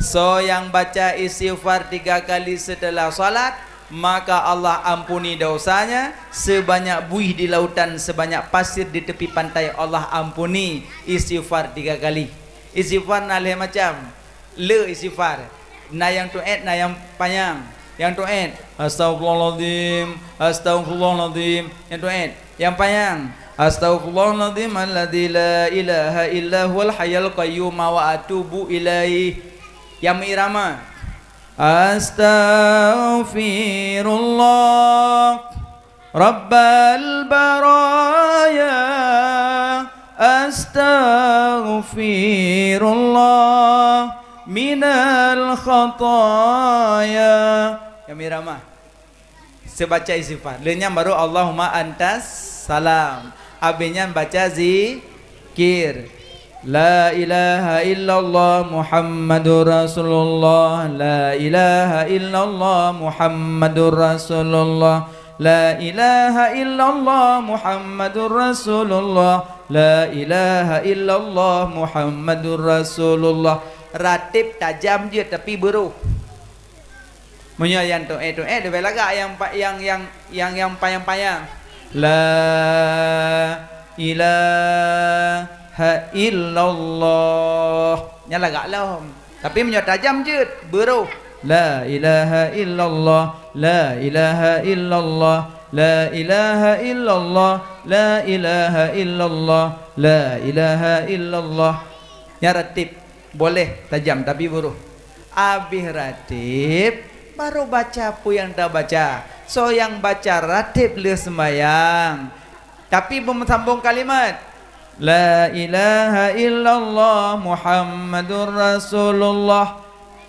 So yang baca istighfar 3 kali setelah salat, maka Allah ampuni dosanya sebanyak buih di lautan, sebanyak pasir di tepi pantai. Allah ampuni istighfar 3 kali. Istighfar nalih macam le istighfar. Na yang tu'et, na yang panjang. Yang tu'et astagfirullahaladzim, astagfirullahaladzim. Yang tu'et, yang panjang astaghfirullahaladzim alladzi la ilaha illa huwal hayyul qayyum wa atubu ilaih. Yang irama astaghfirullah rabbal baraya, astaghfirullah minal khataya. Yang irama sebaca istighfar. Lenya baru Allahumma antas salam. Abinya baca zikir. La ilaha illallah Muhammadur Rasulullah. La ilaha illallah Muhammadur Rasulullah. La ilaha illallah Muhammadur Rasulullah. La ilaha illallah Muhammadur Rasulullah. Ratib tajam je tapi beruh. Yang tu dia belagak yang payang-payang. La ilaha illallah. Nyala gak lah. Tapi menyo tajam je, beruh. La ilaha illallah, la ilaha illallah, la ilaha illallah, la ilaha illallah, la ilaha illallah. Ya ratib boleh tajam tapi beruh. Habis ratib baru baca apa yang dah baca. So yang baca ratib le sembayang, tapi sambung kalimat la ilaha illallah Muhammadur Rasulullah.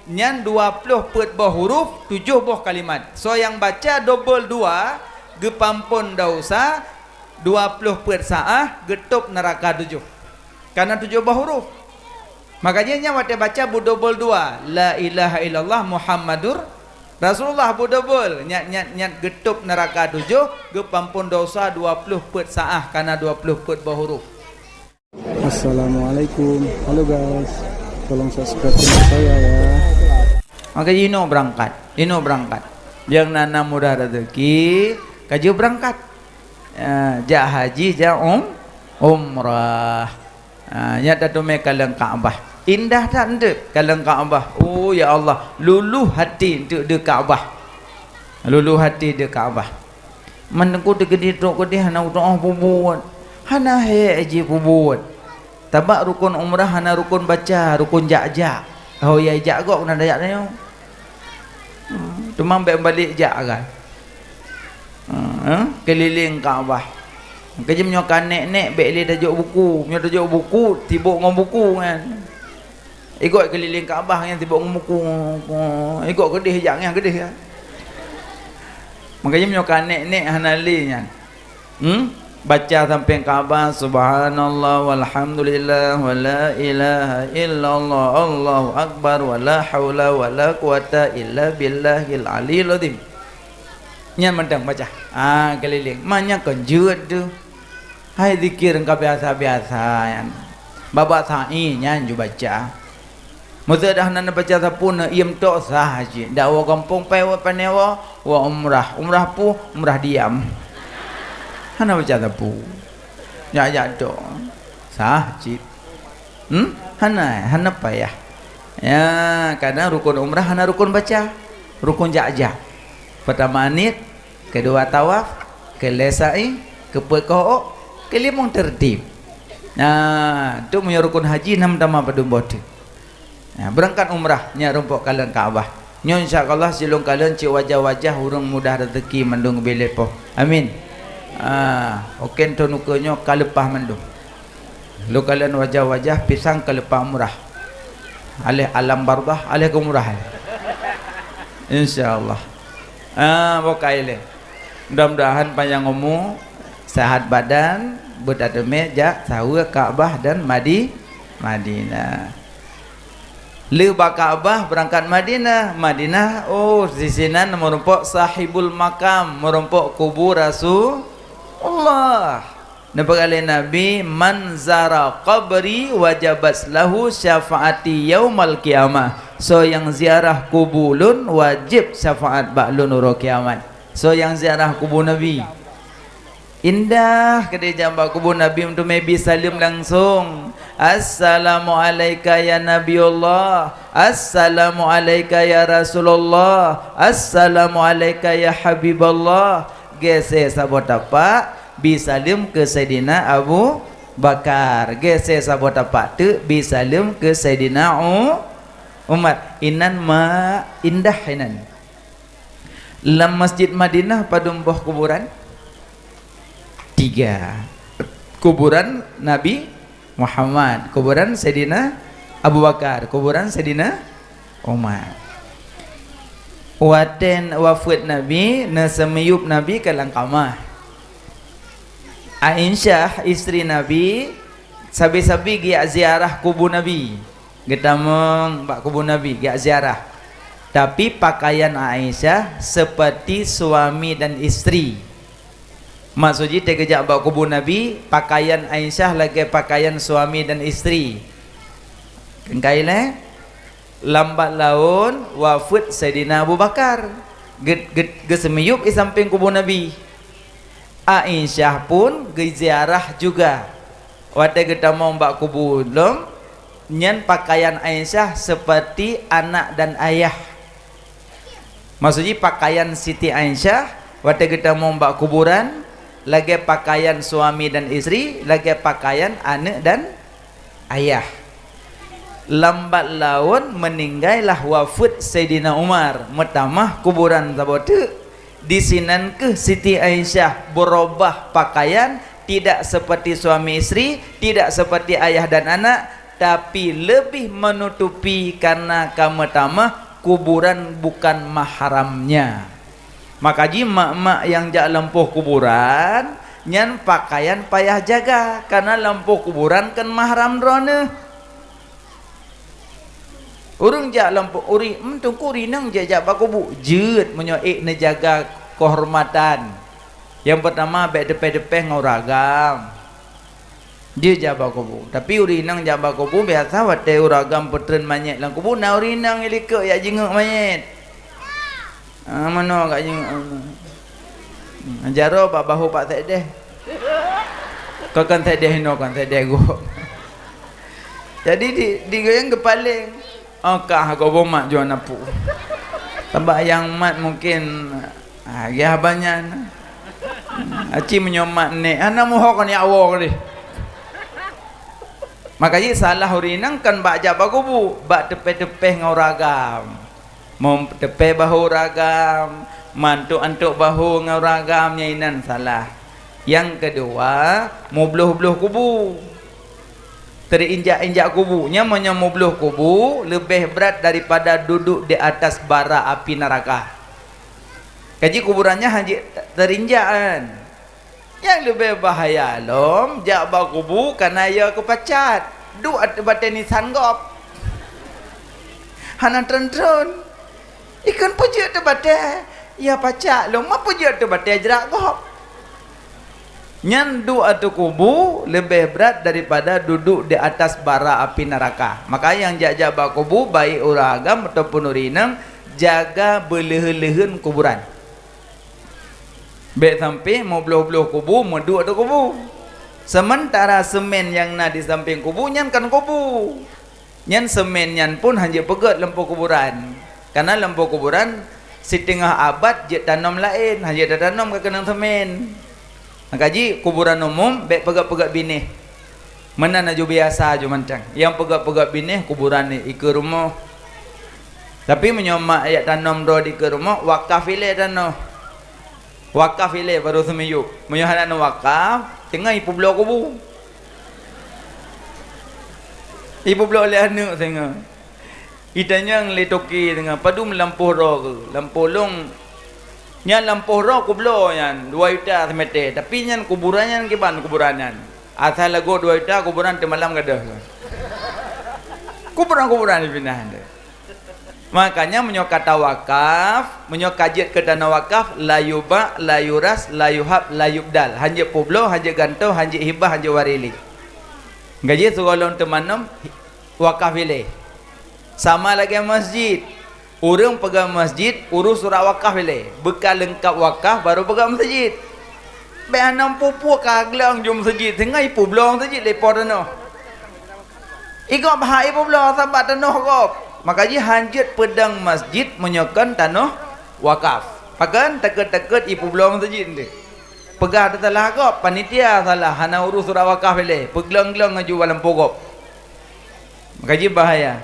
Nyan 20 buah huruf, 7 buah kalimat. So yang baca double 2, gepampun dosa, 20 saah, getup neraka 7. Karena 7 buah huruf. Makanya waktu baca double 2, la ilaha illallah Muhammadur Rasulullah double, nyat getup neraka 7, gepampun dosa 20 saah karena 20 buah huruf. Assalamualaikum. Halo guys, tolong subscribe channel saya ya. Maka Ino berangkat. Yang nana mudah rezeki, kaju berangkat. Ja haji, ja umrah. Nyata tu mereka kaleng Kaabah. Indah tak ndek kaleng Kaabah. Oh ya Allah, luluh hati untuk de Kaabah. Luluh hati de Kaabah. Menengku de gede tok gede hana doa bubuat. Hana he aji bubuat. Tabak rukun umrah hana rukun baca, rukun jak-jak. Oh ya jak gok nak dayak ni. Cuma balik jak kan. Keliling Kaabah. Kerja menyokan nek beli tajuk buku, tajuk buku, tibuk ngom buku kan. Ikut keliling Kaabah yang tibuk ngom buku. Ikut gedih jak yang gedih kan. Makanya menyokan nek hanali kan. Baca sampai Kaabah subhanallah walhamdulillah wala ilaha illallah Allahu akbar wala haula wala quwata illa billahil aliyil azim. Nya mentang baca. Keliling. Manya kenjut tu. Hai zikir engkau biasa-biasa kan. Babak sa'i nya ju baca. Masa dah nak baca sapun iam tok sah haji. Dak wa kampung pai wa panewa wa umrah. Umrah pu umrah diam. Hana baca sapu. Ya tok. Sah haji. Hana payah. Ya, karena rukun umrah hana rukun baca. Rukun jak-jak. Pertama anit, kedua tawaf, kelesai, kepekok, kelimong tertib. Nah, tu punya rukun haji nam tama padum bote. Nah, berangkat umrah nya rumpok kalian Kaabah. Nyo insyaallah silung kalian ci wajah-wajah urang mudah rezeki mendung belet po. Amin. Oken to nukonyo kalepah mendung. Lu kalian wajah-wajah pisang kalepah umrah. Alih alam bardah, alih umrah. Insyaallah. Bokaile. Mudah-mudahan panjang umur, sehat badan, berada meja, sahur Kaabah dan Madinah. Leba Kaabah berangkat Madinah. Oh, di sini merumpok sahibul makam, merumpok kubur Rasulullah. Nabi man zara qabri wajabat lahu syafaati yaumal qiyamah. So yang ziarah kubulun wajib syafaat ba'lun nurul kiamat. So yang ziarah kubur Nabi indah kedai jambak kubur Nabi untuk Nabi salim langsung. Assalamualaikum ya Nabiullah, Assalamualaikum ya Rasulullah, Assalamualaikum ya Habiballah. Geser sabot tapak bisalim ke Sayyidina Abu Bakar. Geser sabot tapak tu bisalim ke Sayyidina Umar. Inan ma indah inan. Lam Masjid Madinah padumbuh kuburan 3. Kuburan Nabi Muhammad, kuburan Sayyidina Abu Bakar, kuburan Sayyidina Umar. Waten wafat Nabi nasemiyub Nabi kalang kamah. Aisyah isteri Nabi sabi-sabi gi ziarah kubur Nabi. Getamong bak kubur Nabi gi ziarah. Tapi pakaian Aisyah seperti suami dan istri. Maksudnya terkejap bawa kubur Nabi, pakaian Aisyah lagi pakaian suami dan istri. Kengkailah lambat laun wafat Sayyidina Abu Bakar. Gesemiyup di samping kubur Nabi. Aisyah pun ziarah juga. Waktu kita mau mbak kubur lom, nyen pakaian Aisyah seperti anak dan ayah. Maksudnya pakaian Siti Aisyah waktu kita mau mbak kuburan lagi pakaian suami dan istri, lagi pakaian anak dan ayah. Lambat laun meninggallah wafat Sayyidina Umar. Metamah kuburan sabote di sinan ke Siti Aisyah berubah pakaian, tidak seperti suami istri, tidak seperti ayah dan anak, tapi lebih menutupi karena kametama kuburan bukan mahramnya. Maka ji mak-mak yang jak lempuh kuburan nyan pakaian payah jaga karena lempuh kuburan kan mahram drone. Urang jak lempuh uri tungku rinang jak bakubu jeut menyoek ne jaga kehormatan. Yang pertama baik depe-depe ngauragam. Dia jak bakubu. Tapi urinang jak bakubu biasa wate uragam petren manyet lang kubu na urinang ilikek ya jenguk manyet. Mana kat jenguk jaro pak bahu pak tak deh kau kan tak deh no kan tak deh gua. Jadi di goyang kepaling kah kau bomak jual napu tambah yang mat mungkin ya banyak aci menyomat ni anak muha kan ya awak ni. Makanya salah urinang kan bak jab bakubu bak tepe-tepe ngauragam. Mau tepe bahu ragam, mantuk-antuk bahu ngau ragam nyainan salah. Yang kedua, mau beluh-beluh kubu. Terinjak-injak kubunya mau beluh kubu lebih berat daripada duduk di atas bara api neraka. Kaji kuburannya hanya terinjak kan. Yang lebih bahaya lom, jak bau kubu karena ia kepacat. Duk batin ni sanggop. Hana tren-tren. Ikan pujut tu batai ya pacak lo ma pujut tu batai jerak gop. Nyandu atau kubu lebih berat daripada duduk di atas bara api neraka. Maka yang jak-jak bak kubu baik uragam ataupun urinam jaga beleh-lehen kuburan. Baik sampai mau beluh-beluh kubu medu atau kubu. Sementara semen yang na di samping kubu nyan kan kubu. Nyan semen nyan pun hanya pegat lempu kuburan. Karena lempu kuburan setengah abad je tanam lain, hanya dah tanam ke kenang semen. Makaji kuburan umum baik pegat-pegat binih. Mana naju biasa je mancang. Yang pegat-pegat binih kuburan ni ke rumah. Tapi menyomak ayat tanam do di ke rumah wakaf ile tanah. Wakaf ile baru semiyuk. Menyohat wakaf tengah ibu belah kubu. Ibu belah oleh anak tengah. Itanya ngelitoki dengan padu melampuh roh ke lampuh long nyan lampuh roh kublo nyan 2 juta semete tapi nyan kuburannya kiban kuburanan asal lagu 2 juta kuburan temalam gadah kuburan dipindah. Makanya menyokata wakaf menyokajit ke dana wakaf layuba layuras layuhab layubdal hanya poblo hanya gantau hanya hibah hanya warili gaji segala temanam wakaf ile. Sama lagi masjid. Orang pegang masjid, urus surat wakaf boleh. Bekal lengkap wakaf baru pegang masjid. Behanam pupu kaglang jom masjid. Tengah ipu belong masjid lepo tanah. Ikut bahaya ipu belong sahabat tanah kop. Makanya hanjut pedang masjid menyokan tanah wakaf. Pakan takut-takut ipu belong masjid ni. Pegang salah kop. Panitia salah. Hana urus surat wakaf boleh. Pegelang-gelang ngaju walam pokok. Makanya bahaya.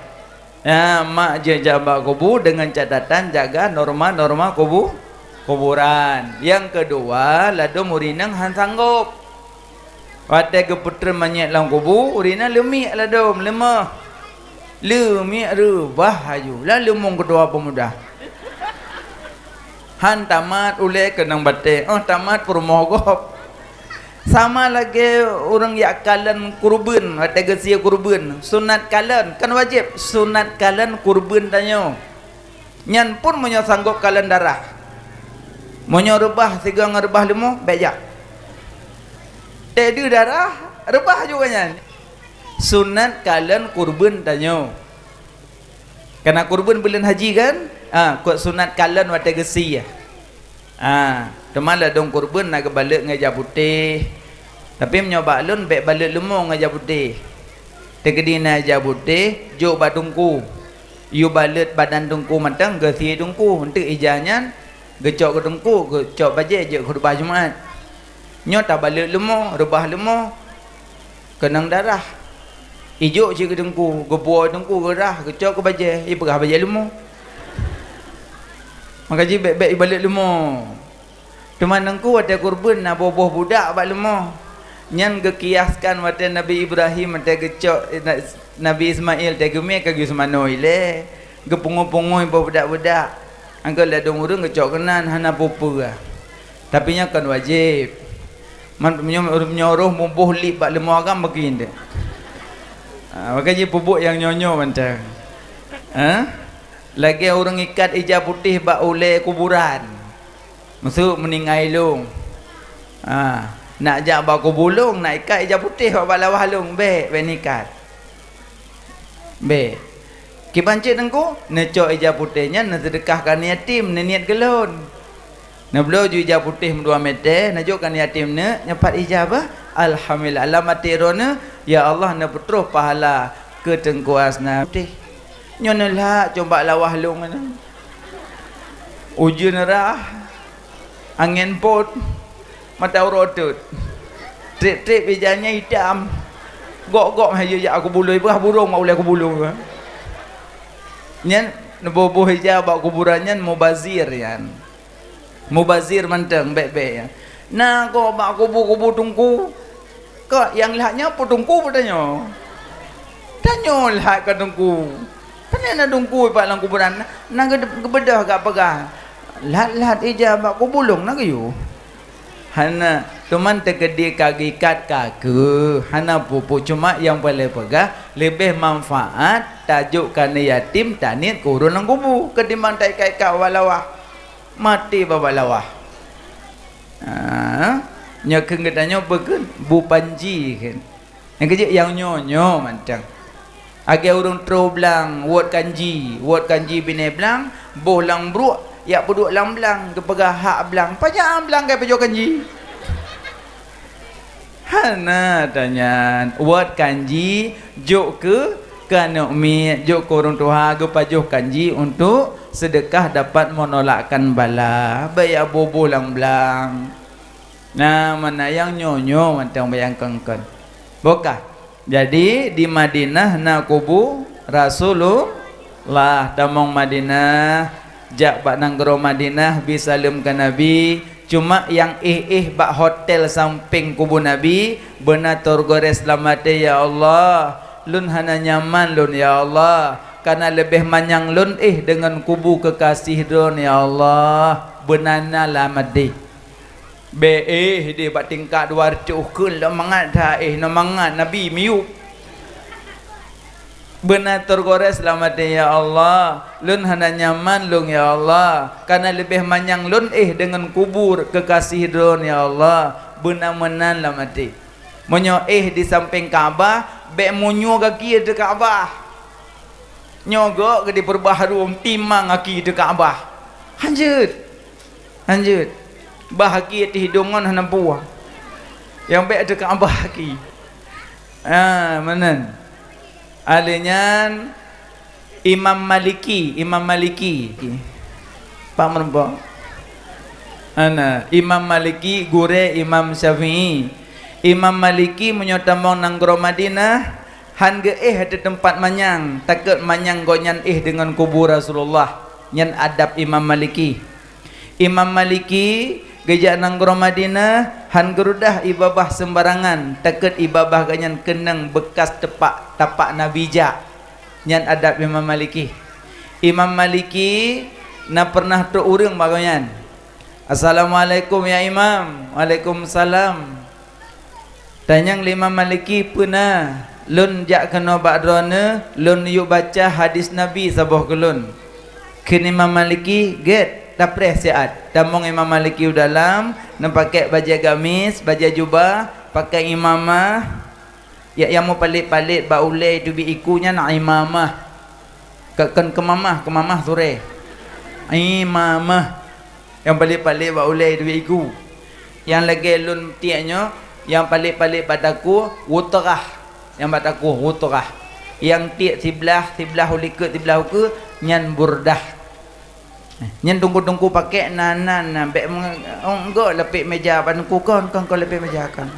Ya, mak je jabat kubur dengan catatan jaga norma-norma kuburan. Yang kedua, lado murinang han sanggup. Watai ke putra manyat lang kubur, urina lemik lado lemah. Lemik rubah haju. Lah lemong kedua pemuda. Han tamat ulai kenang batik. Oh tamat permogop. Sama lagi orang yang kalan kurban, ada gesia kurban, sunat kalan, kan wajib sunat kalan kurban tanya. Nyan pun menyo sanggup kalan darah. Menyo rebah tiga ngerebah lemo, bejak. Tedi darah, rebah juga nyan. Sunat kalan kurban tanya. Karena kurban bulan haji kan? Kok sunat kalan wate gesia. Teman lah dong kurban nak balik ngajak putih. Tapi menyoba lun baik balik lemong ngajak putih. Tegedi nak ngajak putih, jok batungku. You balik badan tungku matang gesi tungku. Untuk ijanya gecok ke tungku, gecok baje je khutbah Jumaat. Nyo tak balik lemong, rebah lemong. Kenang darah. Ijuk je ke tungku, gebuah tungku gerah, gecok ke baje, i perah baje lemong. Makanya baik-baik balik lemong. Teman nengku ada kurban nak boboh budak bak lemah. Nyan gekiaskan wate Nabi Ibrahim ada gecok Nabi Ismail te geme kagi semano ile. Gepungu-pungu budak-budak. Angkel dah dong urang gecok kenan hana pupur. Tapi nya kan wajib. Man menyuruh mumpuh lip bak lemah kan begini. Makanya pupuk yang nyonyo macam. Lagi orang ikat ijab putih bak ulai kuburan. Masuk meninggal long. Nak jak baku bulung, nak ikat ijab putih bak lawah long, be nikat. Be. Ki pancit engko, necok ijab putihnya nak sedekahkan yatim, niat gelon. Nak belo ju ijab putih 2 meter, najokkan yatim ne, nyapat ijab alhamdulillah. Alamat tirona, ya Allah nak putroh pahala ke tengkuasna putih. Nyonalah coba lawah long mana. Ujian rah. Angin pot. Mata urutut. Trip-trip bijanya hitam. Gok-gok haja aku buluh ibrah burung mau aku buluh. Nyan neboboh hijab bak kuburannya mubazir yan. Mubazir manteng baik-baik ya. Nah kok bak kubur tungku. Kok yang lihatnya apa tungku padanya? Tanya lihat ke tungku. Kenapa nak tungku pak lang kuburan? Nak kebedah gak pegah. Lat-lat ijab bak kubulung nak you. Hana teman tegedi kaki kat kaki. Hana pupu cuma yang boleh pegah lebih manfaat tajuk kana yatim tanit kurun lang kubu ketimbang tai kai ka walawah. Mati baba lawah. Nya keung katanya bekeun bu panji kan. Yang kecil yang nyonyo macam. Agi urung tro blang wot kanji bine blang bolang bro ya peduk lang blang ke pegah hak blang pajak blang kai pejo kanji. Hana tanya wot kanji jok ke kanok mi jok ke orang tua ke pajuh kanji untuk sedekah dapat menolakkan bala bayar bobo lang blang. Nah mana yang nyonyo macam bayangkan kan. Bokah. Jadi di Madinah na kubu Rasulullah tamong Madinah jak bak nanggro Madinah bisalem ke Nabi cuma yang bak hotel samping kubu Nabi benator gores selamat ya Allah lun hana nyaman lun ya Allah karena lebih manyang lun dengan kubu kekasih don ya Allah benana lamadi be dia bak tingkat 200 kun lah mangat dah no mangat Nabi miu benar tergores selamat ya Allah lun hana nyaman lun ya Allah karena lebih manyang lun dengan kubur kekasih don ya Allah benar menan lah mati monyo di samping Kaabah be monyo kaki de Kaabah nyogok ke di perbaharu timang aki de Kaabah. Lanjut. Bahagi di hidungan hana buah. Yang baik de Kaabah aki. Manan. Alinyan Imam Maliki. Pak menempa. Imam Maliki gure Imam Syafi'i. Imam Maliki menyotamong nanggro Madinah han ge ada tempat manyang takut manyang gonyan dengan kubur Rasulullah nyan adab Imam Maliki. Imam Maliki gejak nanggro Madinah han gerudah ibabah sembarangan takut ibabah ganyan kenang bekas tapak Nabi jak nyan adab Imam Maliki. Imam Maliki na pernah tu urang baganyan. Assalamualaikum ya Imam. Waalaikumsalam. Tanyang Imam Maliki puna lun jak kena ba'drana lun yuk baca hadis Nabi sabah kelun. Ken Imam Maliki get dapre siat. Tamong Imam Maliki dalam nak pakai baju gamis, baju jubah, pakai imamah. Ya yang mau palit-palit baulai tu bi ikunya nak imamah. Kemamah sore. Imamah. Yang palit-palit baulai tu bi iku. Yang lagi lun tiaknya yang palit-palit padaku wutrah. Yang padaku wutrah. Yang tiak sebelah ulikut sebelah ke nyan burdah. Nyan tunggu-tunggu pakai nanan bek enggak lepik meja panku kau lepik meja kan.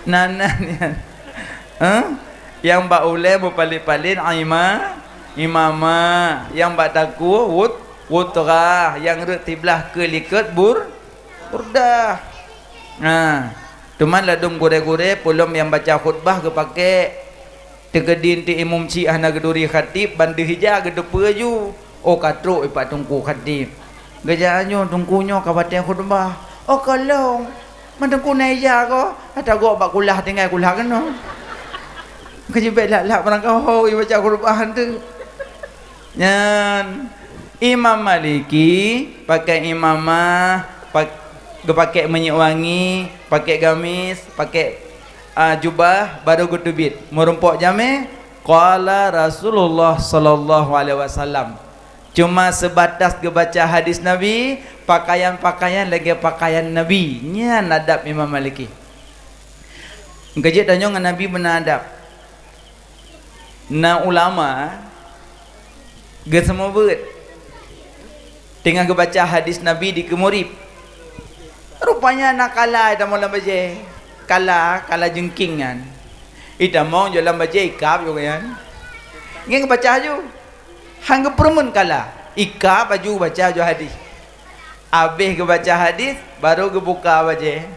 Nanan yan. Yang baulai palit-palit imamah. Yang padaku wutrah. Yang sebelah ke likut burdah. Cuman ladung gure-gure pulum yang baca khutbah ke pakai tegedin ti imam Syiah na geduri khatib bandu hija gedepe ju. Oh katruk ipat tungku khatib. Gejanyo tungkunyo ka baca khutbah. Oh kalau mendengku naija ko ada go bak kulah tinggal kulah kan no. Kejibet lak barangkau ho baca khutbah tu. Nyan Imam Maliki pakai imamah pakai minyak wangi, pakai gamis, pakai jubah baru gutubit. Merumpok jame qala Rasulullah sallallahu alaihi wasallam. Cuma sebatas kebaca hadis Nabi, pakaian-pakaian lagi pakaian Nabi. Nya adab Imam Maliki. Ngejek danyo ngan Nabi benar adab. Na ulama ge semua beut. Dengan kebaca hadis Nabi di kemurib. Rupanya nak kalah ita mau lambaje. Kalah jengking kan. Ita mau jo lambaje ikap jo kan. Ngeng baca jo. Hang permun kalah. Ikap baju baca jo hadis. Habis ke baca hadis baru ke buka baje.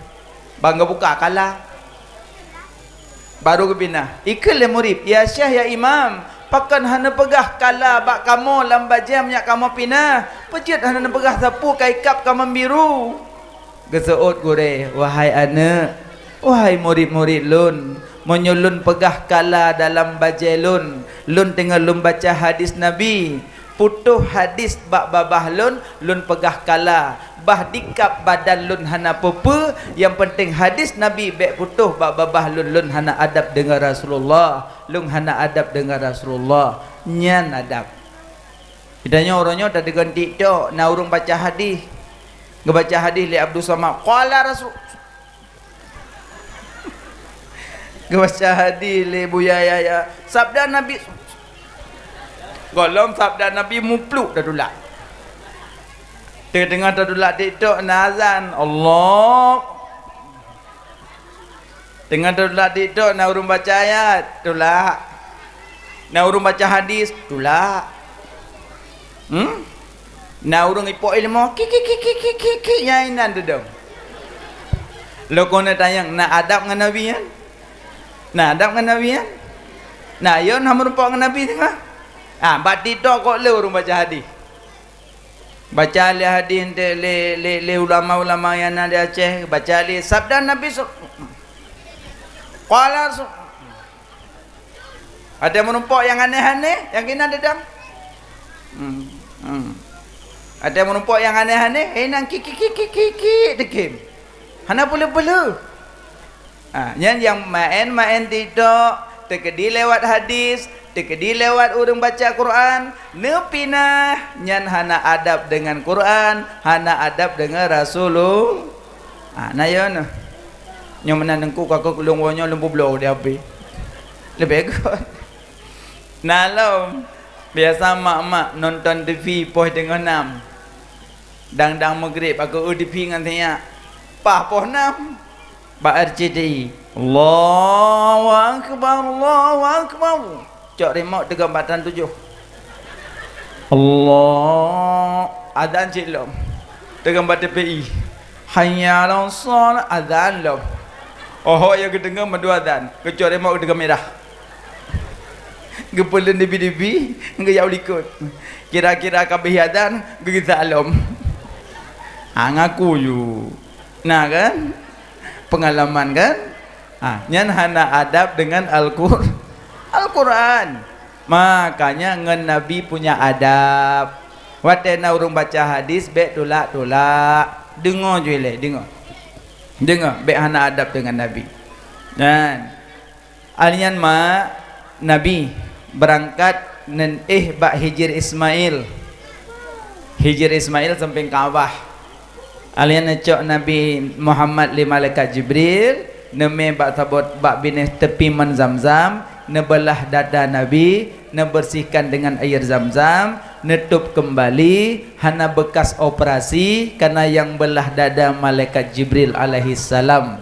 Bang buka kalah. Baru ke bina. Ikal le murid. Ya Syekh ya Imam. Pakan hana pegah kalah bak kamu lambaje minyak kamu pinah. Pejit hana pegah sapu kai kap kamu biru. Geseut gure, wahai anak, wahai murid-murid lun, menyulun pegah kala dalam bajai lun tengah lun baca hadis Nabi, putuh hadis bak babah lun pegah kala, bah dikap badan lun hana pepe, yang penting hadis Nabi bek putuh bak babah lun hana adab dengan Rasulullah, lun hana adab dengan Rasulullah, nyan adab. Idanya orangnya dah diganti tok, na urung baca hadis. Ngebaca hadis li Abdul Samad qala Rasul. Ngebaca hadis li Buyaya sabda Nabi. Golong sabda Nabi mupluk dah dulak. Dengar dah dulak tiktok nazan Allah. Dengar dah dulak tiktok na urung baca ayat dulak. Na urung baca hadis dulak. Na urung ipok ilmu ki nyainan tu dong. Lo kena tayang na adab dengan Nabi kan? Na adab dengan Nabi kan? Na yo nak merupak dengan Nabi tengah. Bati tok kok le urung baca hadis. Baca li hadis le ulama-ulama yang ada Aceh, baca li sabda Nabi qala ada merupak yang aneh-aneh, yang kena dedam. Ada menumpuk yang aneh-aneh, nang kiki dekim. Hana pula. Yang main tidak tekedi lewat hadis, tekedi lewat urang baca Quran, nepinah nyan hana adab dengan Quran, hana adab dengan Rasulullah. Nah ya nah. Yang menanengku kakak kulung wonyo lembu blow dia habis. Lebih kot. Nalam biasa mak-mak nonton TV poh dengan 6. Dang-dang maghrib aku TV ngan tanya. Pah poh 6. Ba RCTI. Allahu akbar, Allahu akbar. Cok remote tegang batan 7. Allah azan cik lom. Tegang batan PI. Hayya 'alas shalah azan lom. Oh yang kedengar madu azan. Kecok remote tegang merah. Gepelan debi-debi ngejauh likut. Kira-kira kabeh azan gegita alam. Ngaku you. Nah kan? Pengalaman kan? Nyan hana adab dengan Al-Quran. Makanya ngen Nabi punya adab. Watena urung baca hadis be tolak-tolak. Dengar je le, dengar. Dengar be hana adab dengan Nabi. Dan alian Nabi berangkat nen bak hijir Ismail. Hijir Ismail sampai Ka'bah. Alian necok Nabi Muhammad li malaikat Jibril, neme bak tabot bak bineh tepi man Zamzam, nebelah dada Nabi, nebersihkan dengan air Zamzam, netup kembali, hana bekas operasi karena yang belah dada malaikat Jibril alaihi salam.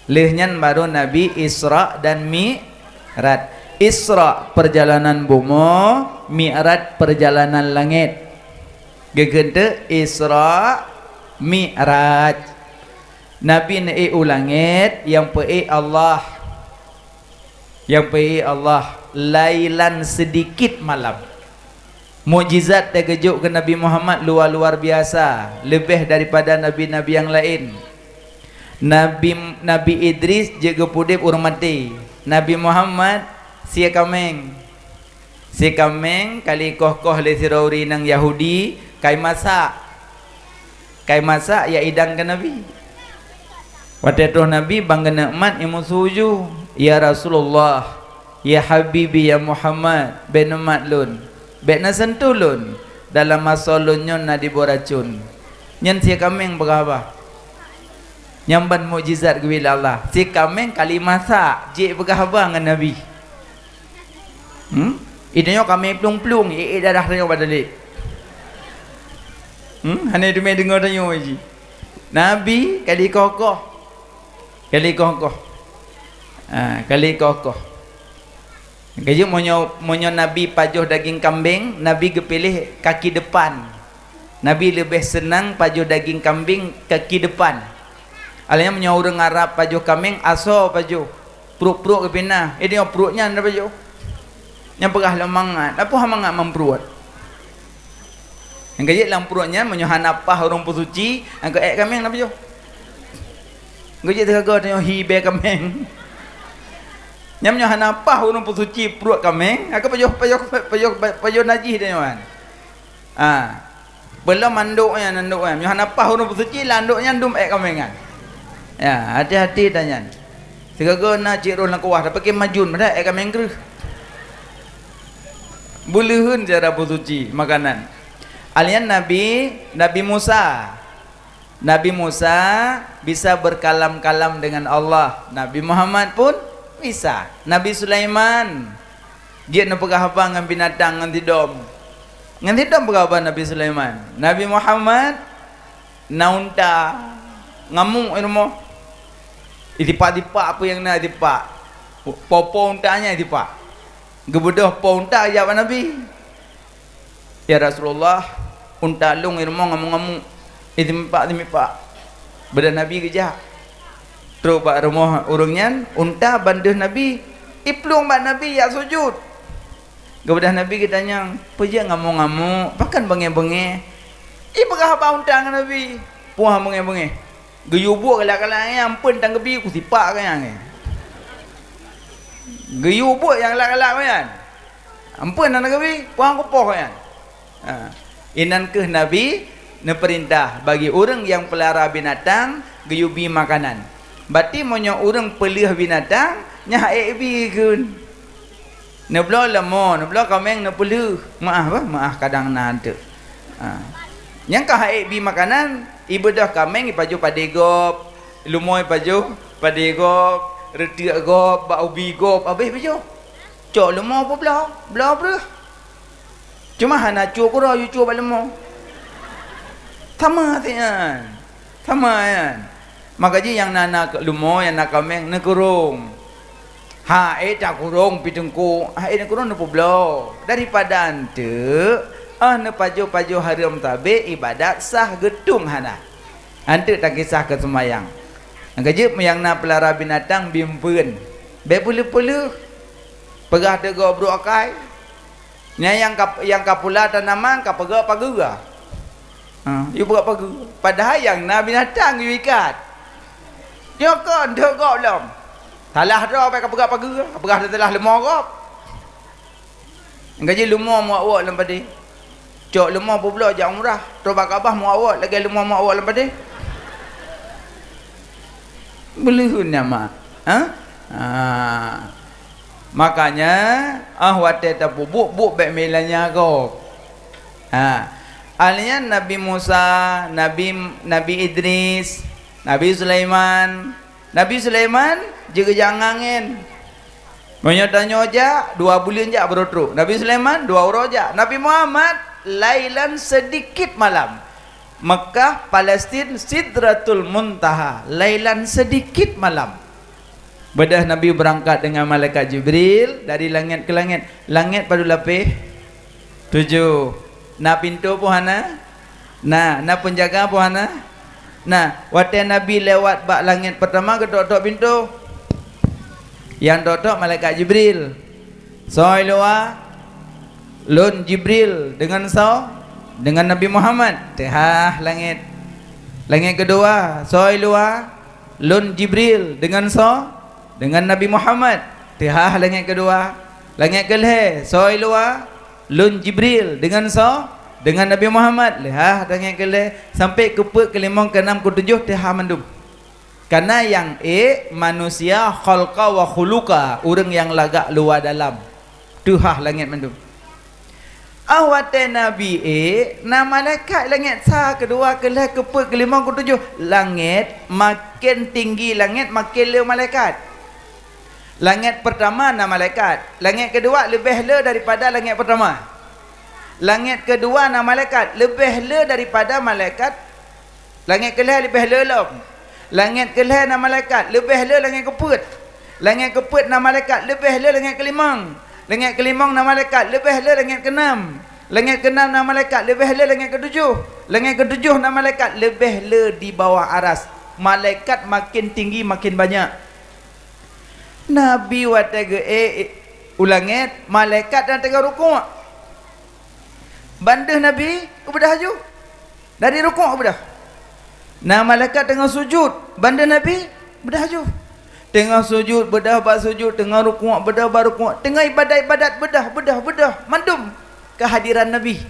Lihnya baru Nabi Isra dan Mi'raj. Isra perjalanan bumi, Mi'raj perjalanan langit. Gegente Isra Mi'raj. Nabi naik ulangit yang pe Allah. Yang pe Allah lailan sedikit malam. Mukjizat terkejut ke Nabi Muhammad luar biasa, lebih daripada nabi-nabi yang lain. Nabi Idris jaga pudip urang mati. Nabi Muhammad sia kameng. Sia kameng kali koh-koh le sirauri nang Yahudi kai masak. Kai masak ya idang ke Nabi. Waktu itu Nabi bangga nikmat imu suju. Ya Rasulullah, ya Habibi ya Muhammad, ben nikmat lun. Ben na sentulun dalam masa lunyon na diboracun. Nyen sia kameng berapa? Nyamban mukjizat bila Allah. Si kameng kali masak, jik berapa dengan Nabi. Idenya kami plung-plung, darah tanya badalik. Hanya demi dengar tanya aja. Nabi kali kokoh. Kali kokoh. Kali kokoh. Kaji monyo Nabi pajuh daging kambing, Nabi kepilih kaki depan. Nabi lebih senang pajuh daging kambing kaki depan. Alanya menyo urang Arab pajuh kambing aso pajuh. Perut-perut ke pina. Dia perutnya ada pajuh. Yang pegah lemangat. Apa hamangat memperut? Yang kaji dalam perutnya menyo hanapah urang pesuci, ang ke kambing apa pajuh? Kaji tergaga tanya hibe kambing. Yang menyo hanapah urang pesuci perut kambing, aku pajuh najis dia kan. Belum manduknya nanduknya. Menyo hanapah urang pesuci landuknya ndum kambing kan. Ya, hati-hati tanya. Segala nak cik roh nak kuah, dah pakai majun, pada kambing gerus. Bulehan cara bersuci makanan. Alian Nabi Musa. Nabi Musa bisa berkalam-kalam dengan Allah. Nabi Muhammad pun bisa. Nabi Sulaiman dia nak pegah apa dengan binatang ngan tidom. Ngan tidom pegah apa Nabi Sulaiman. Nabi Muhammad naunta ngamuk ilmu. Dipak-dipak apa yang nak dipak. Popo untanya dipak. Gebedah po unta jawab Nabi. Ya Rasulullah, unta lung ilmu ngamuk-ngamuk. Dimipak. Beda Nabi kerja. Terus bak rumah urungnya unta banduh Nabi. Iplung bak Nabi ya sujud. Gebedah Nabi kitanya, "Peja ngamuk-ngamuk, pakan benge-benge." Begah apa unta dengan Nabi? Puah benge-benge. Geyubuk kalak-kalaknya ampun tang gebi ku sipak kan yang. Geyubuk yang kalak-kalak kan. Ampun tang gebi, puang ku poh kan. Inan ke Nabi ne perintah bagi orang yang pelihara binatang geyubi makanan. Berarti monyo orang pelih binatang nya bi kun ne blo lemo ne blo kameng ne pelu maaf kadang nade yang ka bi makanan ibadah kameng ipaju padegop lumoy paju padegop retiak gop ba ubi gop habis paju cok lemo apa blo bro cuma hana cu ko yu cu ba lemo sama kan makanya yang nana lumo yang nak kameng ne kurung tak kurung pitengku ne kurung ne poblo daripada ante ne paju haram tabe ibadat sah gedung hana ante tak kisah ke semayang ngaji yang na pelara binatang bimpeun be pulu-pulu pegah tego bro akai nya yang kapula tanaman kapega paguga you buat pagu padahal yang na binatang you ikat yo kan dek gop lom salah dah pakai kapega paguga kapega telah lemah gop ngaji lemah mu awak lem padi cok lemah pula jak umrah tobat kabah mu awak lagi lemah mu awak lem padi belihun nama makanya wate ta bubuk bek melanya kau alnya Nabi Musa, Nabi Idris, Nabi Sulaiman juga jangangin. Menyatanya aja 2 bulan je berotro. Nabi Sulaiman 2 orang je. Nabi Muhammad lailan sedikit malam. Mekah, Palestin, Sidratul Muntaha, lailan sedikit malam. Bedah Nabi berangkat dengan malaikat Jibril dari langit ke langit. Langit pada lapis 7. Na pintu pun hana. Na penjaga pun hana. Nah, waktu Nabi lewat bak langit pertama ke tok pintu. Yang tok malaikat Jibril. Soi luar lun Jibril dengan Nabi Muhammad. Teh langit. Langit kedua, soi luar lun Jibril dengan Nabi Muhammad. Teh langit kedua. Langit kelih, soi luar lun Jibril dengan Nabi Muhammad. Lihat dengan kelih sampai ke ke-5 ke-6 ke-7 teh mandum. Karena yang manusia khalqa wa khuluqa, orang yang lagak luar dalam. Tuhah langit mandum. Awate Nabi na malaikat langit sa kedua kelih ke ke-5 ke-7 langit makin tinggi langit makin le malaikat. Langit pertama na malaikat, langit kedua lebih le daripada langit pertama. Langit kedua na malaikat lebih le daripada malaikat. Langit kelih lebih le lom. Langit kelih na malaikat lebih le langit keput. Langit keput na malaikat lebih le langit kelimang. Langit kelimang na malaikat lebih le langit keenam. Langit keenam na malaikat lebih le langit ketujuh. Langit ketujuh na malaikat lebih le di bawah aras. Malaikat makin tinggi makin banyak. Nabi watege ulangit malaikat dan tengah rukuk. Bandah Nabi kebedah haju. Dari rukuk kebedah. Nah malaikat tengah sujud, bandah Nabi bedah haju. Tengah sujud bedah bak sujud, tengah rukuk bedah bak rukuk, tengah ibadat bedah mandum kehadiran Nabi.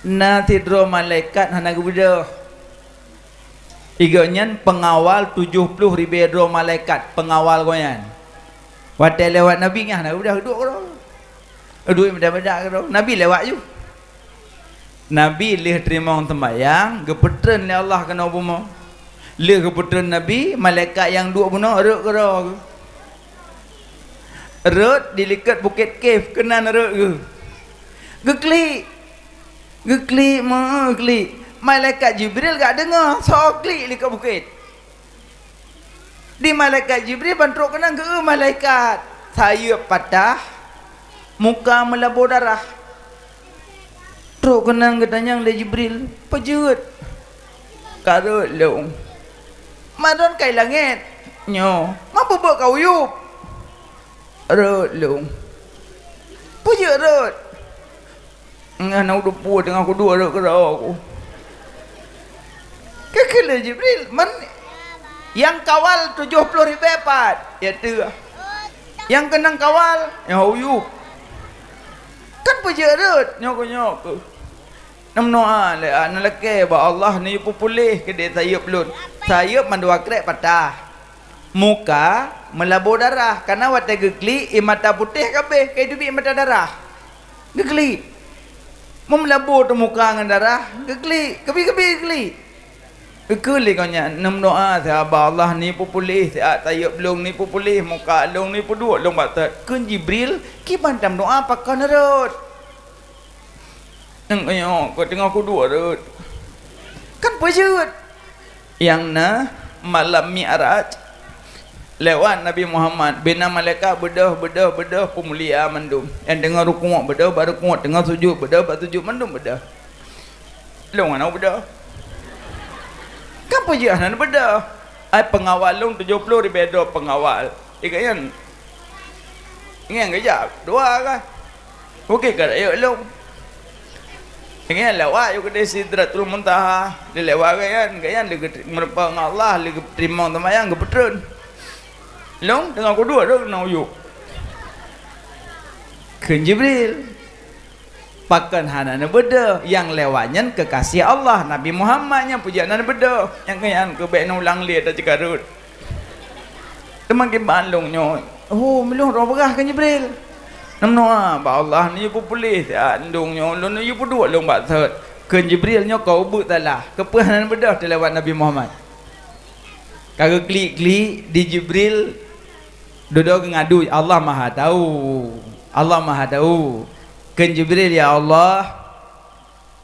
Nah tidro malaikat hana kebedah. Iganya pengawal 70,000 malaikat pengawal goyan. Waktu lewat Nabi nya udah duduk kau. Duduk beda-beda kau. Nabi lewat ju. Nabi leh terima sembahyang, gepetren le Allah kena buma. Leh gepetren Nabi, malaikat yang duduk bunuh rek kau. Rek di dekat Bukit Cave kena rek ke. Geklik mah klik. Malaikat Jibril gak dengar, so klik dekat bukit. Di malaikat Jibril bantruk kena ke malaikat. Saya patah, muka melabur darah. Truk kena katanya le Jibril, pejut. Karut leung. Madon kai langit. Nyo, mampu buat kau yup. Rut leung. Pejut rut. Ngana udah puas dengan aku dua rut kerau aku. Kekele Jibril yang kawal 70,000 pat ya tu. Yang kenang kawal yang huyup. Kan pejerut nyok. Namnoa le analake ba Allah ni pulih ke dia sayup lun. Sayup mandua krek patah. muka melabur darah karena watai gekli mata putih kabeh kai dubi mata darah gekli melabur tu muka dengan darah gekli kebi gekli gekli kanya nam doa sahabat Allah ni pulih saat tayub long ni pulih muka long ni dua long batat kun Jibril ki bantam doa pakai nerut nang ayo ko tengah aku dua rut kan pejut yang na malam Mi'raj lewat Nabi Muhammad bina malaikat bedah pemulia mandum yang dengar rukuk bedah baru rukuk tengah sujud bedah baru sujud mandum bedah long ana bedah kan pejut ana bedah ai pengawal long 70 ribu pengawal ikatan ingat gejap dua kan okey kan ayo long ingin lewat juga di Sidratul Muntaha dia lewat kan dia merupakan Allah dia terima temayang dia betul long dengan kedua dia kena uyuk ke Jibril pakan hanana beda yang lewatnya kekasih Allah Nabi Muhammad yang pujianana beda yang kayan ke baik ulang lihat dah cekarut teman ke balongnya oh melong roh berah ke Jibril namnoa ba Allah ni pu pulih andungnya lon ni pu dua long ba thot ke Jibril nya kau bu talah kepahan bedah terlewat Nabi Muhammad kagak klik di Jibril duduk ngadu Allah Maha tahu ke Jibril ya Allah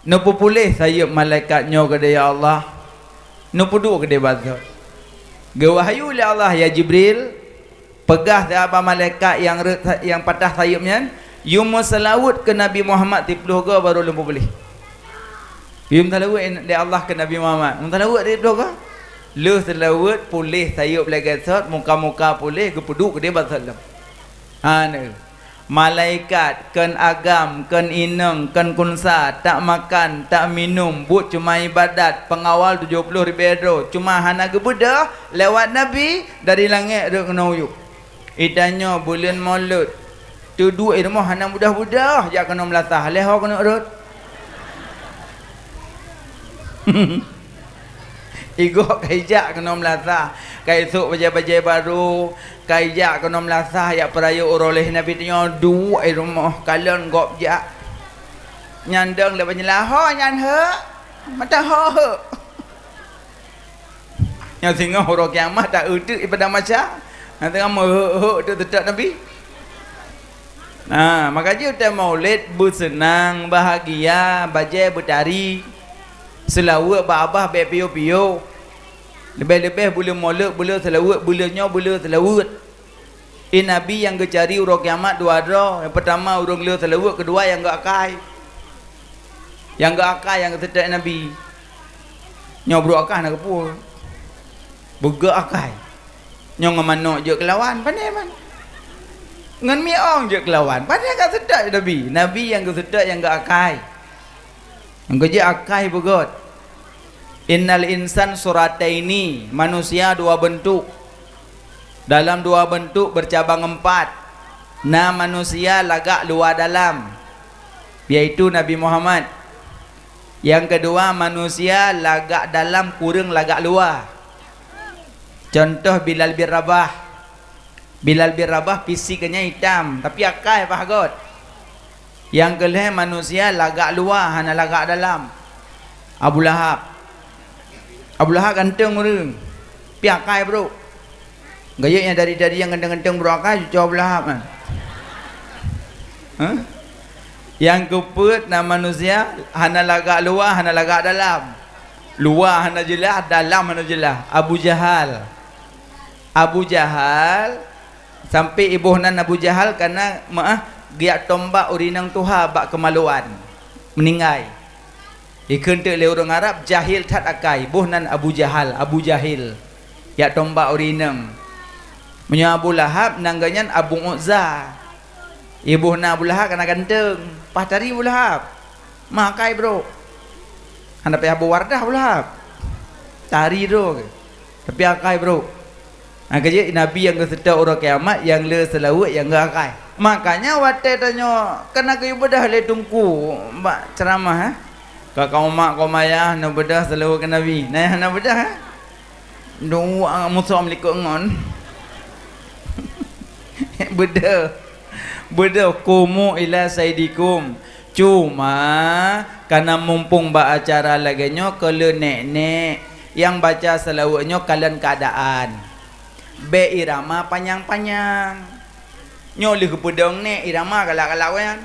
no pu pulih saya malaikatnya ke ya Allah no pu dua ke dia ba thot ge wahyu li Allah ya Jibril pegah sahabat malaikat yang patah sayapnya yum selawat ke Nabi Muhammad 30 ke baru lembu boleh yum selawat di Allah ke Nabi Muhammad selawat dia 30 ke lu selawat pulih sayap lagi sat muka-muka pulih kepuduk ke dia basalam malaikat kan agam kan ineng kan kunsa tak makan tak minum buat cuma ibadat pengawal 70,000 cuma hana kebudah lewat Nabi dari langit dia kena uyuk idanya bulan maulud tu dua ilmu hana mudah-mudah jak kena melatah leho kena urut igok kaijak kena melatah kai esok bajai-bajai baru kaijak kena melatah ya peraya oroleh Nabi tanya dua ilmu kalian gop jak nyandang le banyalah ho nyan he mata ho yang singa horo kiamat tak utuk ibadah macam nanti kamu tu tetap Nabi. Nah, makanya kita maulid bersenang, bahagia, bajai bertari, selawat babah bepiyo-piyo. Lebih-lebih boleh maulid, boleh selawat, bolehnya boleh selawat. Nabi yang kecari urang kiamat dua ada. Yang pertama urang le selawat, kedua yang enggak akai. Yang enggak akai yang tetap Nabi. Nyobro akai nak kepul. Begak akai. Nyong manok je kelawan pandai man ngan miong je kelawan pandai kat sedap Nabi yang sedap yang gak akai yang je akai begot innal insan surataini manusia dua bentuk dalam dua bentuk bercabang empat nah manusia lagak luar dalam yaitu Nabi Muhammad yang kedua manusia lagak dalam kurang lagak luar. Contoh Bilal bin Rabah. Bilal bin Rabah fisiknya hitam tapi akai pahagot. Yang kelih manusia lagak luar hana lagak dalam. Abu Lahab. Abu Lahab ganteng orang. Pi akai bro. Gayanya dari yang ganteng-ganteng bro akai cucu Abu Lahab kan. Yang keput nama manusia hana lagak luar hana lagak dalam. Luar hana jelas, dalam hana jelas. Abu Jahal sampai ibuhnan Abu Jahal karena giat tombak urinang tuha bak kemaluan meninggal. Ikan tu le orang Arab jahil tat akai ibuhnan Abu Jahil giat tombak urinang. Menyo Abu Lahab nangganyan Abu Uzza. Ibuhna Abu Lahab kena ganteng. Pahtari Abu Lahab. Makai bro. Anda pe Abu Wardah Abu Lahab. Tari bro. Tapi akai bro. Kerja Nabi yang kesedak orang kiamat yang le selawat yang gak akai. Makanya watai tanya kena ke ibadah le tungku mbak ceramah kau mak kau mayah nak bedah selawat ke Nabi. Nah nak bedah dua musuh milik ngon. Beda kumu ila saidikum. Cuma karena mumpung acara laginya kalau nek yang baca selawatnya kalian keadaan. Be irama panjang-panjang. Nyolih ke pedang nek irama galak-galak kan.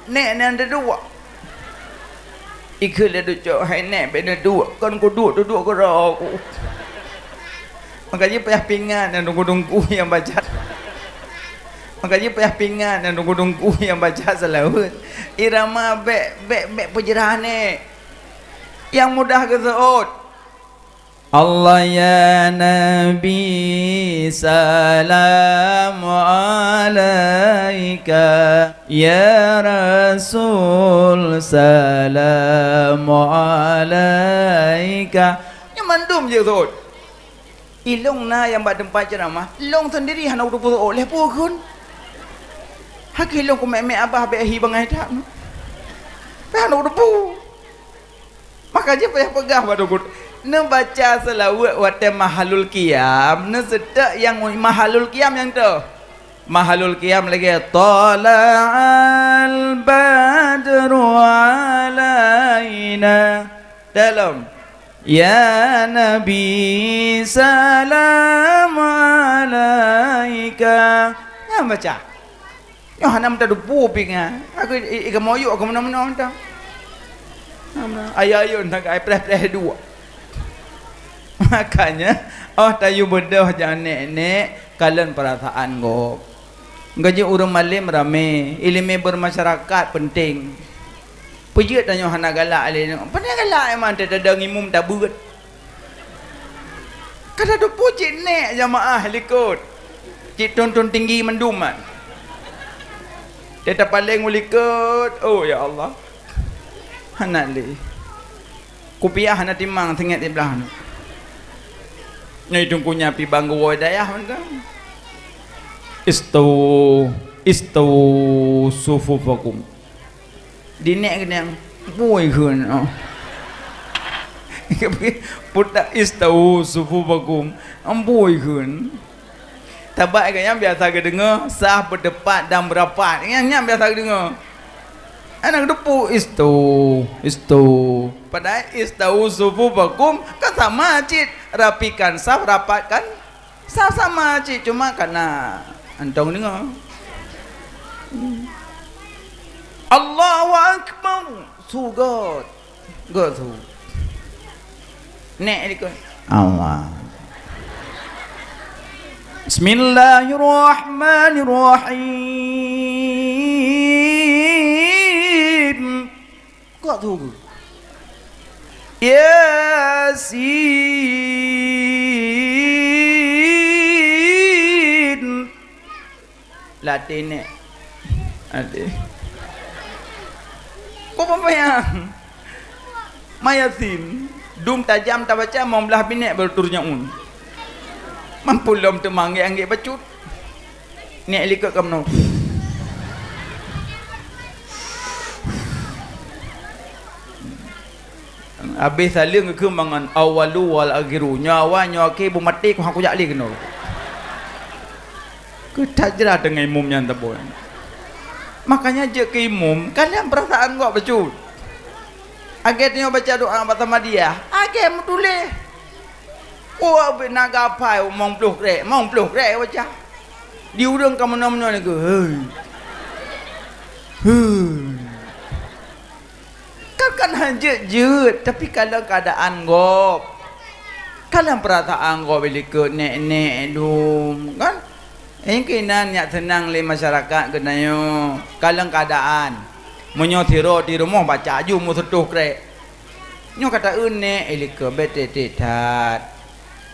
Nek dua ikut dia duduk hai nek benda dua kan ku duduk ke aku makanya payah pingan dan nunggu yang baca makanya payah pingan dan nunggu yang baca selawat irama be pejerahan nek yang mudah ke saud Allah ya Nabi salam alaika ya Rasul salam alaika yang mandum je tu ilong na yang buat tempat ceramah long sendiri hana udah putus oleh pun hak ilong ku mek abah be hi bangai tak hana udah pu maka je payah pegah pada ne baca selawat wate mahalul qiyam ne sedak yang mahalul qiyam yang tu mahalul qiyam lagi tala'al badru alaina dalam ya Nabi salam alaika yang baca yang hanam tak dupu pinga aku ikan moyuk aku mana-mana tak ayo nak ai preh dua makanya tayu bedah jangan nek kalian perasaan go gaji urang malim rame ilmu bermasyarakat penting pujut tanya hana galak ale pandai galak emang tak ada ngimum tak buat kada do puji nek jamaah likut cik tonton tinggi menduman dia tak paling likut oh ya Allah hana le kupiah hana timang tengok di belah ni tungkunya pi banggu wadayah kan istau sufufakum dinek kena boy kan putak istau sufufakum amboy kan tabak kan yang biasa ke dengar sah berdepat dan berapat yang biasa ke dengar anak depu istau padahal istau sufufakum kan sama cit rapikan saf rapatkan saf sama cik cuma karena antong dengar Allahu Akbar sugot tu nek dikon Allah Bismillahirrahmanirrahim kok tu Yasin latih nek adik kok apa yang mayasin dum tajam tak baca mau belah binek berturnya mampu lom tu manggil bacut nek likut kamu habis saling ke mangan awalu wal akhiru nyawa ke bu mati ku aku jak li kena ku tajrah dengan imum yang tebul makanya je ke imum kalian perasaan gua becut agetnya baca doa pertama dia aget mutuleh wah nak gapai mong pluh rek baca diurang ke mana-mana ni ke kan hanjut tapi kalau keadaan gop kalian perasaan gop bila ke nek dum kan kinan nyak senang le masyarakat kenayo kalian keadaan menyotiro di rumah baca aju mu setuh krek nyo kata nek elike bete tat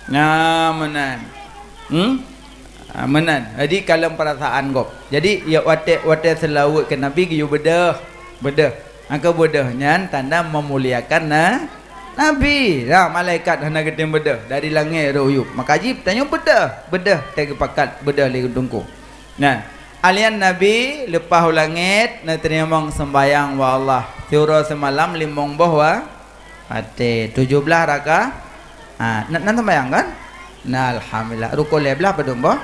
nah menan menan jadi kalian perasaan gop jadi ya wate selawat ke nabi yu bedah angka bodahnya tanda memuliakan Nabi dah malaikat hendak gedeng bedah dari langit ruyup. Maka Haji tanya bedah tega pakat bedah li dungku. Nah, alian Nabi lepas langit nak terima sembayang wa Allah. Tiura semalam limong bahwa ate 17 rakaat. Nak sembayang kan? Nah, alhamdulillah. Rukun lebelah pada mbah.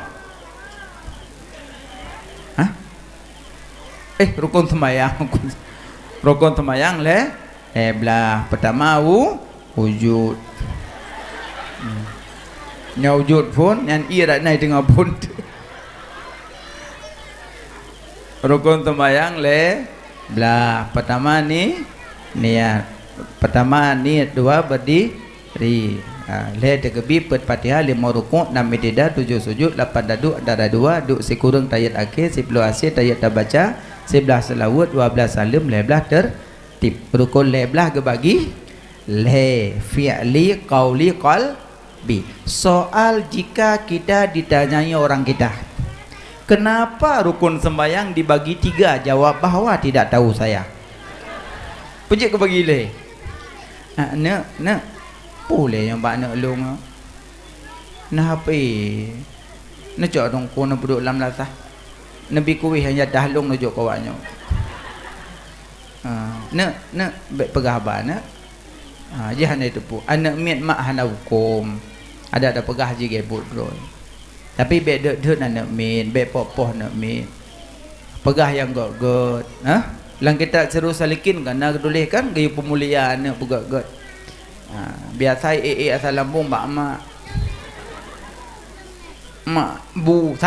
Rukun sembayang. Rukun sembayang belah pertama wujud. Nya wujud pun yang ira naik dengan pun. Rukun sembayang belah pertama ni niat. Pertama niat, dua berdiri. Tegebi pet Fatihah 5 rukuk 6 i'tidal 7 sujud 8 duduk antara 2 duduk sekurang tayat akhir 10 asyir tayat terbaca 11 selawat 12 salam 11 tertib. Rukun belah gebagi fi'li qauli qalbi. Soal jika kita ditanyai orang kita, kenapa rukun sembahyang dibagi 3? Jawab bahawa tidak tahu saya. Pejik ke bagi nak boleh yang nak long nah apa nak cak dong ko nak duduk dalam lasah nabi kuih hanya dah long nak jok kawannya nak pegah ba nak jihan itu pu anak miat mak hana hukum ada pegah ji gebut bro tapi be dek anak miat be popoh nak miat pegah yang god lang kita seru salikin kan nak tulis kan gaya pemuliaan nak pegah biasa asal lambung mak bu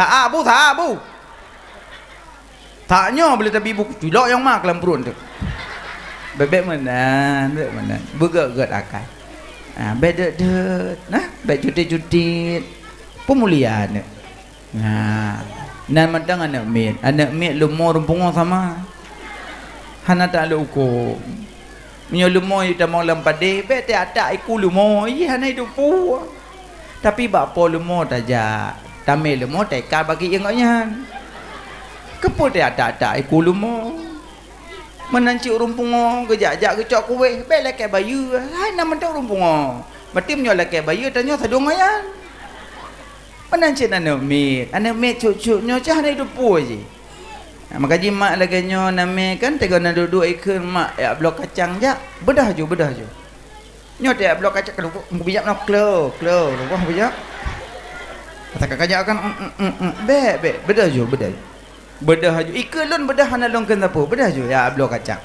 taknya boleh tapi bu cilok yang mak dalam perut tu bebek mana bergerak akal bebek nah bebek cuti pemuliaan nan mentang anak mit lumur rumpung sama hana tak ada ukur minyo lumo ita mau lampade be te ada iku lumo hana itu pu tapi bapo lumo taja tame lumo teka bagi ingoknya kepo te ada iku lumo menanci rumpungo gejak-jak gecok kuwe be leke bayu hai na mentang rumpungo berarti minyo leke bayu tanya sadung ayan menanci anak mit cucu-nyo cah hana itu pu je. Maka jimat lagi nyo name kan tega nak duduk ikut mak ya blok kacang jak bedah ju nyo te blok kacang kalau bijak nak klo wah bijak kata kajak kan bedah ju ikut lon bedah hana long kan apa bedah ju ya blok kacang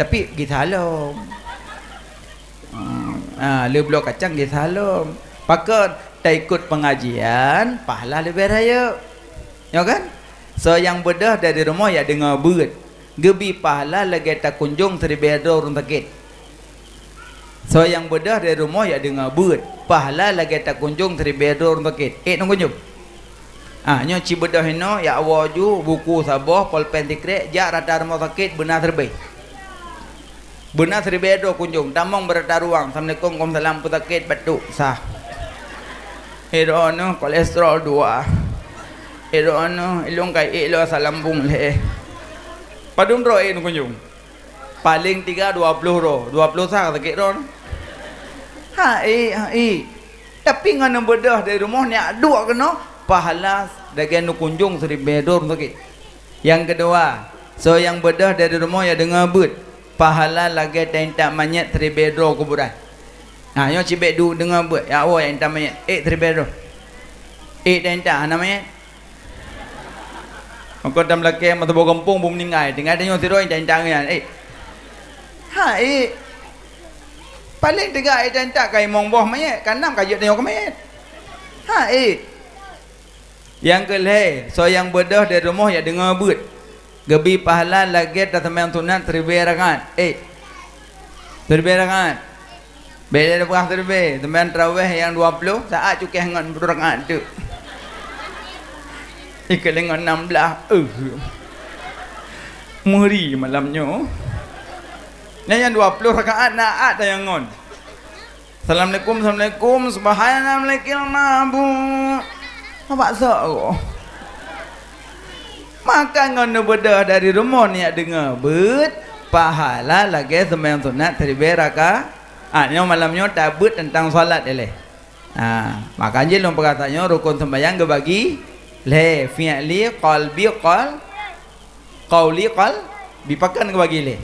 tapi kita halom le blok kacang kita halom pakat tak ikut pengajian pahala lebih raya ya kan. So yang bedah dari rumah ya dengar berat gebi pahala lagi tak kunjung 1000 orang sakit. So yang bedah dari rumah ya dengar berat pahala lagi tak kunjung 1000 orang sakit. Nong kunjung nyo ci bedah hino ya awaju buku sabah pulpen tikrek jak rata rumah sakit benar terbaik benar 1000 kunjung tamong berata ruang. Assalamualaikum waalaikumsalam putakit batuk sah no kolesterol 2 ilong kai ilo asal lambung padum ro kunjung paling 20 sah sakit ron tapi ngana bedah dari rumah ni dua kena pahala dagen kunjung 1000 sakit. Yang kedua so yang bedah dari rumah ya dengar but pahala lagi tak manyet 1000 kuburan nyo cibek du dengar but ya awak yang tak manyet 1000 tak namanya Maka dalam laki mata bawa kampung bum ningai tinggal dia nyoti roi cancang yan paling 3 cancang kai mong boh mayat kanam kajut tengok mayat yang kelih so yang bedah dari rumah ya dengar but gebi pahala lagi tak sembahyang sunat 1000 rakaat 1000 rakaat beda berapa 1000 sembahyang tarawih yang 20 saat cukai hangat rakaat tu ikalengan 16 meri malamnya yang 20 rakaat naat tayangon. Assalamualaikum subhanallah nabu apa sok maka ngono bedah dari rumah ni dengar bet pahala lagi sembahyang sunat 1000 rakaat Nyo malamnya tabut tentang salat le. Makanya long perkataannya rukun sembahyang gebagi le fi'li qalbi qauli bipakan gebagi le.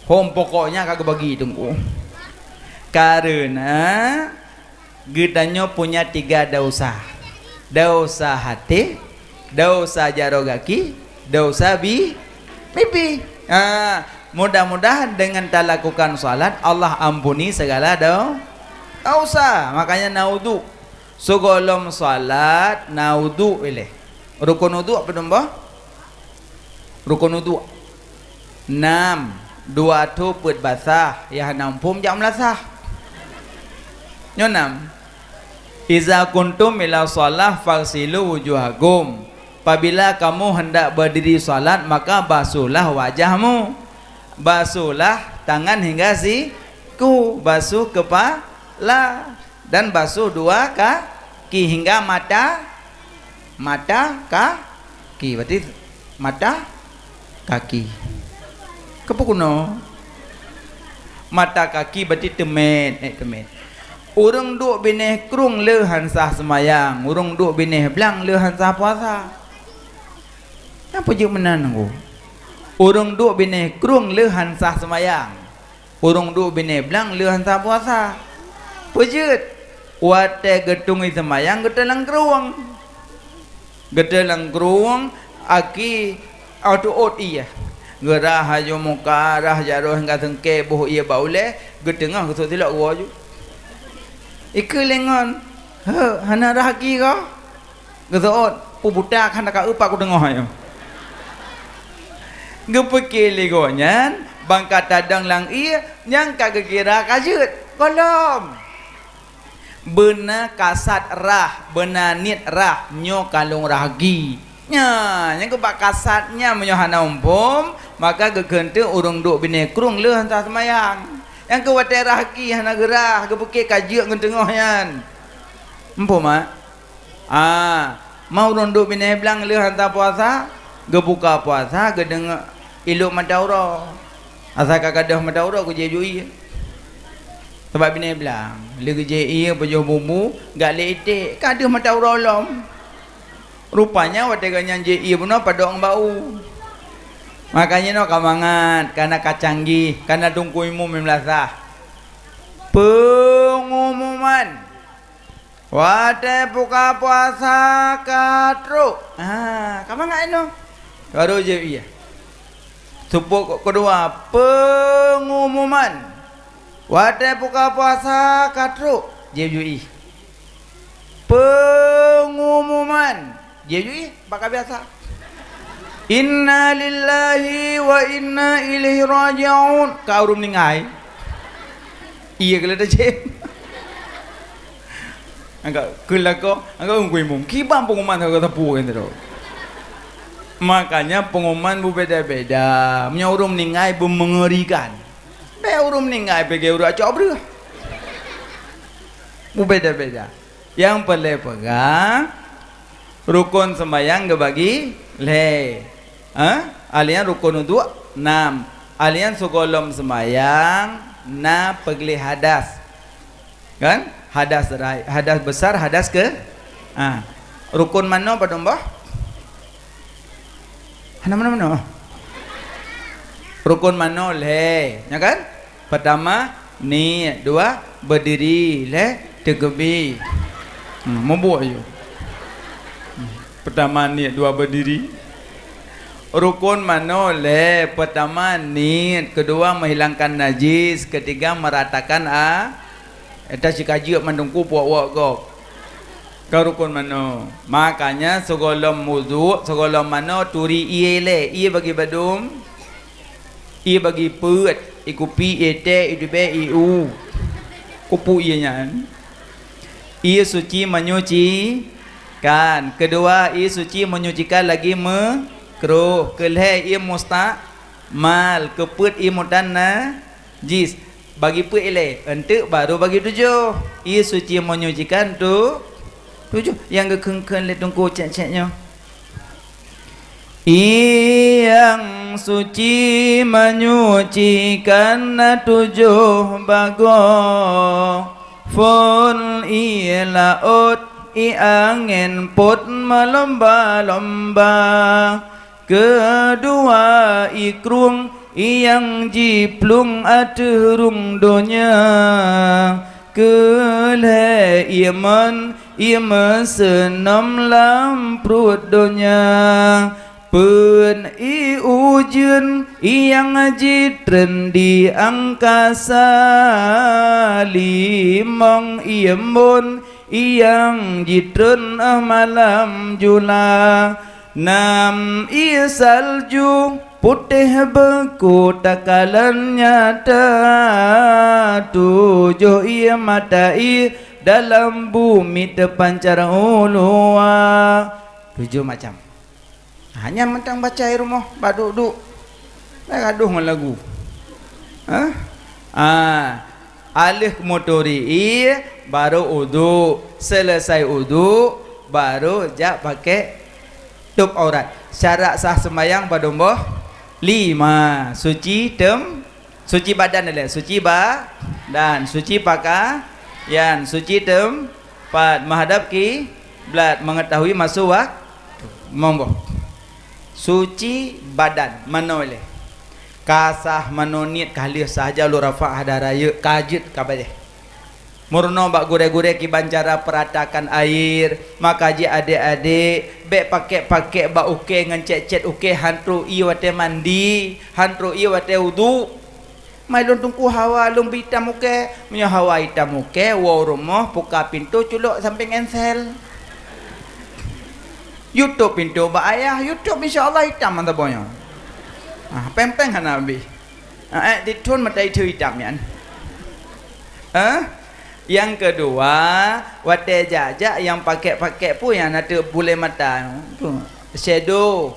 Pokoknya kagak bagi tunggu. Karena gedanyo punya 3 dosa. Dosa hati, dosa jarogaki, dosa mimpi. Mudah-mudahan dengan tak lakukan salat Allah ampuni segala dosa. Makanya naudu segolom salat naudu ile. Rukun wudu apa nombor? Rukun wudu 6. 2 tu put basah ya nampum jam lasah. Nyo 6. Iza kuntum ila shalah fagsilu wujuhakum. Apabila kamu hendak berdiri salat maka basuhlah wajahmu. Basuhlah tangan hingga siku, basuh kepala dan basuh 2 kaki hingga mata kaki. Berarti mata kaki. Kepukuno mata kaki berarti temet. Urung duk bineh krung le hansah semayang, urung duk bineh belang le hansah puasa. Apa je menan aku? Urung duk bineh krung le hansah semayang, urung duk bineh belang le hansah puasa. Pejut wate getung semayang getelang kruang. Getelang kruang aki auto ot iya. Gerah hajo muka rah jaroh hingga tengke boh ia baule gedengah ketuk tilak gua ju ikelengon hana rahaki ka getot pu budak hana ka upak ku dengah ayo gepeke legonyan bangka tadang lang ia nyang kagak kira kajut kolom bena kasat rah bena nit rah nyo kalung rahagi yang kepak kasatnya menyohana umpum maka gegente urung duk bine krung le hantar semayang yang ke wate rahki hana gerah gebuke kajiak ngentengah yan umpum mau urung duk bine belang le hantar puasa gebuka puasa gedeng iluk madaura asa kakadah madaura ku jejui sebab bine belang le gejei pejoh bumbu gak le itik kadah madaura lom. Rupanya wate ganyan je iya benar pada orang bau. Makanya no kamangan karena kacanggi karena dungkuimu memlasah. Pengumuman wate buka puasa katru. Kamangan no. Baru je iya. Tupuk kedua pengumuman wate buka puasa katru. Je jui. Pengumuman jadi bakal biasa. Inna lillahi wa inna ilaihi raji'un. Kau rum ningai. Iya kalau dah cem. Angkat kelako, angkat ungkui mum. Kibam pengumuman kau tepu kan tu. Makanya pengumuman berbeda-beda. Punya urum ningai mengerikan. Be urum ningai pergi urum acak ber. Berbeda-beda. Yang perlu pegang rukun sembahyang gebagi le. Alian rukun wudu 6. Alian sugolom sembahyang na pegli hadas. Kan? Hadas besar, hadas ke? Rukun mana pada mbah? Mana? Rukun mana le? Ya kan? Pertama ni, 2 berdiri le, 3 bi. Membuat je. Pertama niat, 2 berdiri. Rukun mano le? Pertama niat, kedua menghilangkan najis, ketiga meratakan eta sikaji mandungku puak-puak kok. Kau rukun mano? Makanya segolom wudu, segolom mano turi iye le. Iye bagi badum, iye bagi put, ikupi ete, idupe iu. Kupu iye nyan. Iye suci menyuci kan. Kedua, ia suci menyucikan lagi makruh. Kelih ia mustamal, keput ia mutanna jis. Bagi put ile, entuk baru bagi 7. Ia suci menyucikan tu 7. Yang kekengken le tungku cek-ceknya. yang suci menyucikan tujuh bago full ilaut i angin put melomba-lomba kedua ikrung yang jiplung aturung donya kele iman ima senam lam perut donya pen i ujun yang jitren di angkasa limong imun yang jitren malam jula nam i salju putih beku takalan nyata tujuh ia matai dalam bumi terpancar ulua tujuh macam hanya mentang baca air rumah baduk-duk gaduh dengan lagu alih motori baru uduk selesai uduk baru jak pakai tutup aurat syarat sah sembahyang badomboh 5 suci suci badan adalah suci badan suci pakaian suci tempat menghadap kiblat mengetahui masuk waktu monggo suci badan manoleh kasah manonit kali saja lu rafa hadaraya kajit kabeh murno bak gure-gure ki bancara peratakan air maka ji adik-adik bek pakai bak uke ngan cek-cek uke hantru i wate mandi hantru i wate wudu mai lon tungku hawa lung bitam uke menyo hawa hitam uke wo rumah buka pintu culuk samping ensel YouTube pintu bak ayah YouTube insyaallah hitam mantap boyo pempeng kan nabi ditun matai tu hitam yan yang kedua wate jajak yang pakai pun yang ada bule mata shadow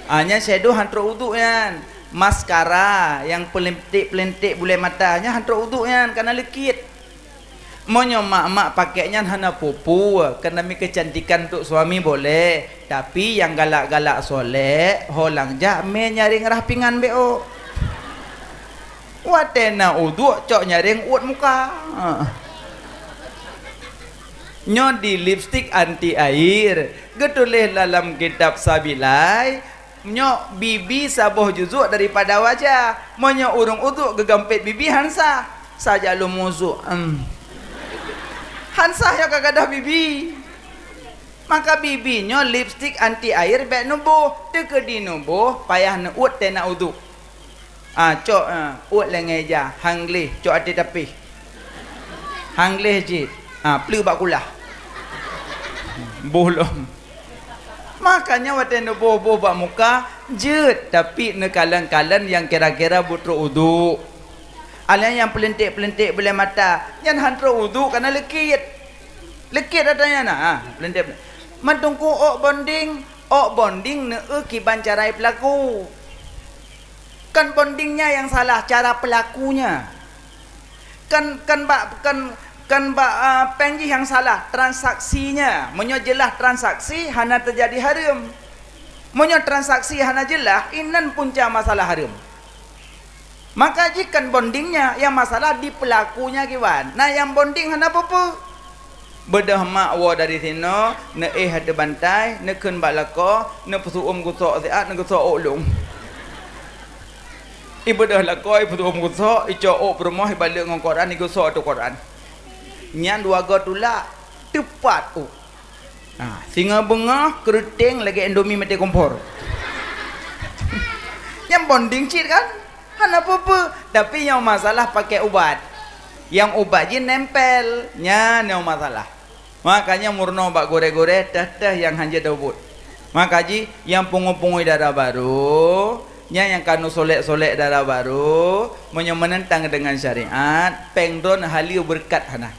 hanya shadow hantro uduk yan maskara yang pelintik bule matanya hantro uduk yan karena lekit monyo mak pakainya hana pupu karena mi kecantikan untuk suami boleh tapi yang galak-galak soleh holang jak me nyaring rapingan beo wate na uduk cok nyaring uat muka nyo di lipstick anti air getulih dalam kitab sabilai nyo bibi saboh juzuk daripada wajah monyo urung uduk gegampit bibi hansa saja lu muzuk hansa yang kagadah bibi maka bibi nyo lipstick anti air bek nubuh teke di nubuh payah ne ut tena uduk cok ut lengeja hanglih cok ati tapi hanglih jit pelu bak kulah bolong makanya wate no bobo bak muka jet tapi ne kalan-kalan yang kira-kira butro uduk alian yang pelintik boleh mata yang hantro uduk karena lekit adanya nah pelintik mentungku ok bonding ne kiban carai pelaku kan bondingnya yang salah cara pelakunya kan pengji yang salah transaksinya menyo jelas transaksi hana terjadi haram menyo transaksi hana jelas inan punca masalah haram maka jika bondingnya yang masalah di pelakunya kiwan nah yang bonding hana apa bedah mak wa dari sino ne hade bantai ne keun balako ne pesuum gusok seat ne gusok olong ibadah lako pesuum gusok ico ok rumah balik ngong Quran gusok tu Quran nyan dua gotula tepat singa bengah keriting lagi endomi mati kompor yang bonding cit kan hana apa tapi yang masalah pakai ubat yang ubat je nempel nyan yang masalah makanya murno bak gore-gore dah yang hanja daubut maka ji yang pungu-pungui darah baru yang kanu solek-solek darah baru menentang dengan syariat pengdon haliu berkat hana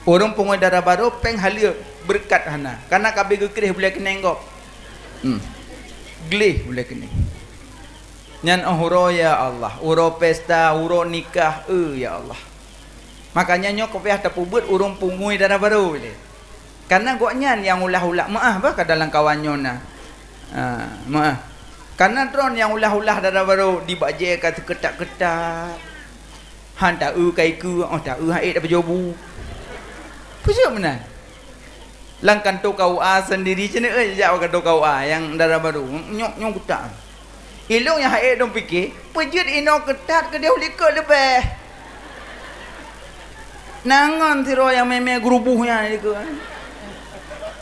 orang pungut darah baru peng halia berkat hana karena kabeh gekrih boleh kenenggok glih boleh kening nyan uhuro ya Allah uro pesta uro nikah ya Allah makanya nyok kopiah tapubut urung pungui darah baru ni karena gok nyan yang ulah-ulah maaf bah ke dalam kawan nyona maaf Karena drone yang ulah-ulah dah baru dibajak kata ketak-ketak. Han tak kai ku, oh tak haid dah berjobu. Pujuk benar. Langkan tu kau sendiri cina jauh kan tu kau yang dah baru. Nyok ketak. Ilung yang haid dong fikir, pejut ino ketat ke dia ulika lebih. Nangan tiro yang meme gerubuhnya ni ke.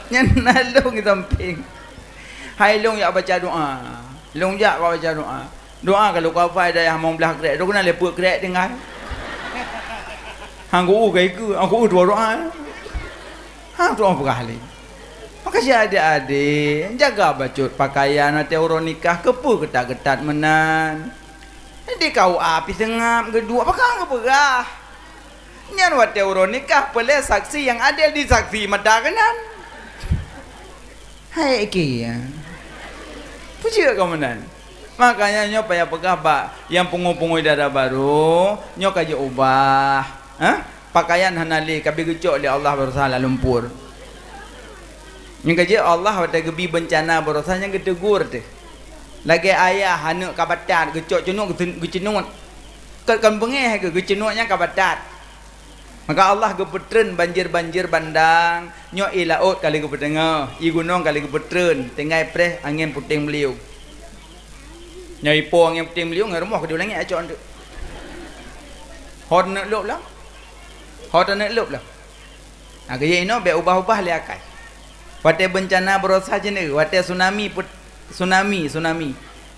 Yang nalung samping. Hai long ya baca doa. Long jak kau baca doa. Doa kalau kau fai dah mau belah krek, do kena lepuk krek dengar. Hang ku kai ku, aku dua doa. Hang doa berkali. Makasih adik-adik, jaga bacut pakaian nanti orang nikah kepu ketat-ketat menan. Nanti kau api sengap kedua, apa kau perah? Nyan wate orang nikah boleh saksi yang adil disaksi mata kanan. Hai kia. Puji kau menan. Makanya nyo payah pegah bak yang pungu-pungu darah baru, nyo kaje ubah. Pakaian hanali kabi gecok li Allah bersalah lumpur. Yang kaje Allah wate gebi bencana berosanya getegur teh. Lagi ayah hanek kabatat gecok cenuk gecenut. Kan bengeh ke gecenutnya kabatat. Maka Allah gepetren banjir-banjir bandang, nyok i laut kali gepetengah, i gunung kali gepetren, tengai preh angin puting beliau. Nyai po angin puting beliau ngai rumah ke di langit acok tu. Hot nak lop lah. Hot nak lop lah. Nah, gaya ino be ubah-ubah le akai. Wate bencana berosa jene, wate tsunami.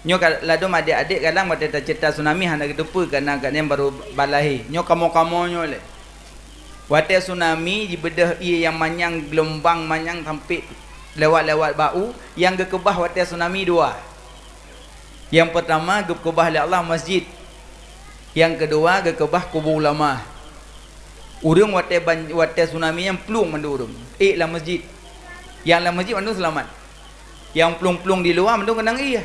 Nyok ladom adik-adik kalang wate cerita tsunami hana ketupu kana yang baru balahi. Nyok kamu-kamu nyo le. Wate tsunami di bedah ia yang manyang gelombang manyang sampai lewat-lewat bau yang gekebah wate tsunami dua. Yang pertama gekebah oleh Allah masjid. Yang kedua gekebah kubur ulama. Urung wate tsunami yang plung mandu urung. Lah masjid. Yang lah masjid mandu selamat. Yang plung-plung di luar mandu kenang iya.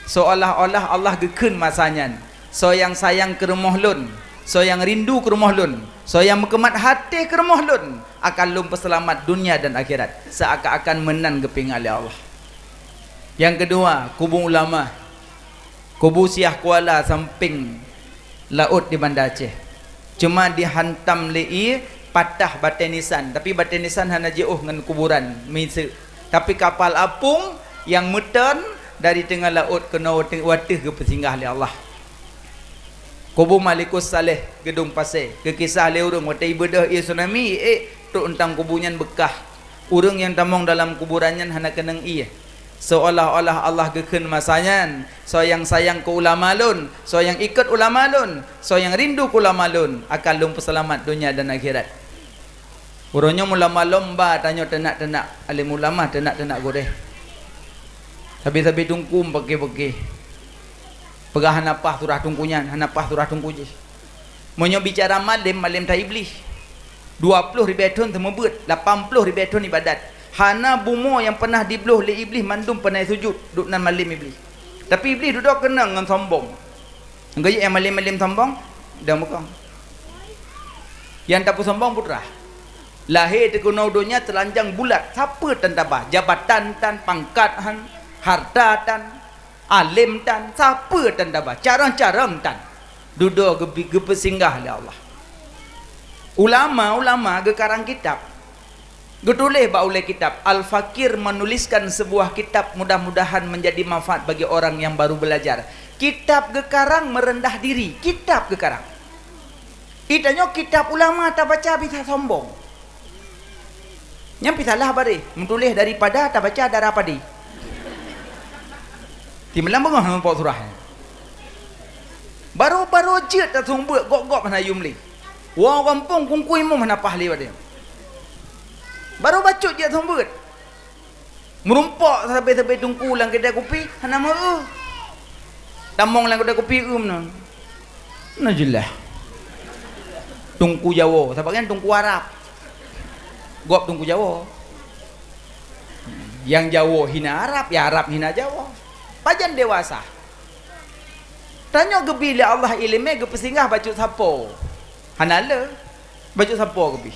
Seolah-olah Allah geken masanya. So yang sayang ke rumah lun. So yang rindu ke rumah lun, so yang mekemat hati ke rumah lun akan lum peselamat dunia dan akhirat, seakan-akan menan geping oleh Allah. Yang kedua, kubur ulama, kubur Siah Kuala samping laut di Banda Aceh. Cuma dihantam lei patah batai nisan, tapi batai nisan hana jauh dengan kuburan misi. Tapi kapal apung yang meten dari tengah laut kena watih ke pesinggah oleh Allah. Kubur Malikus Saleh Gedung Pasir ke kisah le urang wate ibadah ia tsunami tuk entang kuburnya bekah urang yang tamong dalam kuburannya hana keneng ia seolah-olah Allah geken masanya so yang sayang ke ulama lun so yang ikut ulama lun so yang rindu ke ulama lun akan lum selamat dunia dan akhirat. Urangnya ulama lomba tanya tenak-tenak alim ulama tenak-tenak goreh tapi tungkum pakai pegah hanapah turah tungkunyan, hanapah turah tungkuji. Monyo bicara malim tak iblis. 20 ribu tahun temebut, 80 ribu tahun ibadat. Hana bumo yang pernah dibluh le iblis mandum pernah sujud duk nan malim iblis. Tapi iblis duduk kena dengan sombong. Gaya yang malim-malim sombong dah muka. Yang tak sombong putra. Lahir di gunung dunia telanjang bulat. Siapa tan tabah? Jabatan tan, pangkat han, harta tan, alim tan, siapa tan dah cara-cara tan duduk gepesinggah oleh Allah. Ulama gekarang kitab getulis ba oleh kitab Al-Fakir menuliskan sebuah kitab mudah-mudahan menjadi manfaat bagi orang yang baru belajar. Kitab gekarang merendah diri, kitab gekarang itanya kitab ulama tak baca bisa sombong nyampi salah bari menulis daripada tak baca darah padi di melang bengah nampak surahnya. Baru-baru je tak sumbut gok-gok mana yumli. Wong kampung kungkui mu mana pahli pada. Baru bacut je sumbut. Merumpak sampai tungku lang kedai kopi, hana mau. Tamong lang kedai kopi mana. Najilah. Tungku Jawa, sebab kan tungku Arab. Gop tungku Jawa. Yang Jawa hina Arab, ya Arab hina Jawa. Pajan dewasa. Tanya gebi le Allah ilmu ge pesinggah bacut sapo. Hanala bacut sapo gebi.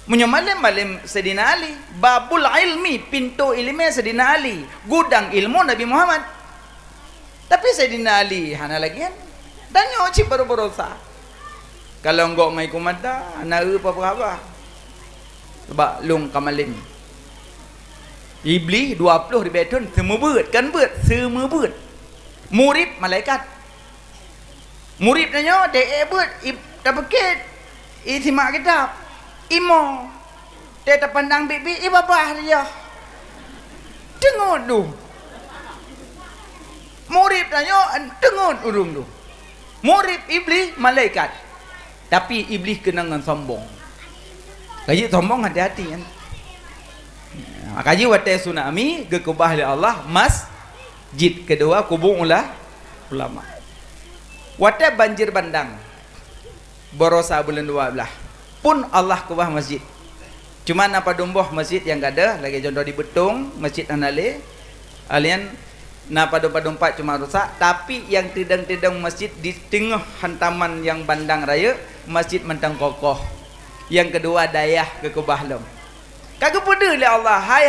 Munyo malim Sayyidina Ali, babul ilmi pintu ilmu Sayyidina Ali, gudang ilmu Nabi Muhammad. Tapi Sayyidina Ali hana lagi kan tanya cik baru berosa kalau enggak mai kumada ana apa apa sebab lung kamalin iblis 20 di beton semua beut kan beut semua beut murid malaikat murid tanya dek beut tak pakit simak kitab imo dia tak pandang bibi babah dia tengok tu murid tanya tengok urung tu murid iblis malaikat tapi iblis kena dengan sombong kaji sombong hati-hati kan kaji watai tsunami gekubah oleh Allah masjid kedua kubung ulama watai banjir bandang borosa bulan 12 pun Allah kubah masjid cuma apa dumbuh masjid yang ada lagi contoh di Betung masjid Anale alien napa dompat cuma rusak tapi yang tidang-tidang masjid di tengah hantaman yang bandang raya masjid mentang kokoh yang kedua dayah ke kubahlum kagak pede le Allah hai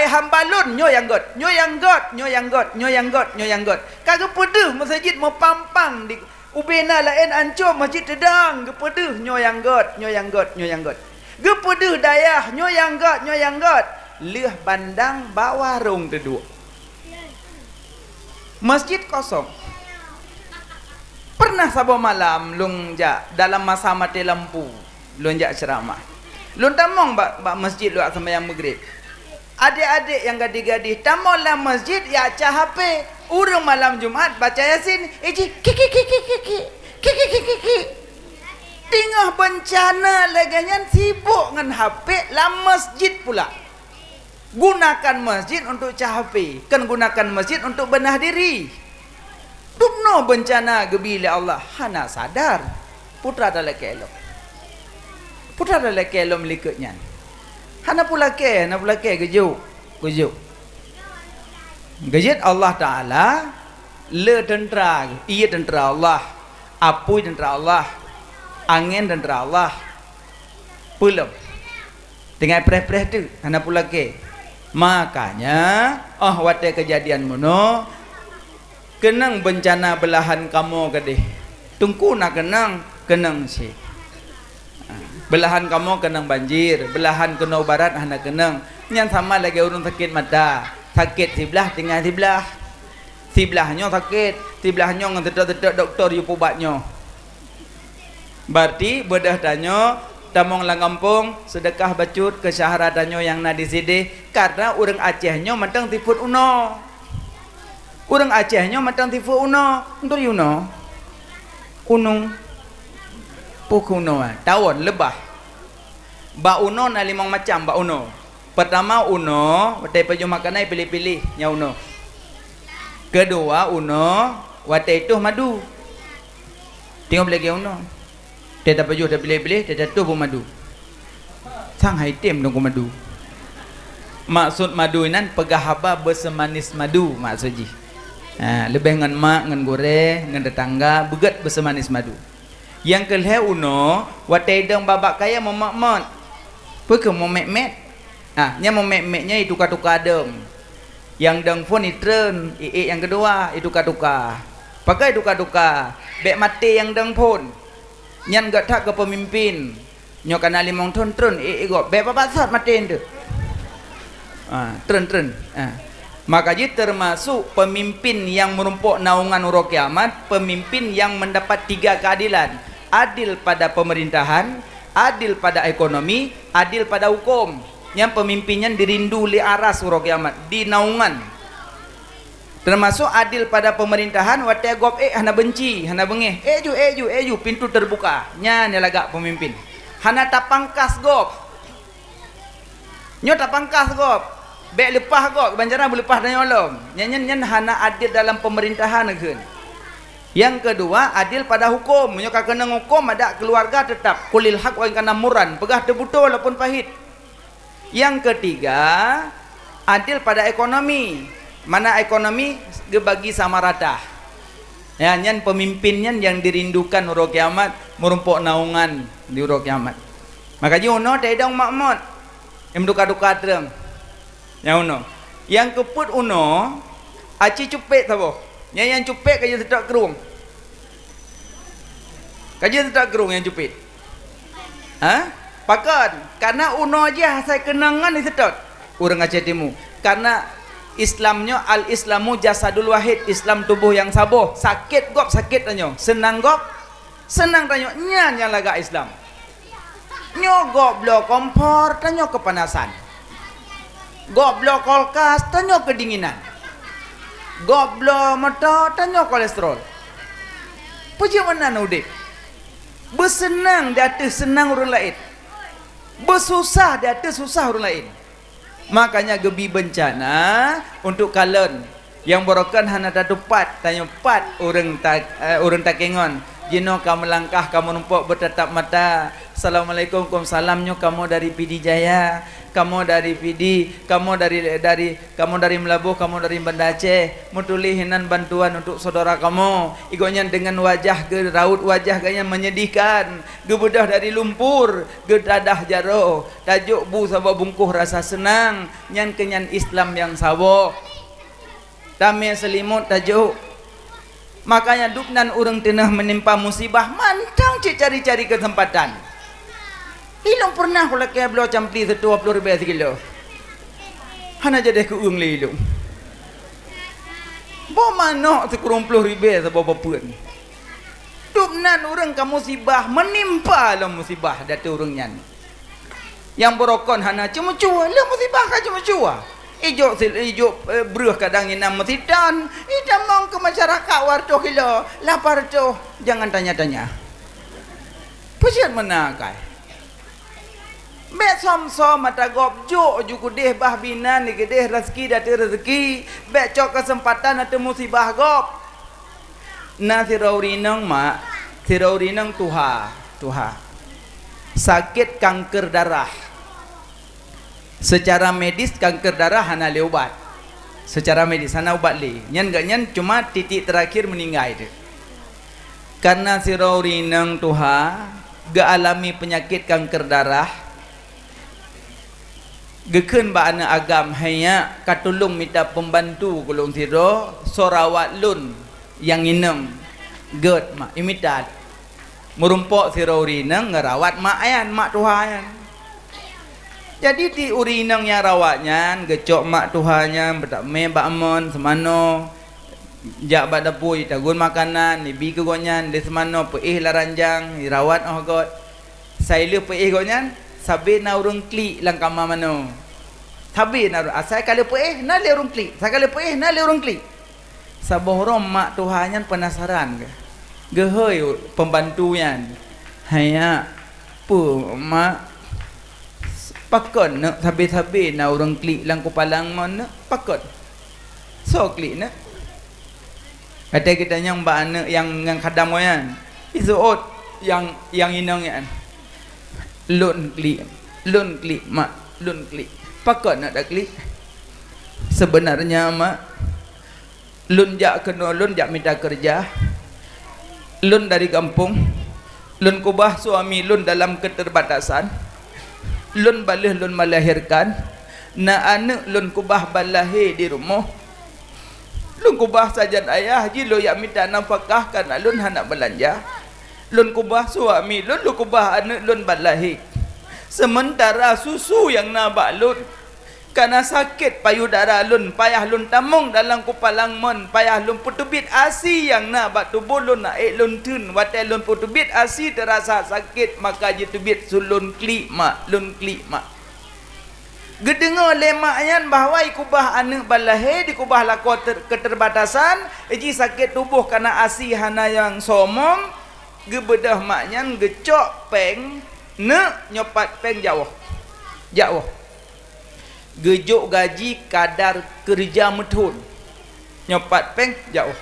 hambalun nyo yang got kagak pede masjid mau pampang di ubena lain ancur masjid tedang ke pede nyo yang got ke pede dayah nyo yang got leh bandang bawah rung teduk masjid kosong. Pernah sabu malam lung jak dalam masa mati lampu lung jak ceramah. Lung tamong bak masjid luak sembahyang maghrib. Adik-adik yang gadis-gadis tamong dalam masjid ya cah HP. Urang malam Jumaat baca Yasin, kiki. Tengah bencana laganyan sibuk dengan HP dalam masjid pula. Gunakan masjid untuk cahapi kan gunakan masjid untuk benah diri dubno bencana gebila Allah hana sadar putra dalam kelom likutnya hana pula ke gejuk Allah Ta'ala le tentera iya tentera Allah apui tentera Allah angin tentera Allah pelem dengan preh-preh tu hana pula ke makanya watai kejadian mono kenang bencana belahan kamu kadeh tungku nak kenang si belahan kamu kenang banjir belahan kena barat hana kenang yang sama lagi urung sakit mata sakit sebelah tinggal sebelahnya sakit sebelahnya ngetetek doktor yu pubatnya berarti bedah tanya tamong lang kampung sedekah bacut ke syahratannya yang na di sini karena orang Acehnya mentang tifut uno orang Acehnya mentang tifut uno untuk uno unung pukuno tawon lebah ba uno na limang macam ba uno pertama uno watai peju makanai pilih-pilih nya uno kedua uno watai itu madu tengok lagi uno dia tak baju, dia pilih-pilih, dia jatuh pun madu. Sang hai tem dong madu. Maksud madu ini pegahaba bersemanis madu maksudnya. Lebih ngan mak, ngan goreng, ngan tetangga, begat bersemanis madu. Yang kelih uno, watai dong babak kaya mau makmot. Perke mau mek-mek. Nya mau mek-meknya itu tukar-tukar dong. Yang dong pun itren, yang kedua itu tukar-tukar. Pakai tukar-tukar. Bek mati yang dong pun. Nyan gak tak ke pemimpin nyokan ali mong tren go be bapak sat matin tu tren maka ji termasuk pemimpin yang merumpuk naungan uro kiamat pemimpin yang mendapat 3 keadilan adil pada pemerintahan adil pada ekonomi adil pada hukum yang pemimpinnya dirindu li aras uro kiamat di naungan termasuk adil pada pemerintahan watai gop hana benci hana bengeh eju pintu terbuka nya lagak pemimpin hana tapangkas gop nyo tapangkas gop be lepah gop banjara belepah dan nyolom nyen hana adil dalam pemerintahan keun yang kedua adil pada hukum nyo kena hukum ada keluarga tetap kulil hak wa kana muran pegah tebuto walaupun pahit yang ketiga adil pada ekonomi mana ekonomi gebagi sama rata ya nyan pemimpinnya yang dirindukan uro kiamat merumpuk naungan di uro kiamat maka uno daidang makmud yang duka-duka terang yang uno yang keput uno Aci cupik sabo. Yang cupik kaya sedap kerung. Kaya sedap kerung yang cupik. Ha? Pakan. Karena uno aja saya kenangan ni sedap. Orang Aceh Timur. Karena Islamnya al-Islamu jasadul wahid. Islam tubuh yang sabuh. Sakit gop sakit tanyo. Senang gop senang tanyo. Nyan yang laga Islam. Nyo gop blo kompor tanyo kepanasan. Gop blo kulkas tanyo kedinginan. Gop blo motor tanyo kolesterol. Puji mana udik. Bersenang di atas senang orang lain. Bersusah di atas susah orang lain. Makanya gebi bencana untuk kalian yang borokan hana tatupat tanya pat orang tak kengon. Jino kamu langkah kamu numpuk bertatap mata. Assalamualaikum salamnya kamu dari PD Jaya, kamu dari PD, kamu dari Melabuh, kamu dari Banda Aceh. Mutuli hinan bantuan untuk saudara kamu. Igonya dengan wajah ke raut wajah gaya menyedihkan. Gebedah dari lumpur, gedadah jaro. Tajuk bu sabah bungkuh rasa senang. Nyan kenyan Islam yang sabo. Damai selimut tajuk. Makanya duknan orang tengah menimpa musibah mantang cik cari-cari kesempatan. Ilung pernah kalau kaya belau campli 20 ribu sekilo. Hana jadi ke uang ilung. Bawa mana 10 ribu sebab pun. Duknan orang ke musibah menimpa lah musibah datu orangnya. Yang berokon hana cuma cua lah musibah kan cuma cua. Ijo beruh kadang inam mesidan. Idam mong ke masyarakat warto hilo. Lapar tu. Jangan tanya-tanya. Pujian mana kai? Bet som-som mata gop jo ju kudeh bah binan ni kedeh rezeki dati rezeki. Bet cok kesempatan atau musibah gop. Na siraurinang mak. Siraurinang tuha. Sakit kanker darah. Secara medis kanker darah hana le ubat. Secara medis hana ubat le. Nyan gak nyan cuma titik terakhir meninggal itu. Karena siraurinang tuha gak alami penyakit kanker darah. Gekun ba ana agam hanya katulung minta pembantu kulung siro sorawat lun yang inem get mak imitat. Merumpok siraurinang ngerawat mak ayan mak tuha ayan. Jadi di urinang yang rawatnya, gecok mak tuhannya, betak me bakmon semano, jak bada pui tagun makanan, ibi ke gonyan, di semano peih laranjang, dirawat oh god. Saya lu peih gonyan, sabi na urung klik lang kama mano. Sabi na asai kali peih na le urung klik, saya kali peih na le urung klik. Sabohrom mak tuhannya penasaran ke, gehoi pembantunya, hanya pu mak. Pakon nak sabi-sabi na orang klik lang kupalang mon nak pakon. So klik nak. Kata kita yang mbak anak yang kadam moyan. Izuot yang inang yan. Lun klik mak, lun klik. Pakon nak dak klik. Sebenarnya mak lun jak kena lun jak minta kerja. Lun dari kampung. Lun kubah suami lun dalam keterbatasan. Lun balih lun melahirkan. Na anak lun kubah balahir di rumah. Lun kubah sajan ayah ji lo yak minta nafkah kan lun hendak belanja. Lun kubah suami lun kubah anak lun balahir. Sementara susu yang nabak lun karena sakit payudara lun payah lun tamung dalam kupalang mon payah lun putubit asi yang nabak tubuh lun naik lun tun watai lun putubit asi terasa sakit maka jitubit sulun klik mak lun klik mak. Gedengar lemaknya bahawa ikubah anak balahir dikubah lakon keterbatasan eji sakit tubuh karena asi hana yang somong gebedah maknya gecok peng ne nyopat peng jauh gejuk gaji kadar kerja metun nyopat peng jauh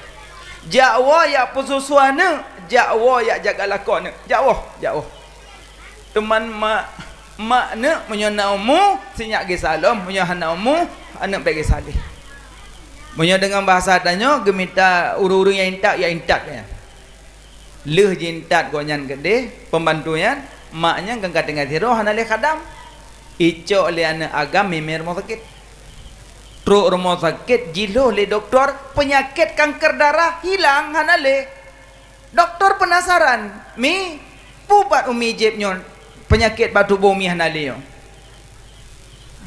ya pesusuana jauh ya jaga lakon jauh teman mak ne menyonaumu sinyak ge salam menyohanaumu anak bagi salih menyo dengan bahasa tanya gemita uru-uru yang intak ya leh jintat gonyan gede pembantunya maknya gengkat dengan tiro hana le khadam ico le ana agam memer mau sakit Truk rumah sakit jiluh le doktor, penyakit kanker darah hilang hanale. Doktor penasaran, mi pubat umi jebnyo penyakit batu bumi hanale yo.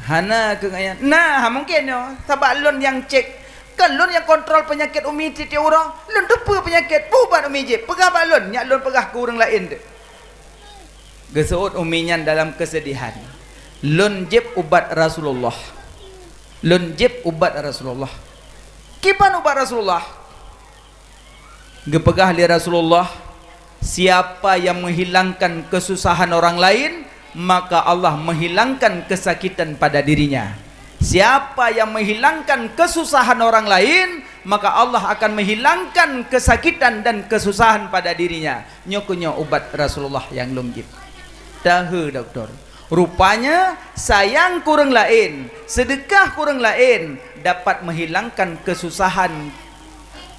Hana kengaya. Nah, mungkin yo sebab lun yang cek kan lun yang kontrol penyakit umi titi orang, lun depa penyakit pubat umi jeb. Pegah bak lun, nyak lun pegah ke orang lain tu. Gesuut uminyan dalam kesedihan. Lun jeb ubat Rasulullah. Lun jeb ubat Rasulullah. Kipan ubat Rasulullah? Gepegah li Rasulullah, siapa yang menghilangkan kesusahan orang lain, maka Allah menghilangkan kesakitan pada dirinya. Siapa yang menghilangkan kesusahan orang lain, maka Allah akan menghilangkan kesakitan dan kesusahan pada dirinya. Nyokunyo ubat Rasulullah yang lunggip. Tahu doktor, rupanya sayang kurang lain, sedekah kurang lain dapat menghilangkan kesusahan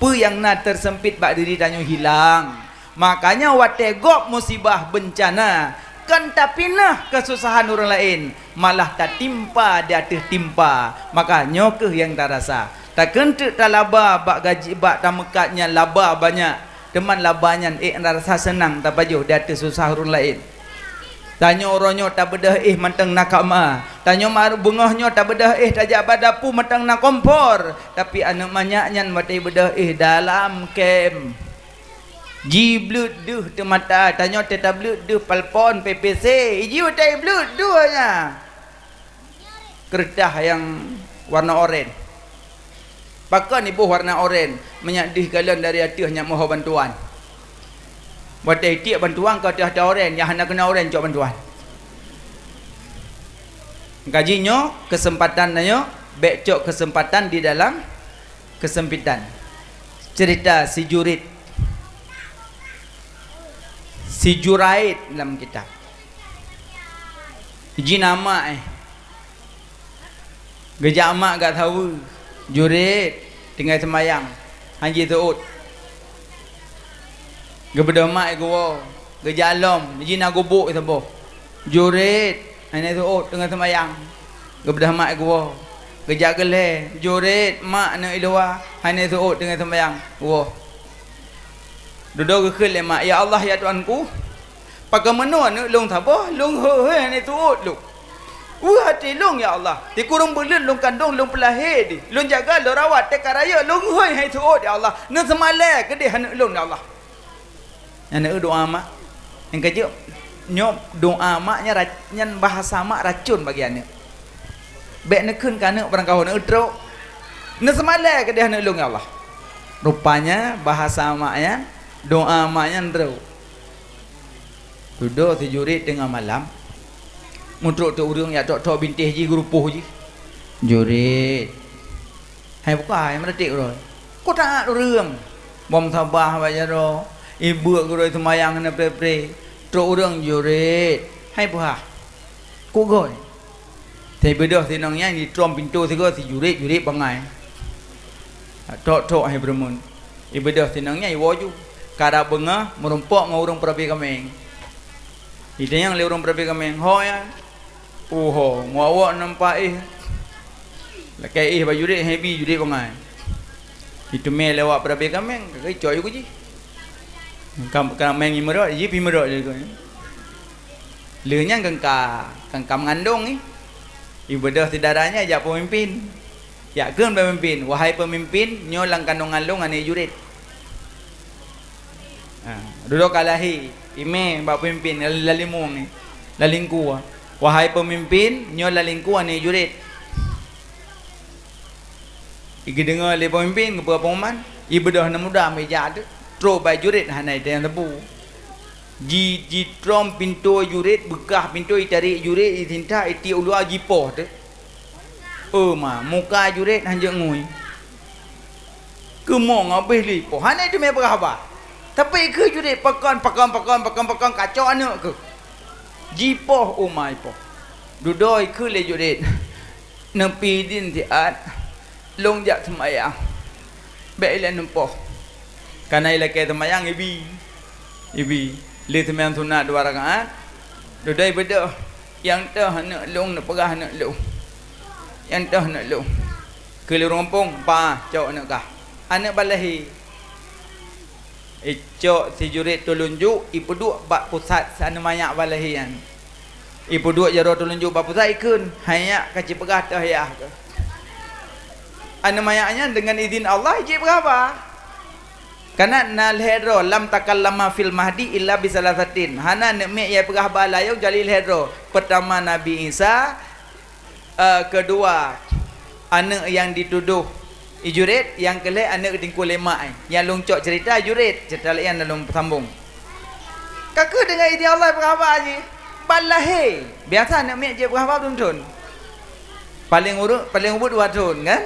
yang na tersempit bak diri danyo hilang. Makanya wategop musibah bencana kan tapi nah kesusahan orang lain malah tak timpa dia tertimpa. Makanya ke yang tak rasa tak kentuk tak laba bak gaji bak tamekatnya laba banyak teman labanya rasa senang tak baju dia tersusah orang lain. Tanya orangnya tak bedah mentang nak ma. Tanya maru bengahnya tak bedah tajak badapu mentang nak kompor. Tapi anak manyaknya matai bedah dalam kem. Ji blut duh te mata. Tanya teta blut duh palpon PPC. Ji utai blut duh nya. Kertas yang warna oranye. Pakai ni buh warna oranye. Menyadih kalian dari atas nyak mohon bantuan. Buat tiap bantuan kau dah ada orang yang hendak kena orang cok bantuan. Gajinya kesempatan nyo becok kesempatan di dalam kesempitan. Cerita si Jurid, si Juraid dalam kitab. Iji nama gejak mak gak tahu. Jurid tinggal semayang Haji Tuut. Gebeda mak gua, gejalom, jina gubuk itu boh. Jurid, ini tu tengah semayang. Gebeda mak gua, gejak gele, jurid mak nak ilwa, ini tu tengah semayang. Gua. Duduk ke mak, ya Allah ya Tuanku. Pakai menua nak long thaboh, long he ini tu lu. Hati long ya Allah. Ti kurang belun long kandung long pelahir di. Long jaga long rawat tekaraya long he tu ya Allah. Nak semalai ke dia nak long ya Allah. Yang doa mak yang kerja nyop doa maknya nyan bahasa mak racun bagi anak. Bek nak kun kana barang kau nak udro. Nak semalai ke dia nak ulung ya Allah. Rupanya bahasa maknya doa maknya ndro. Duduk si Jurid tengah malam. Mutruk tu urang ya tok bintih ji grupuh ji. Jurid. Hai buka yang meretik rồi. Kau tak urang. Bom sabah baca ro. Ibu guroi semayang na pre truk urang Jurid. Hai buah. Ku goi. Thầy bedah si nongnya di trom pintu si go si Jurid bangai. Tok hai bermun. Ibedah si nongnya i woju. Kara benga merumpok ngurung perabi kameng. Ide yang le urang perabi kameng. Ho ya. Ho, ngawa nampak lakai baju Jurid heavy Jurid bangai. Itu me lewat perabi kameng, kai coy ku ji. Kam main imerok, je pimerok je kau. Leunya kangkam ngandung ni. Ibadah saudaranya ajak pemimpin. Ya keun pemimpin, wahai pemimpin, nyolang kandung ngandung ane Jurid. Duduk kalahi, ime bak pemimpin lalimung ni. Lalingku. Wahai pemimpin, nyol lalingku ane Jurid. Igi dengar le pemimpin kepada pengumuman, ibadah na muda meja tu. Tro by Jurid hanai yang tebu. Ji trom pintu Jurid bekah pintu cari Jurid itinta iti ulua jipoh tu. Ma muka Jurid hanjak ngui. Kemong habis li. Po hanai tu me berapa? Tapi ke Jurid pakan kacau anak ke. Jipoh umai po. Dudoi ke le Jurid. Nempi din tiat. Long jak semayang. Baiklah nempoh. Karena ilakai semayang ibi li semayang sunat 2 rakaat dudai beda yang tah nak long nak perah nak long yang tah nak long ke lorong kampung pa cok anak kah anak balahi cok si jurit tulunjuk ipu duk bak pusat sana mayak balahian ipu duk jaro tulunjuk bak pusat ikun hayak kaci pegah tahiyah ke anak mayaknya dengan izin Allah ijib berapa karena nal hedro lam takallama fil mahdi illa bisalasatin hana nek ya pegah balayau jalil hedro pertama Nabi Isa kedua anak yang dituduh jurit yang kelih anak tingkul lemak yang longcok cerita jurit cerita lain dalam sambung kakak dengan izin Allah berapa haji balahi biasa anak mek je berapa tuntun paling ubud 2 tahun kan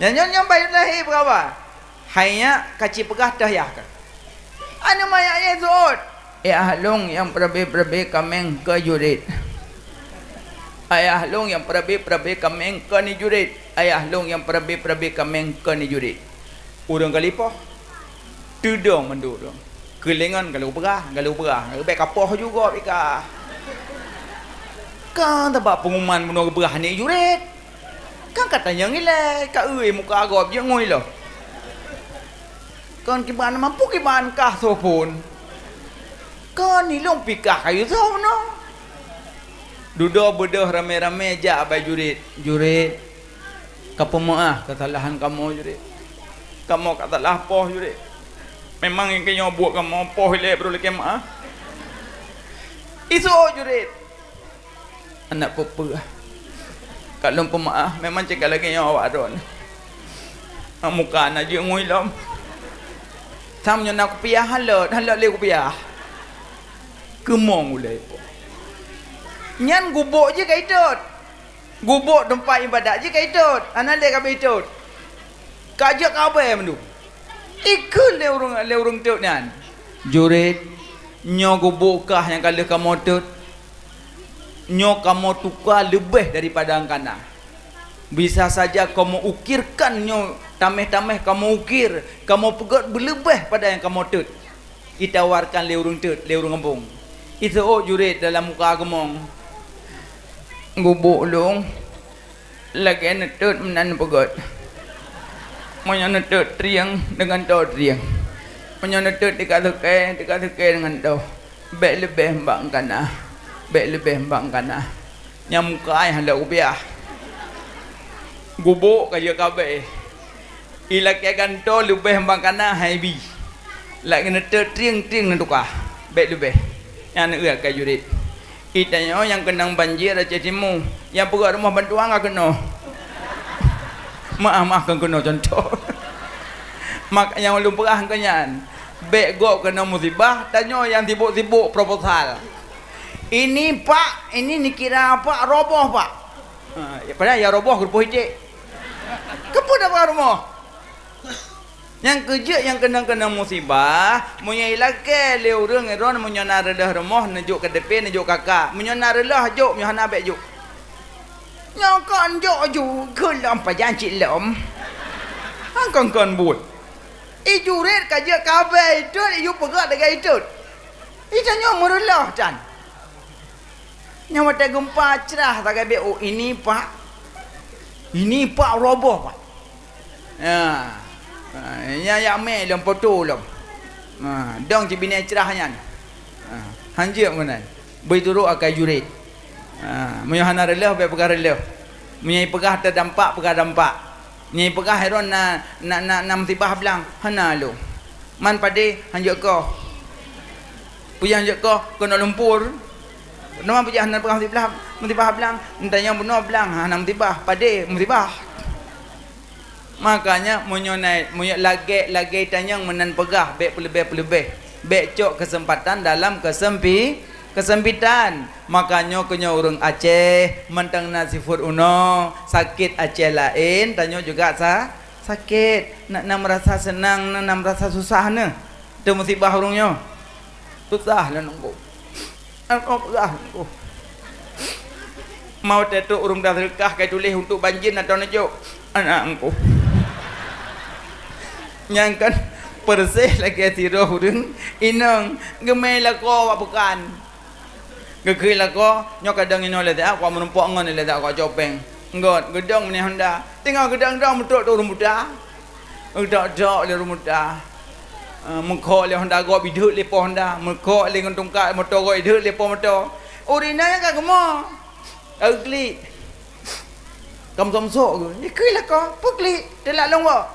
yang baik lahir berapa hanya kaci pegah tahiyah kan anak mayaknya zuhud ahlung yang perbe kameng ke jurit ayah long yang perbe kameng ke ni jurit ayah long yang perbe kameng ke ni jurit urang kalipah tudung mendurung kelengan kalau perah baik kapoh juga bika kan tabak pengumuman bunuh berah ni jurit kan katanya ngilai ka muka agop je ngoi loh kan kiban mampu kiban kah sopun kan ni long pikah kayu tau no duduk bedah rame-rame je abai jurit kapemaah kesalahan kamu jurit kamu kata lah poh jurit memang yang kena buat kamu poh le perlu leke maah isu jurit anak papa kalau pemaah memang cakap lagi yang awak don muka anak je ngui lam samnya nak kupiah halat le kupiah kemong ulai nyan gubuk je kaitut gubuk tempat ibadat je kaitut anak le kaitut kajak kabe mendu ikut le urang tut nan jurit nyo gubuk kah yang kala kamu tut nyo kamu tukar lebih daripada angkana bisa saja kamu ukirkan nyo tameh-tameh kamu ukir kamu pegot berlebih pada yang kamu tut ditawarkan le urang tut le urang kampung itu jurit dalam muka gemong gubuk long lagi netut menan pegot monya netut triang dengan do triang monya netut dekat-dekat dengan do baik lebih mbak kana yang muka ai hendak ubiah gubuk kaya kabe ilak ganto lebih mbak kana haibi lagi netut triang nan tukah baik lebih yang nak kaya jurit itanya yang kenang banjir Aceh Timur yang pergi rumah bantuan enggak kena maaf kan kena contoh mak yang belum perah kenyan bek gok kena musibah tanya yang sibuk-sibuk proposal ini pak ini kira apa roboh pak padahal ya roboh grup hijik kepun apa rumah yang kerja yang kena musibah munya ilake le urang eron munya naredah rumah nejuk ke depan nejuk kakak munya narelah juk munya hana bek juk nyokon juk kelam pajanci lom angkon but ijuret kaja kabe itu iu pegat dengan itu itanya murulah can nyawa tak gempa cerah tak bek oh ini pak roboh pak ya me lom foto lom dong ci bini cerahnya hanjir menan berturut akai jurit moyo hana releh be perkara releh menyai pegah terdampak nyai pegah heron na musibah belang hana lu man pade hanjir ko puyang hanjir ko kena lumpur nama pujah hana pegah musibah belang entanya bunuh belang hana musibah pade musibah makanya munyonai lagi tanyang menan pegah bek pelebih bek cok kesempatan dalam kesempitan makanya kenya urang Aceh mentang nasi food uno sakit Aceh lain tanya juga sakit nak merasa senang nak merasa susah ne tu musibah urangnya susah lah nunggu aku pegah mau tetuk urang dah rekah kai tulis untuk banjir atau nejuk anak engkau nyangkan persih lagi tiroh urang inang gemai lako wak bukan gekei lako nyok kadang ino le tak aku menumpuk ngon le tak aku copeng Ngot gedang ni Honda. Tengok gedang-gedang betul tu rumbuta. Dak-dak le rumbuta. Mengkok le Honda go bidut lepo Honda. Mengkok le ngentungkat motor go idut lepo motor. Urina yang kan kemo. Ugly. Kamu somsok ke? Ikui lah kau. Pukli. Telak long ba.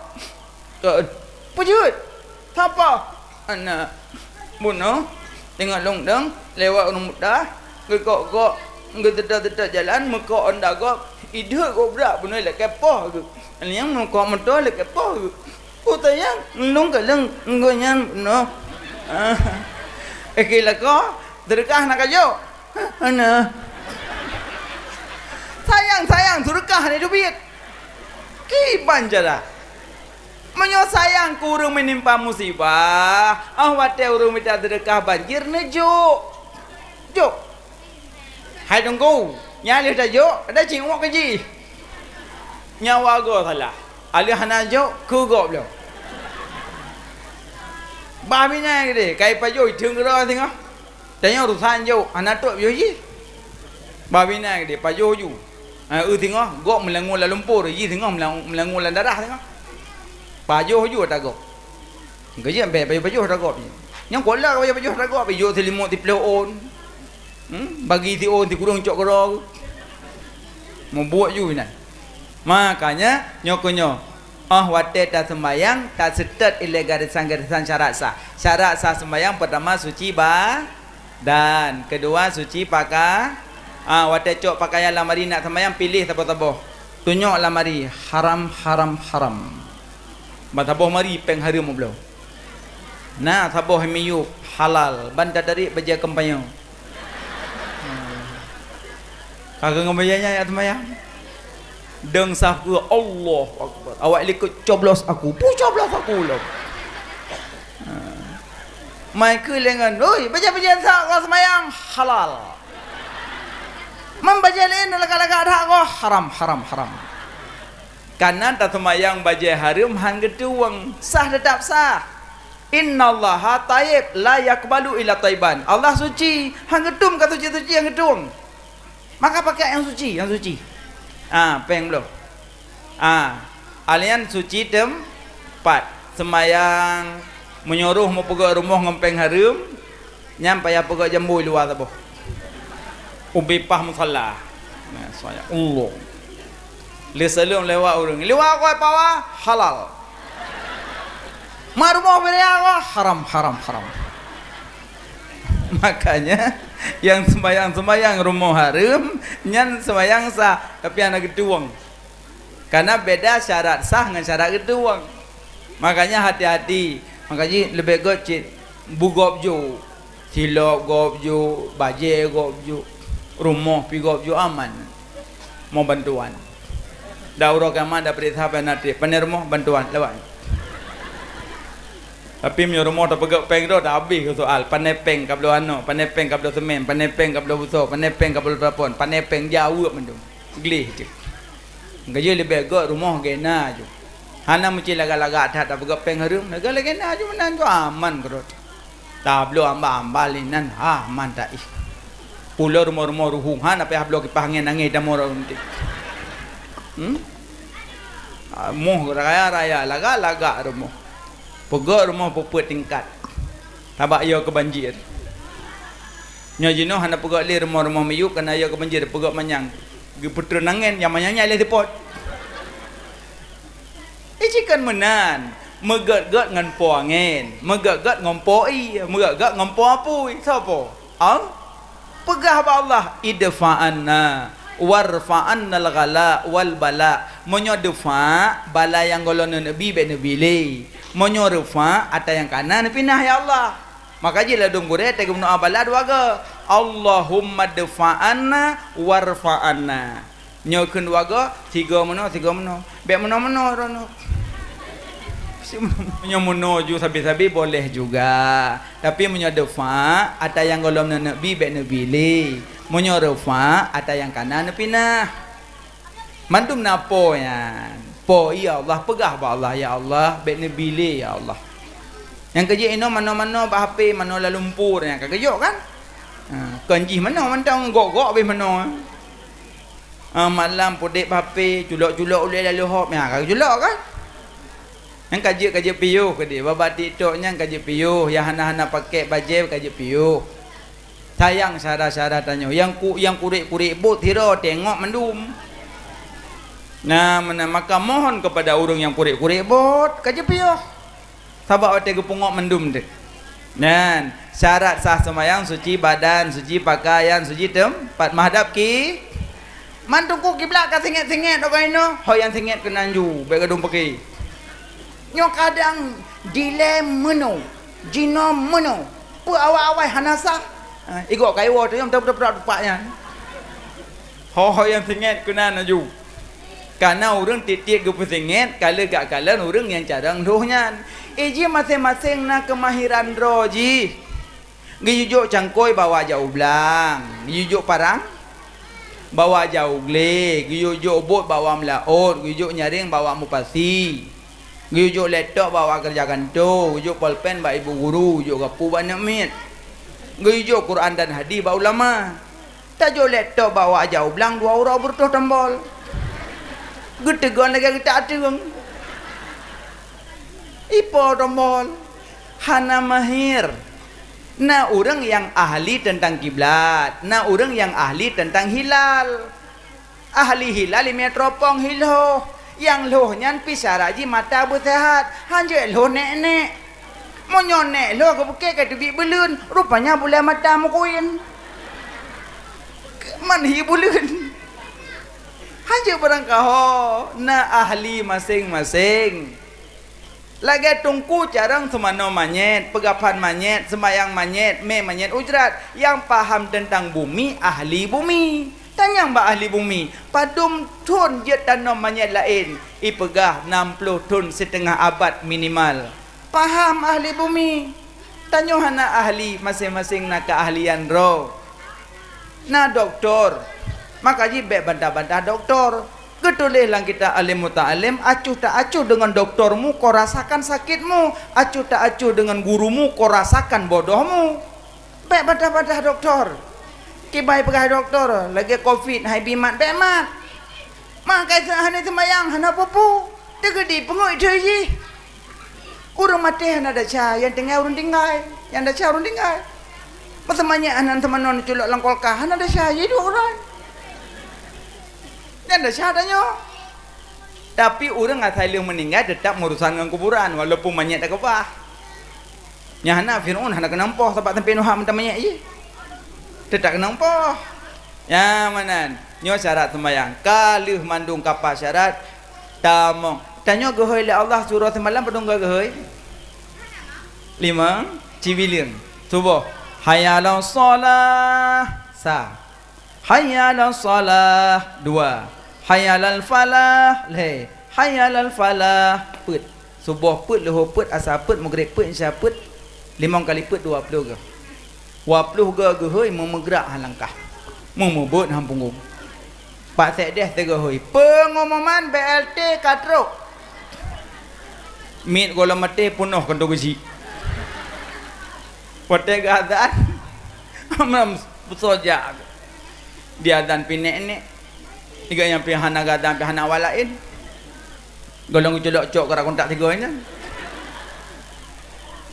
Pujut. Siapa? Anak. Bunuh. Tengok long deng. Lewat rumbuta. Gekok-kok. Getedak-tedak jalan. Mengkok Honda go. Idut kau berak pun nak kepoh ke. Yang kau motor nak kepoh ke. Kau tanya, nung ke leng kau yang no. Kira kau derkah nak kajo. Ana. Sayang derkah ni duit. Ki banjara. Menyo sayang kurang menimpa musibah. Wate urung minta derkah banjir ne jo. Jo. Hai tunggu. Nyali dah jok, ada cingok keji. Nyawa go salah. Ali hana jok, ku go belum. Babi nya gede, kai pa jok thung ro tengok. Tengok urusan jok, anak tok yo ji. Babi nya gede, pa jok ju. Tengok, go melengu la lumpur, ji tengok melengu la darah tengok. Pa jok ju tak go. Keji ampe pa jok tak go. Yang kola pa jok tak go, pa jok 30 on. Bagi ti on ti kurang cok kero mau buat ju nan makanya nyokonyo wate tak sembayang tak setet ilegarisan syarat sah sembayang pertama suci dan kedua suci pakai wate cok pakaian lamari nak sembayang pilih taboh tunjuk lamari haram bataboh mari peng harum belum nah taboh miyuk halal banta dari beja kempayang kagak ngembayanya ya temayang deng sahku Allah Akbar awak likut coblos aku coblos aku loh mai ke lengan oi baca-baca sah kau semayang halal membaca lain laga-laga dah kau haram karena tak semayang baca haram hang getuang sah tetap sah innallaha tayyib la yaqbalu illa tayyiban Allah suci hang getum kata suci yang getuang maka pakai yang suci. Peng belum. Alian suci tempat semayang menyuruh mau pergi rumah ngempeng harum nyampai apa pergi jambu luar tu boh. Ubipah musalla. Saya Allah. Lesalum lewat orang. Lewat kau apa? Halal. Marumah beria haram. Makanya yang sembayang rumah harum nyan sembayang sah tapi anak geduang karena beda syarat sah dengan syarat geduang makanya hati-hati makanya lebih gocit bugop jo silop gop jo baje gop jo rumah pi gop jo aman mau bantuan daurah kama ada perintah penati penermoh bantuan lewat tapi menyo rumah tak pegak peng dah habis ke soal panepeng kablo ano panepeng kablo semen panepeng kablo buso panepeng kablo telefon panepeng jauh mendung glih je gaji lebih gak rumah gena je hana mesti laga-laga tak pegak peng harum laga gena je menan tu aman kerot tablo amba linan aman tak ih pulau rumah-rumah ruhung hana pe hablo ki pahangin angin damor unti moh raya laga rumah pegak rumah puput tingkat tabak ia ke banjir nya jino hana pegak li rumah-rumah meyuk kena ia ke banjir pegak manyang gi putra nangen yang manyangnya le depot cikan menan megat-gat ngan po angin megat-gat ngompo megat-gat ngompo apui siapa pegah ba Allah idfa'anna warfa'anna al-ghala wal bala monyo defa bala yang golon nabi be nabi le monyo refa ata yang kanan pinah ya Allah maka jila dong gure te gumno abala dua ga Allahumma dfa'anna warfa'anna nyokeun waga tiga meno be meno rono menyo ju sabi-sabi boleh juga tapi menyo defa ata yang golom nabi be nabi le monyo refa ata yang kanan pinah mandum napo yan po ya Allah pegah ba Allah ya Allah baik nabi le ya Allah yang kerja ino mano-mano ba HP mano la lumpur yang kagejok kan kanji mano mantang gok-gok be mano Malam podek pape culok-culok ulai lalu hop ya kau culok kan yang kaji piuh ke dia baba TikToknya kaji piuh yang hana-hana pakai baju kaji piuh sayang syarat-syarat tanya yang kurik-kurik bot hiro tengok mendum nah maka mohon kepada orang yang kurik-kurik bot kaji piuh sabak otak gepungok mendum dek dan syarat sah semayang suci badan suci pakaian suci tempat menghadap ki mantuku kiblat ka singit-singit orang ini yang singit kenanju baik gedung pergi nyo kadang dilema jino meno pu awal-awal hanasa igok kaiwo tu yang betul-betul tepatnya yang singit kenanju karena orang titik ke singit kalau gak kalian orang yang cadang dohnya iji masing-masing na kemahiran roji gijuk cangkoi bawa jauh belang gijuk parang bawa jauh gle gijuk bot bawa melaut gijuk nyaring bawa mupasi gijuk laptop bawa kerja kantor gijuk pulpen bawa ibu guru gijuk gapu banyak mit gijuk Quran dan hadis bawa ulama tajuk laptop bawa jauh belang 2 orang bertuh tombol getegon lagi kita atung ipo tombol hana mahir nah orang yang ahli tentang kiblat nah orang yang ahli tentang hilal ahli hilal ini teropong hiloh yang loh nyan pisaraji mata bersehat hanya loh nek mau nyonek loh kebuke ke tubik belun rupanya boleh mata mukuin manhi belun hanya barang kau nah ahli masing-masing lagi tungku carang semano manyet, pegapan manyet, sembayang manyet, manyet ujrat. Yang paham tentang bumi, ahli bumi. Tanya mbak ahli bumi. Padum tun je tanam manyet lain. Ipegah 60 tun setengah abad minimal. Paham ahli bumi. Tanya hana ahli masing-masing nak keahlian roh. Nah doktor. Maka jibek bantah-bantah doktor. Ketulihlah kita alim muta'alim, acuh tak acuh dengan doktormu, kau rasakan sakitmu. Acuh tak acuh dengan gurumu, kau rasakan bodohmu. Baik badah-badah doktor. Kibai pegah doktor, lagi covid, hai bimat, baik mat. Maka hana semayang, hana pupu. Tegedi pengoi je. Urang mati hana ada cah, yang tinggal urang tinggal. Yang ada cah urang tinggal. Pasamanya anan teman-teman culok langkolkah, hana ada cah, jadi orang. Dan ada syahadanya. Tapi orang asal meninggal tetap merusan dengan kuburan walaupun mayat tak kebah. Nyahana Fir'aun hendak kenampoh sebab tempat Nuh minta mayat je. Tetap kenampoh. Ya manan. Nyo syarat sembahyang. Kalih mandung kapal syarat tamong. Tanya gehoi le Allah surah semalam pedung gehoi. 5 civilin. Subuh. Hayya 'alas shalah. Sa. Hayya 'alas shalah. 2. Hayya 'alal falah, le. Hayya 'alal falah, put. Subuh put, luhur put, asar put, maghrib put, isya put. 5 kali put 20 ke. 20 ke gehoi memegerak halangkah. Memebut hang punggung. Pak Sekdes tegehoi. Pengumuman BLT Katrok. Mit gola mati penuh kantong besi. Potek azan. Amram besoja. Dia azan pinek ni. Tiga yang pihana gadang pihana walain. Golong celok cok kara kontak 3 ini.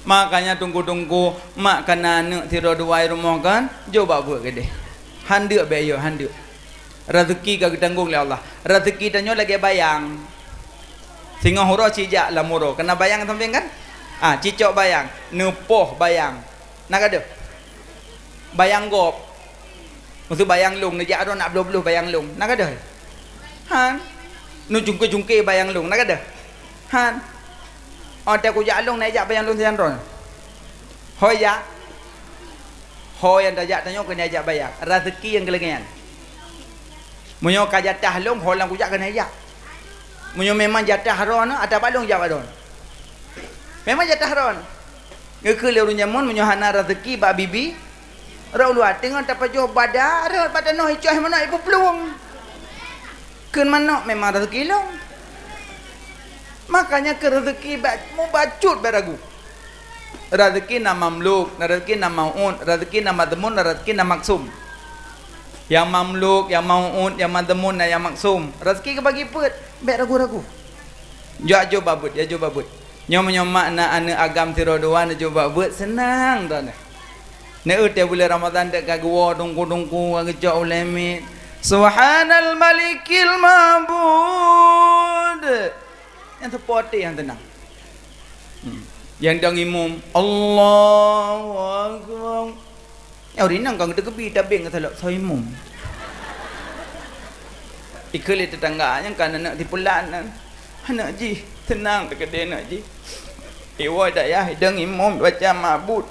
Makanya tunggu-tunggu mak kena anak tiro 2 rumah kan, coba buat ke deh. Handuk be yo handuk. Rezeki kagak tanggung oleh Allah. Rezeki tanyo lagi bayang. Singa huro cijak lah muro. Kena bayang samping kan? Cicok bayang, nepoh bayang. Nak ada? Bayang gop. Maksud bayang lung, nejak ada nak beluh-beluh bayang lung. Nak ada? Han. Nu jungke-jungke bayang lung. Nak ada? Han. Tak kujak lung, nejak bayang lung sian ron. Hoya. Hoy yang tajak tanya kena ajak bayang. Rezeki yang kelengian. Munyo ka jatah lung, holang kujak kena ajak. Munyo memang jatah ron, ada balung jawab ron. Memang jatah ron. Ngekele urun nyamun munyo hana rezeki ba bibi. Rau luar tengok tak pajuh badar noh icuh mana ibu peluang. Keun manok memang rezeki long. Makanya ke rezeki mau bacut beragu. Rezeki nama mamluk, rezeki nama maun, rezeki nama demun, rezeki nama maksum. Yang mamluk, yang mau'ud, yang madmun, yang maksum. Rezeki ke bagi put, baik ragu-ragu. Jo babut, ya jo babut. Nyom makna ane agam tirodoan jo babut senang dah. Ne ute bulan Ramadan dek kagwa dungku ngejak ulemi. Subhanal malikil mabud. Yang terpoti yang tenang. Yang dang imum Allahu akbar. Ya rinang kang dekebi tabing ketalak saimum. Ikeli tetangganya kan nak tipulan. Anak ji tenang dekat dia nak ji. Iwa dak ya dang imum baca mabud.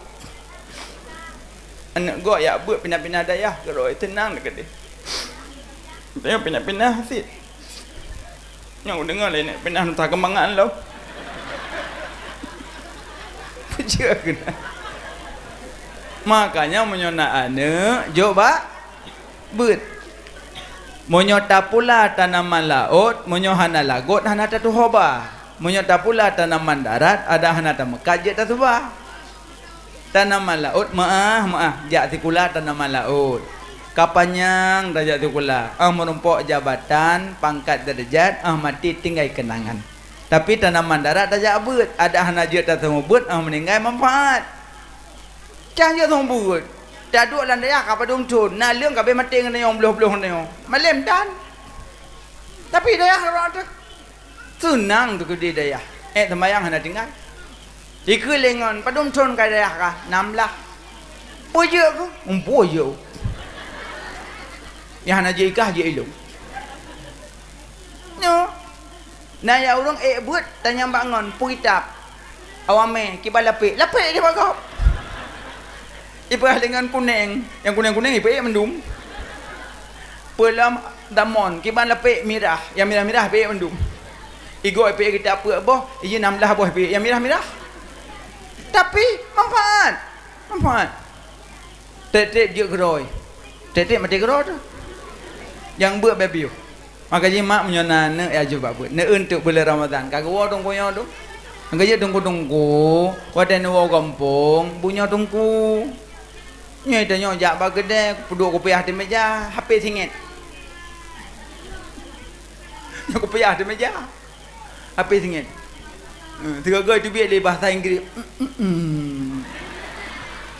Anak gua ya buat pindah-pindah dayah geroi tenang dekat dia. Dia pindah-pindah sit. Yang dengar lain pindah entah kembangan lo. Puja kena. Makanya menyona anak coba bet. Menyota pula tanaman laut, menyohana lagot hana tatu hoba. Menyota pula tanaman darat ada hana ta mekajat tatuba. Tanaman laut maah jak tikula tanaman laut. Kapanyang darjat tikula. Menumpuk jabatan, pangkat derajat, mati tinggal kenangan. Tapi tanaman darat darjat bet, ada hana je tatu bet, meninggal manfaat. Cahaya tombut. Dah duk lan daya ka padung chun. Na lương ka be mati ngan yong bloh-bloh ne yong. Malem dan. Tapi daya harata. Senang tu ke daya. Semayang hana tinggal. Ikut lengan padung chun ka daya ka. 6 lah. Boye ko. Boye. Ya hana je ikah je ilung. No. Na ya urang buat tanya bangun puitap. Awame kibalapik. Lapik dia bagap. Ipah dengan kuning, yang kuning-kuning ipah mendum. Pelam damon, kiban lepek mirah, yang mirah-mirah ipah mendum. Igo ipah kita apa boh, ia 16 boh ipah yang mirah-mirah. Tapi manfaat. Tetep je geroi. Tetep mati geroi tu. Yang buat babiu. Maka jimak menyona ne ya juga buat. Ne untuk bulan Ramadan. Kagak dong koyo tu. Angkat je tunggu. Wadah nuwa kampung, punya tunggu. Nyai tanya jak bagede duduk kopiah di meja HP singit. Yang kopiah di meja HP singit. Tiga-tiga tu biar bahasa Inggeris.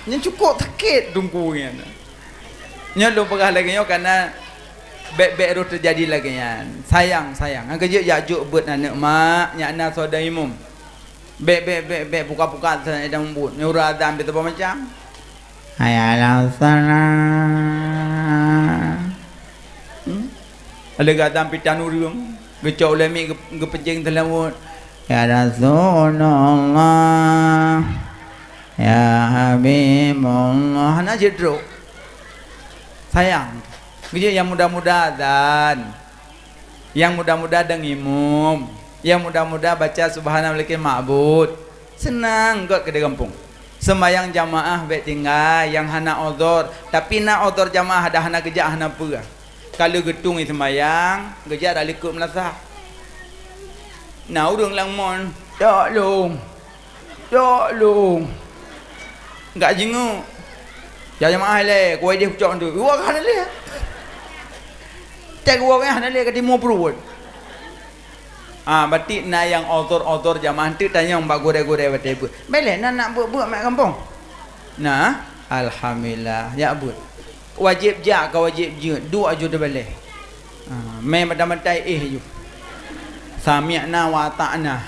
Yang cukup sakit tunggunya. Nya lu pegah lagi nyo karena bek-bek ru terjadi lagi yan. Sayang. Angkat je juk buat anak mak, nya anak saudara imum. Bek buka-buka sedang buat. Nyura adam di tempat macam. Ayalah sana. Ada gadam pitan urung, gecok lemi gepejeng telamut. Ya Rasulullah, ya Habibullah. Hana jedro. Sayang. Gejek yang muda-muda dan yang muda-muda dengimum, yang muda-muda baca subhanallahil ma'bud. Senang gak ke kampung. Sembayang jamaah baik tinggal yang hana odor, tapi nak odor jamaah ada hana gejak hana pura. Kalau getung sembayang, gejak dah likut melasa. Nah urang langmon, tak long. Enggak jenguk. Jamaah le, kuai dia pucuk tu. Gua kan le. Tak gua kan le ke timur perut. Batik na yang odor jamaah tu tanya mbak gore-gore batik buat. Bele nak buat mak kampung. Nah, alhamdulillah ya buat. Wajib jak ke wajib je, dua je dah balik. Mai madam-madai je. Sami'na wa ta'na.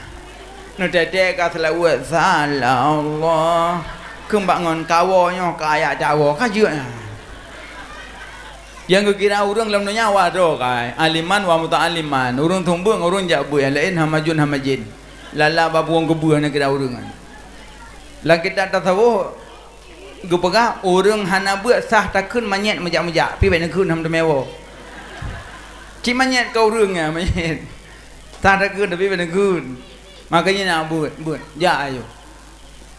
Nu dedek ka selawat sallallahu. Kembak ngon kawanyo ka ayat Jawa ka je. Yang kira urang lam nyawa do kai aliman wa muta'alliman urang tumbung urang jabu yang lain hamajun hamajin lala babuang kebuah nak kira urang lang kita tasawuf gepegah urang hana buat sah takun manyet majak-majak pi baik nak kun ham demewo ci manyet kau urang ah manyet sah takun tapi baik nak kun makanya nak buat ja ayo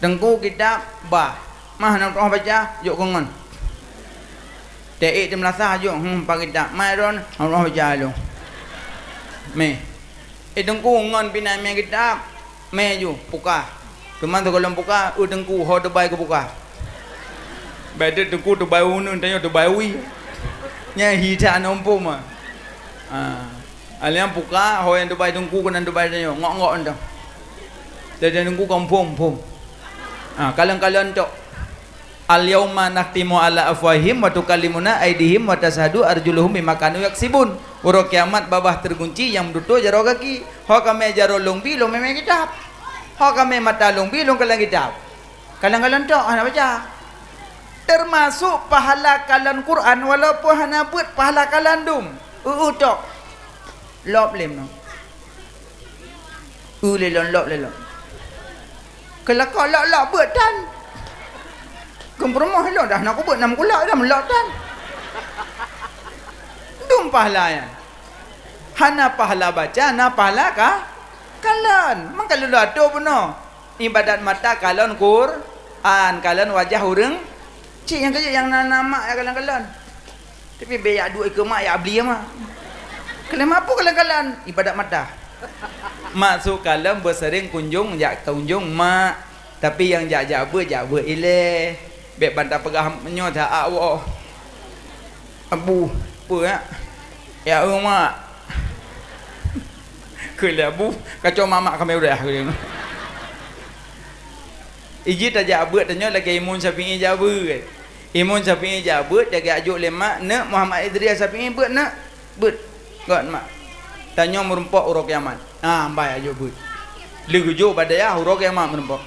tengku kita bah mah nak baca yuk kongon Teh melasa ajo pagi tak mai ron Allah jalu. Me. Dengku ngon pinai me kita me ju puka. Teman tu kalau puka dengku ho tu baik ke puka. Beda dengku tu baik unu tanya tu baik wi. nya hita nompom alian puka ho yang dubai tungku kan dubai nyo ngok-ngok ndo dia nunggu kompom pom kalian tok al yauma nakhtimu ala afwahim wa tukallimuna aydihim wa tashhadu arjuluhum bima kanu yaksibun. Uro kiamat babah terkunci yang dutu jaro kaki. Ho kame jaro lungbi long memang kitab. Ho kame mata lungbi long kalang kitab. Kalang-kalang tok ana baca. Termasuk pahala kalan Quran walaupun hana buat pahala kalan dum. Tok. Lop lem no. Lelon lop lelon. Kalau kau lok buat dan kompromo hello dah nak buat 6 kulak dah melok dan dum pahala ya hana pahala baca na pahala ka kalan mang kalau ada puno ibadat mata kalon Quran kalon wajah urang cik yang kerja yang nama ya kalan tapi beyak duit ke mak ya beli mah kalan apa kalan ibadat mata masuk kalam bersering kunjung mak tapi yang jak-jak ile bek bantah pegah menyo dah awak abu apa ya mak kele abu kacau mamak kami udah iji tajak abut tanya lagi imun Syafi'i jabut imun Syafi'i jabut jaga ajuk lemak nak Muhammad Idris Syafi'i but nak but got mak tanya merempok urok kiamat ambai ajuk but legujo badaya urok kiamat merempok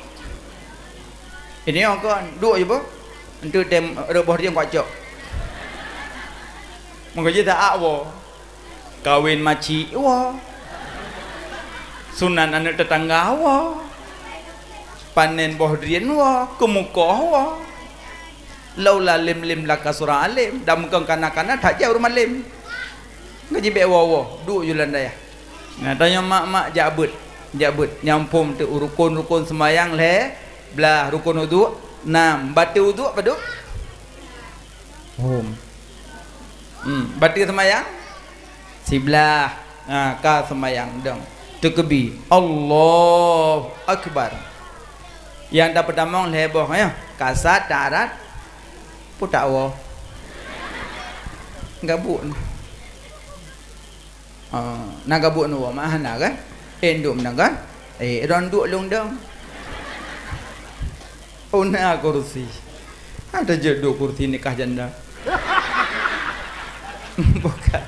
ini orang kan duk je apa untuk tem reboh dia kuat mengkaji tak apa kawin maci wah sunan anak tetangga wah panen boh drian wah kemukoh wah laula lim laka surah alim dah mengkong kanak-kanak tak jauh rumah lim ngaji be wah duk julan daya nah tanya mak jabut nyampum tu rukun sembahyang le belah rukun wudu 6 batu wudu apa tu batu sembahyang sebelah ka sembahyang dong tukebi Allah akbar yang dapat damang leboh ya kasat darat putak wa gabut nagabut no mahana kan endum nang kan ronduk long dong una kursi ada jodoh kursi nikah janda bukan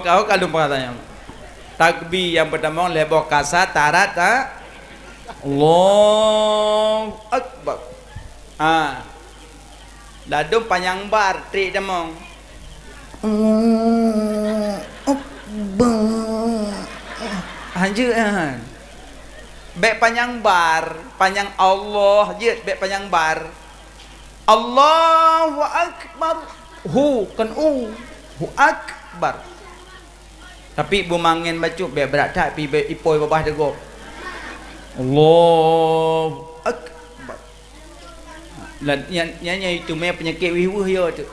kalau katanya takbir yang pertama lebok kasat tarat Allah akbar dadum panjang bar tri demong anjir bek panjang bar panjang Allah je bek panjang bar Allahu akbar hu kan hu akbar tapi bumangin bacu bek berat tak pi ipoi babah degop Allahu akbar lan nyanyi itu me penyakit wiwuh yo tu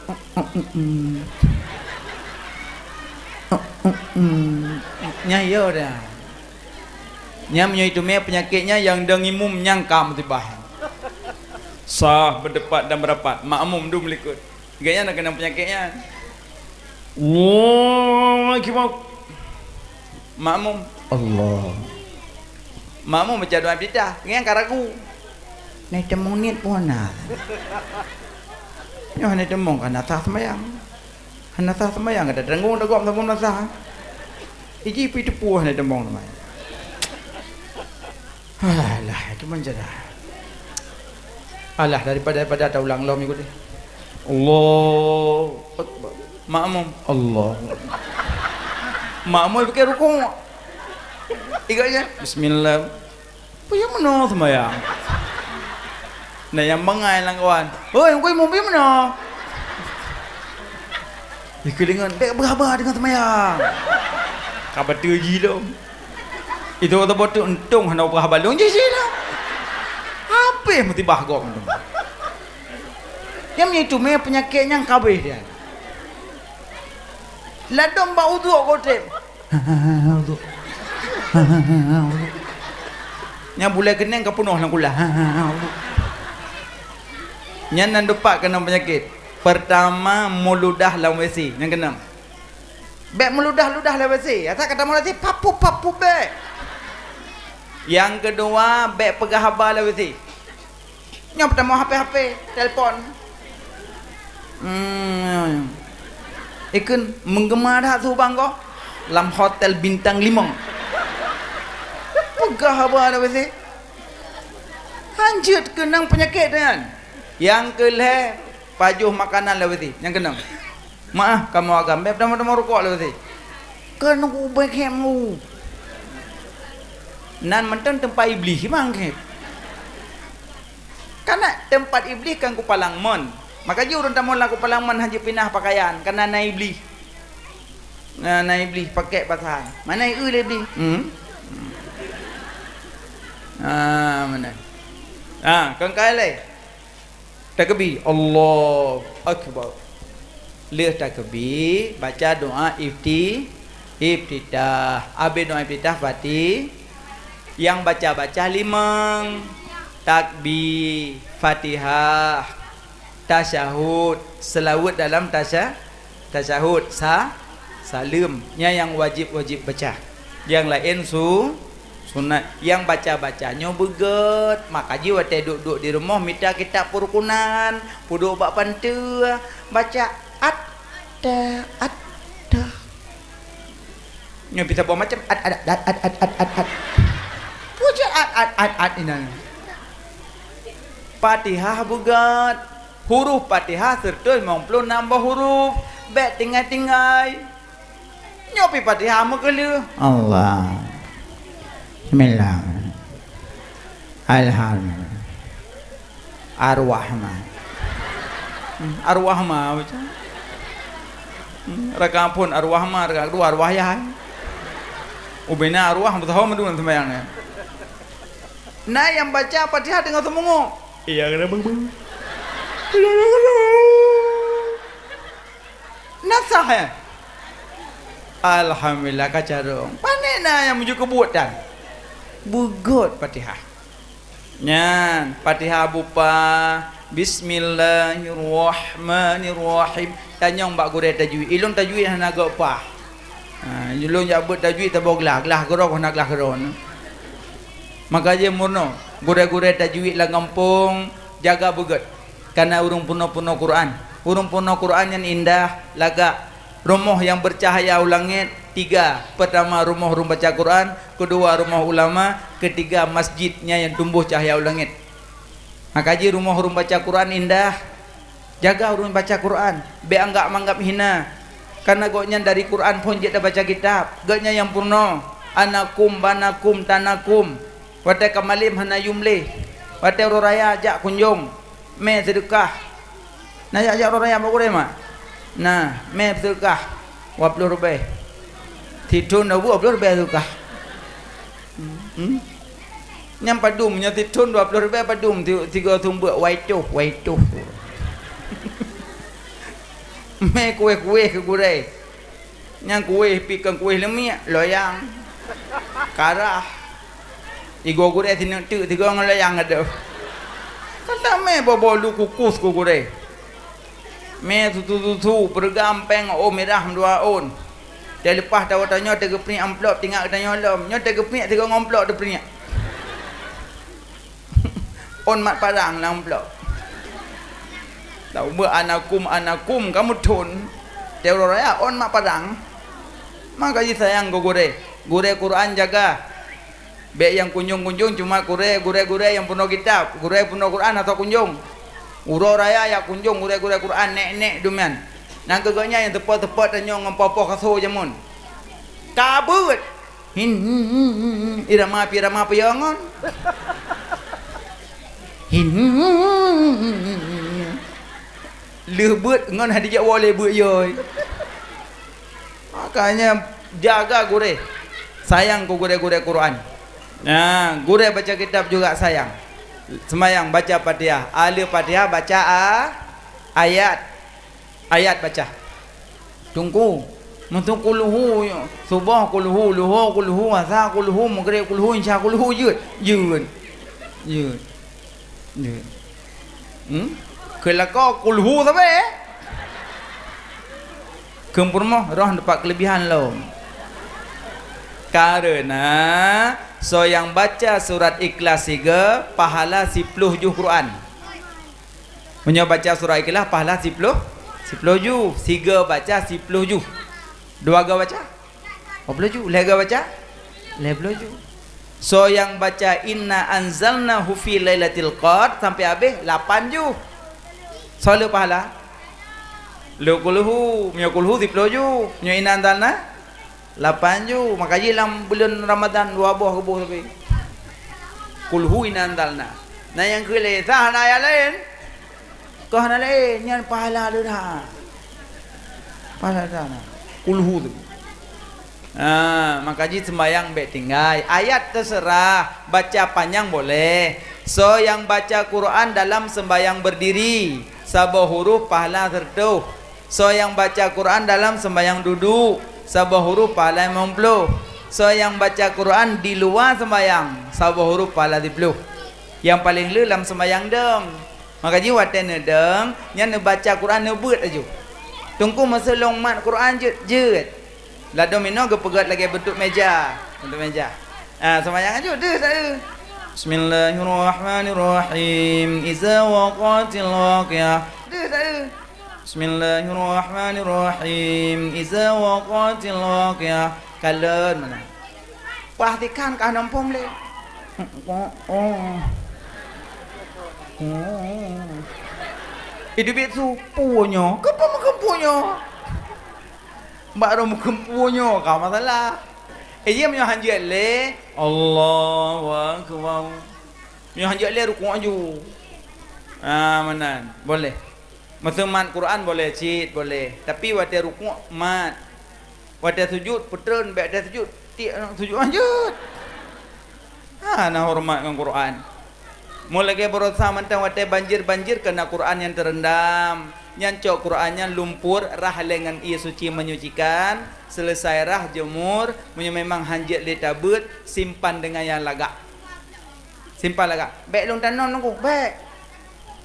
nyanyi yo dah nyamnya itu me penyakitnya yang dengimum nyangkam tibah sah berdepat dan merapat makmum du melikut gaya nak kena penyakitnya Allah makmum Allah makmum baca doa bidah dengan karaku naik temung niat puana nyo naik temung kan atas sembahyang ada tanggung dagom nasah iji pi tepuh naik temung namanya alah itu menjadi alah daripada tak ulang lom ikut Allah akbar makmum Allah makmum pakai rukuk ikutnya bismillah apa yang mana sembahyang nah yang bangai lang kawan oi kau mau pergi mana ikut dengan berapa dengan sembahyang kabar terji dong itu kata bodoh untung hendak berah balung je lah apa yang mesti bahagok yang itu me penyakitnya kabeh dia ladom ba uduk kotem uduk nya boleh keneng ke penuh lang kula nya nan depak kena penyakit Pertama muludah lawan WC. Yang keenam. Bek meludah-ludah lawan WC. Atau kata mula WC papu-papu bek. Yang kedua bek pegah habar lawan WC. Yang pertama HP, telefon. Ikun menggema dah tu bang kau. Lam hotel bintang 5. Pegah habar lawan WC. Hanjut kenang penyakit kan. Yang kelih pajuh makanan lewati. Yang keenam. Maaf kamu agam beb pertama-tama rukuk lewati. Kena ubah kamu. Nan mentang tempat iblis mang ke. Karena tempat iblis kan ku palang mon. Maka je urang tamu laku palang mon haji pindah pakaian karena na iblis. Na iblis pakai pasal. Mana iblis? Mana? Kan kali takbir Allah Akbar. Leh takbir, baca doa iftitah. Habis doa iftitah Fatih. Yang baca-baca 5 takbir, Fatihah, tasyahud, selawat dalam tasyahud, salim. Yang wajib baca. Yang lain sunat. Yang baca-bacanya beget. Maka jiwa duduk di rumah minta kitab perukunan, puduk bak pantu, baca ada. Nya bisa buat macam ad. Puja ad ini. Fatihah beget. Huruf Fatihah serta 90 nambah huruf. Bek tinggal. Nyopi Fatihah mekelu. Allah. Bismillah. Alhamdulillah. Arwahma. Arwahma macam. Raka pun arwahma, raka dua arwahya. Ubena arwah tahu menduan sembahyangnya. Nah yang baca Fatihah dengan semungu. Iya kena bang. Nasah ya. Alhamdulillah kacarong. Panena yang menuju kebuatan. Bugot Fatihah. Nyan Fatihah bupa Bismillahirrahmanirrahim. Tanyong bak gure tajwid. Ilung tajwid hana agak apa. Ilung jabut tajwid tabok gelah gerok hana gelah geron. Maka je murno gure tajwid lah ngampung jaga bugot. Karena urung puno-puno Quran. Urung puno Quran yang indah laga. Rumah yang bercahaya langit 3. Pertama rumah baca Quran, kedua rumah ulama, ketiga masjidnya yang tumbuh cahaya langit. Maka ji rumah baca Quran indah. Jaga urung baca Quran, be anggap hina. Karena goknya dari Quran pun dia baca kitab. Goknya yang purno, anakum banakum tanakum. Wate kamalim hana yumle. Wate raya ajak kunjung. Me sedekah. Nah ajak raya apa mak? Nah, me sedekah 20 rupiah. Tidun dah 20 rupiah sedekah. Nyam padum nya tidun 20 rupiah padum 3 tumbuk waituh. Me kue ke gurei. Nyang kue pikang kue lemia loyang. Karah. Igo gurei tinak tu 3 loyang ada. Kata me bolu kukus ku gurei. Me tu bergampeng merah 2 on. Dia lepas tahu tanya tergepnik amplop tinggal tanya lom. Nyo tergepnik 3 amplop tu peringat. On mat parang lah amplop. Tahu ber anakum kamu tun. Teror raya on mat parang. Maka ji sayang gure Quran jaga. Bek yang kunjung cuma gure yang penuh kitab, gure penuh Quran atau kunjung. Uro raya ya kunjung gure Quran nek dumian. Nang geganya yang tepat tanya ngompopo kaso jamun. Kabut. Irama piyangon. Lebut ngon hadi jak boleh buat yoi. Makanya jaga gure. Sayang ku gure Quran. Nah, gure baca kitab juga sayang. Semayang baca Fatihah, alif Fatihah baca ayat baca. Tunggu. Mentung kulhu subah kulhu luhu asa kulhu maghrib kulhu insya kulhu yud. Kelako kulhu sampai Kempurmoh roh dapat kelebihan lo. Karena so yang baca surat Ikhlas 3 pahala 10 juh Quran. Menyo baca surah Ikhlas pahala 10 juh. 3 baca 10 juh. 2 ga baca 40 juh. 3 baca 50 juh. So yang baca inna anzalnahu fi lailatul qadr sampai habis 8 juh. So le pahala. Lu kulhu, menyo kulhu 10 juh. Menyo inna anzalna 8 ju, makanya dalam bulan Ramadan 2 buah kebuh tapi kulhu inandalna. Nah yang kele sah na yang lain. Kau na lain yang pahala dia dah. Pahala dah. Kulhu tu. Makanya sembahyang baik tinggal. Ayat terserah, baca panjang boleh. So yang baca Quran dalam sembahyang berdiri, sabah huruf pahala tertuh. So yang baca Quran dalam sembahyang duduk, sabah huruf pahala 50. So yang baca Quran di luar sembahyang, sabah huruf pahala 10. Yang paling le dalam sembahyang deng. Makanya watan deng, yang baca Quran nebut aja. Tunggu masa long mat Quran je. La domino ke pegat lagi bentuk meja. Sembahyang aja deh saya. Bismillahirrahmanirrahim. Iza waqatil waqiah. Deh saya. Bismillahirrahmanirrahim. Iza waqatil waqiah. Kalian mana? Perhatikan kah nampung le. Hidup itu punya. Kenapa punya? Mbak rom kempunya kau masalah. Dia punya hanjat le. Allahu akbar. Punya hanjat le rukuk aju. Mana? Boleh. Masa mat Quran boleh cit boleh. Tapi waktu rukuk mat. Waktu sujud putern baik ada sujud. Tiak sujud lanjut. Nah hormat dengan Quran. Mulai ke berusaha mentang waktu banjir kena Quran yang terendam. Nyancok Qurannya lumpur rah lengan ia suci menyucikan. Selesai rah jemur. Memang hanjat le tabut. Simpan dengan yang lagak. Simpan lagak. Baik long tanam nunggu. Baik.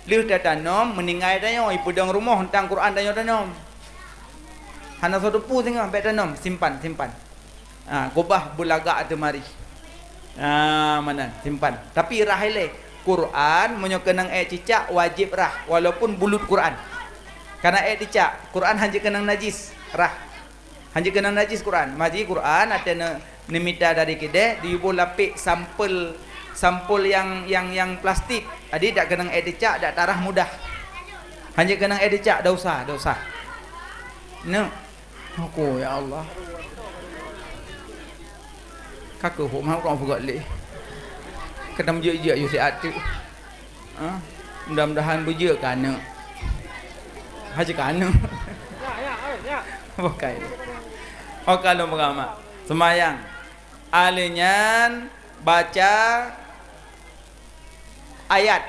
Liu dah tanam, meninggal tanam, ibu dang rumah tentang Quran tanam. Hana satu pu tengah, baik tanam, simpan. Kubah bulaga ada mari. Mana, simpan. Tapi rahile Quran menyokenang ayat cicak wajib rah, walaupun bulut Quran. Karena ayat cicak, Quran hanya kenang najis, rah. Hanya kenang najis Quran. Maji Quran ada nimita dari kedai, diubuh lapik sampul yang plastik. Jadi tak kenang air dicak, tak tarah mudah. Hanya kenang air dicak, dah usah. No. Aku ya Allah. Kakak hok mau kau buat le. Kedam je you si atu. Mudah-mudahan berje kana. Haji kana. Ya. Pakai. Kalau mengamak semayang. Alinyan baca ayat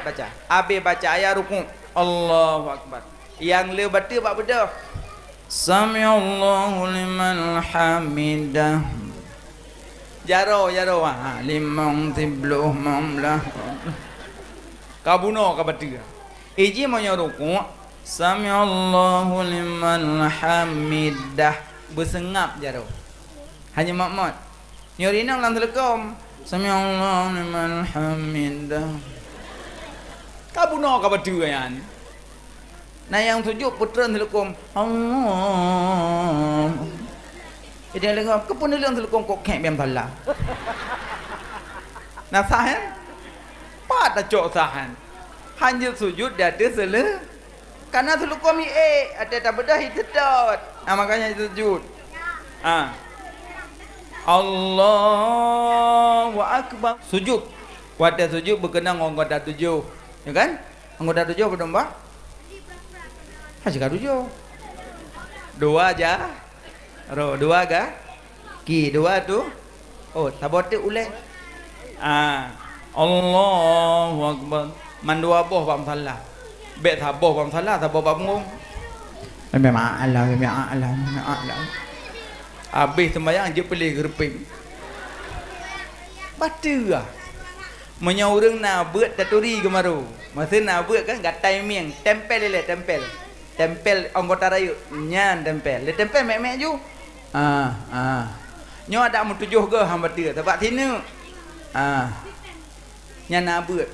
baca. Habis baca ayat rukuk. Allahu akbar. Yang le baca bab bedah. Samiallahu liman hamidah. Jaro limang tibluh mamlah. Kabuno ka baca. Iji mau rukuk. Samiallahu liman hamidah. Bersengap jaro. Hanya makmud. Nyorina ulang telekom. Samiallahu liman hamidah. Kabuno ka baca yan. Nah yang tujuh putran telekom. Allah. Dia lengah kepun dia telekom kok kek biam salah. Nah sahan. Pada cok sahan. Hanya sujud dia ada sele. Karena telekom ada tak bedah itu dot. Makanya sujud. Allahu akbar. Sujud. Waktu sujud berkenang anggota 7. Ya kan? Anggota 7 berdomba. Haji ka 7. 2 aja. Ro 2 ga? Ki 2 tu. Oh, tabote uleh. Allahu akbar. Man 2 boh bam salah. Bet taboh bam salah, taboh bam ngum. Memang Allah. Habis sembahyang je pelih gerping. Batu ah. Menyaurang na beut taturi kemaru. Masa na beut kan gatai miang, tempel le tempel. tempel anggota rayu nyan tempel le tempel mek-mek ju nyo ada mu tujuh ke hamba dia tempat tina nyan nak beut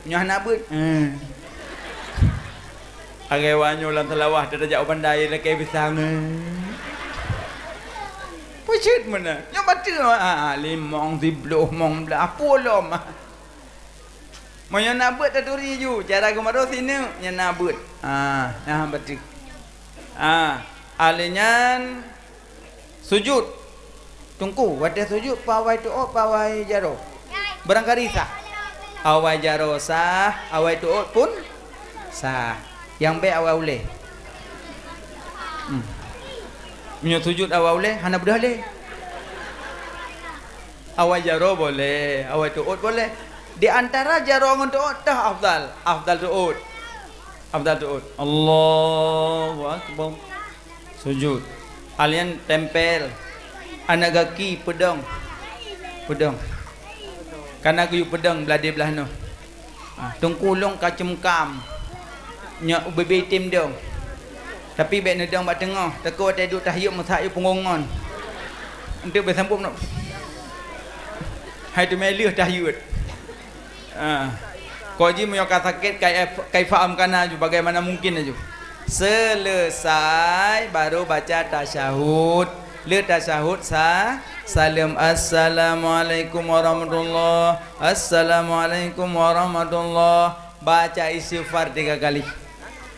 agewanyo lan telawah dah jak pandai le ke bisang pucit mana nyo baca limong dibloh mong apa lom Maya nak buat taturi ju cara kemaro sini nya nak buat nah betul alinyan sujud tungku wadah sujud pawai doa pawai jaro barangkali sah awai jaro sah awai doa pun sah yang baik awai boleh punya sujud awai boleh hana bedah boleh awai jaro boleh awai doa boleh. Di antara jarang untuk dah afdal tuut Allahu akbar sujud alian tempel anak kaki pedang kana guyuk pedang beladi belah no tungkulung kacemkam nya ubebe tim dong tapi bek nedang bak tengah teko ada duk tahyuk masak yu pengongon untuk bersambung no hai tu melih tahyut kau ji menyokat sakit kai faham kana ju bagaimana mungkin aju selesai baru baca tasyahud le tasyahud salam assalamualaikum warahmatullah assalamualaikum warahmatullah baca istighfar 3 kali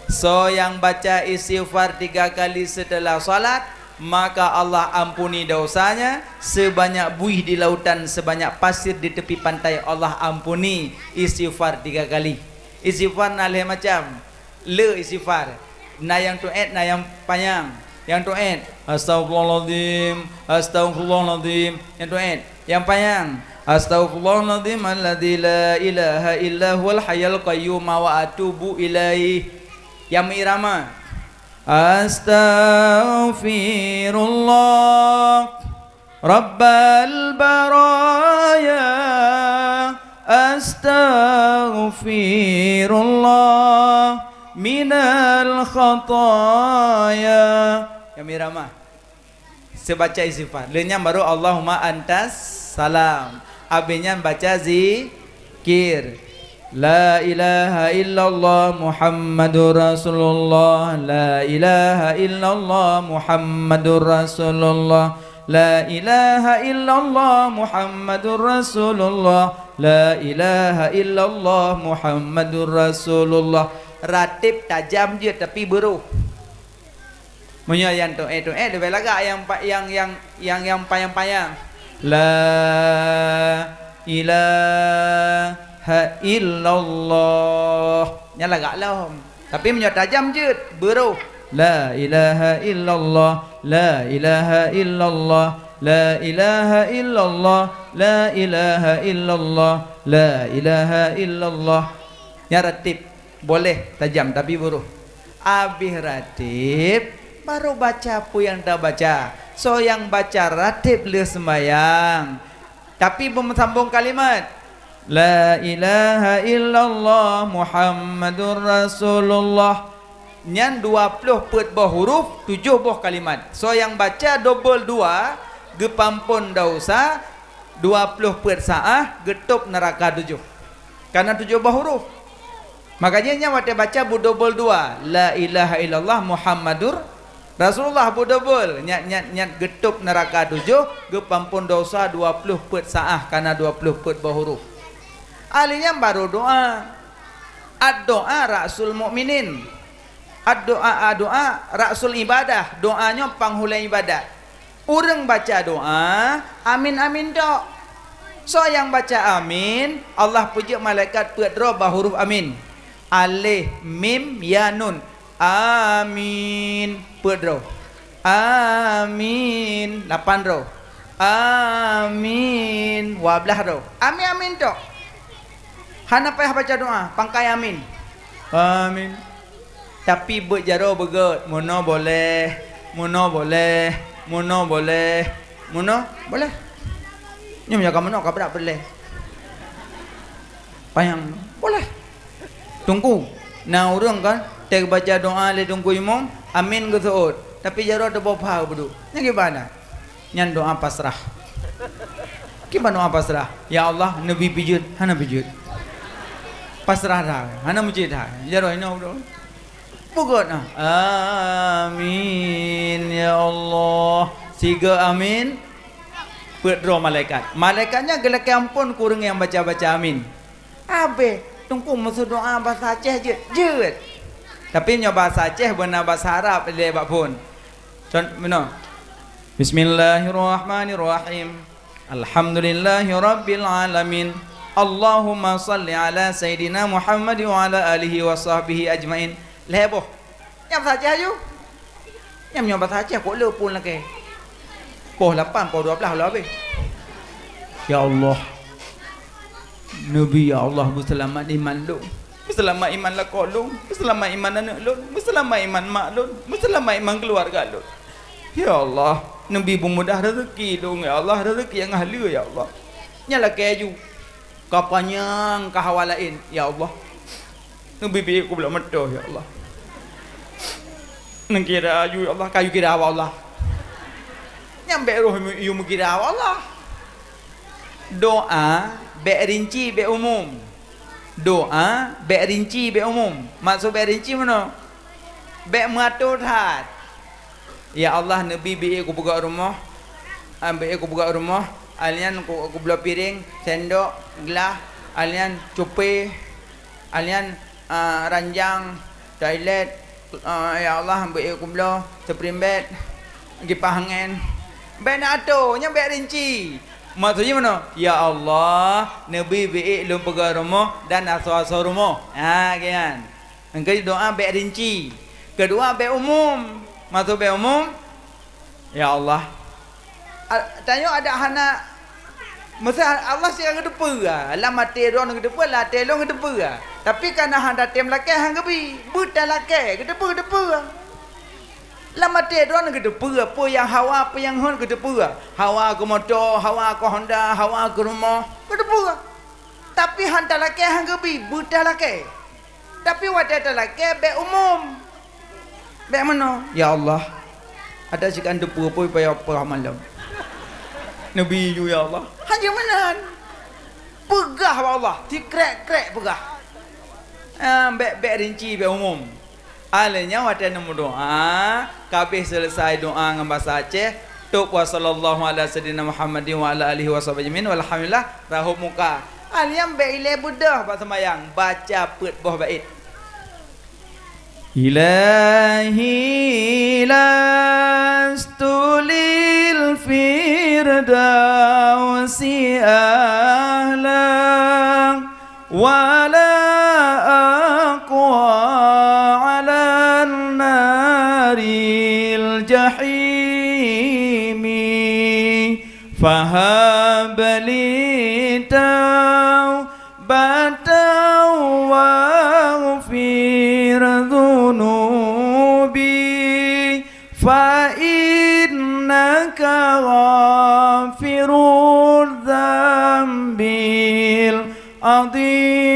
so yang baca istighfar 3 kali setelah salat maka Allah ampuni dosanya sebanyak buih di lautan sebanyak pasir di tepi pantai Allah ampuni istighfar 3 kali istighfar nalih macam le istighfar na yang tuet na yang panjang yang tuet astagfirullahaladzim yang tuet yang panjang astagfirullahaladzim alladzi la ilaha illa huwal hayyul qayyum wa atubu ilaih yang irama Astaghfirullah Rabbal baraya Astaghfirullah Minal khataya yang mirama sebaca istighfar lenyam baru Allahumma antas salam abinya baca zikir La ilaha illallah Muhammadur Rasulullah La ilaha illallah Muhammadur Rasulullah La ilaha illallah Muhammadur Rasulullah La ilaha illallah Muhammadur Rasulullah ratib tajam je tapi beruh menyayan tu lebih lagak yang payang-payang La ilaha illallah nyala gak lah tapi menyo tajam je beruh la ilaha illallah la ilaha illallah la ilaha illallah la ilaha illallah la ilaha illallah nya ratib boleh tajam tapi beruh habis ratib baru baca apa yang dah baca so yang baca ratib le sembayang tapi belum sambung kalimat La ilaha illallah Muhammadur Rasulullah nyan 20 pet bah huruf 7 bah kalimat so yang baca double 2 gepampun dausa 20 pet saah getup neraka 7 karena 7 bah huruf makanya nya wate baca bu double 2 la ilaha illallah Muhammadur Rasulullah bu double nyat getup neraka 7 gepampun dosa 20 pet saah karena 20 pet bah huruf alinya baru doa ad-doa rasul mukminin ad-doa rasul ibadah doanya panghulai ibadah urang baca doa amin amin dok so yang baca amin Allah puji malaikat pedro bahuruf amin alif mim ya nun amin pedro amin 8 ro amin 12 ro amin amin dok hana payah baca doa pangkai amin amin tapi berjaro begot mono boleh ni menjaga mono ka berak boleh payang boleh tunggu nah urang kan tek baca doa le tunggu imam Amin gutuut. Tapi jaro ada bopah bedu. Nya gimana? Nyan doa pasrah. Gimana doa pasrah? Ya Allah, Nabi pijut, hana pijut. Pasrah dah, hana mujid dah. Jaro ini bedu. Bukan. Amin ya Allah. Siga amin. Berdoa malaikat. Malaikatnya gelak ampun kurang yang baca-baca amin. Abe, tunggu masuk doa bahasa Aceh je. Jut. Tapi nyoba bahasa Aceh benar bahasa Arab le bak pun. Contoh mana? Bismillahirrahmanirrahim. Alhamdulillahirabbil alamin. Allahumma salli ala sayidina Muhammad wa ala alihi wa sahbihi ajmain. Leboh. Yang bahasa Aceh ju. Yang nyoba bahasa Aceh kok le pun lagi. Poh 8, poh 12 lah habis. Ya Allah. Nabi ya Allah berselamat iman lu. Berselamat iman lakok lu. Berselamat iman anak lu. Berselamat iman mak lu. Berselamat iman keluarga lu. Ya Allah. Nabi pemudah rezeki lu. Ya Allah rezeki yang ahli ya Allah. Nyala keju. Kapanya kahawalain. Ya Allah. Nabi biar aku belum medoh ya Allah. Nengkira aju ya Allah. Kayu kira awal Allah. Nyampe roh yu mengkira awal Allah. Doa bek rinci bek umum. Doa bek rinci bek umum. Maksud bek rinci mana? Bek mengatur hat. Ya Allah Nabi bi aku buka rumah. Ambil aku buka rumah. Alian aku belah piring, sendok, gelas, alian cupi, alian ranjang, toilet. Ya Allah ambil aku belah spring bed, kipas angin. Bek nak atur, nya bek rinci. Maksudnya mana? Ya Allah, Nabi biik lum pegang rumah dan asal-asal rumah. Kan. Yang kedua doa bek rinci. Kedua bek umum. Maksud bek umum? Ya Allah. Tanya ada hana masa Allah siang kedepa ah. Lah mati ron kedepa lah telong kedepa ah. Tapi kana hang datem lake hang gebi. Buta lake kedepa. Lah mati ron kedepa apa yang hawa apa yang hon kedepa. Hawa ke motor, hawa ke Honda, hawa ke rumah kedepa. Tapi hang tak lake hang gebi, buta lake. Tapi wadah lake bek umum. Bek mana? Ya Allah. Ada sikan depa apa payah apa malam. Nabi you ya Allah. Hanya menan. Pegah Allah. Tikrek-krek pegah. Bek rinci bek umum. Alanya wadah nombor doa. Kabeh selesai doa dengan bahasa Aceh. Tuk wa sallallahu ala sayyidina Muhammadin wa ala alihi wa sahbihi walhamdulillah rahub muka. Aliam bek ile budah pak sembayang. Baca pet boh bait. Ilahi lastu lil firdausi ahla wala aqwa ala naril jahimi fahabli taubatan waghfir dhunubi fa innaka ghafirul dzambil azimi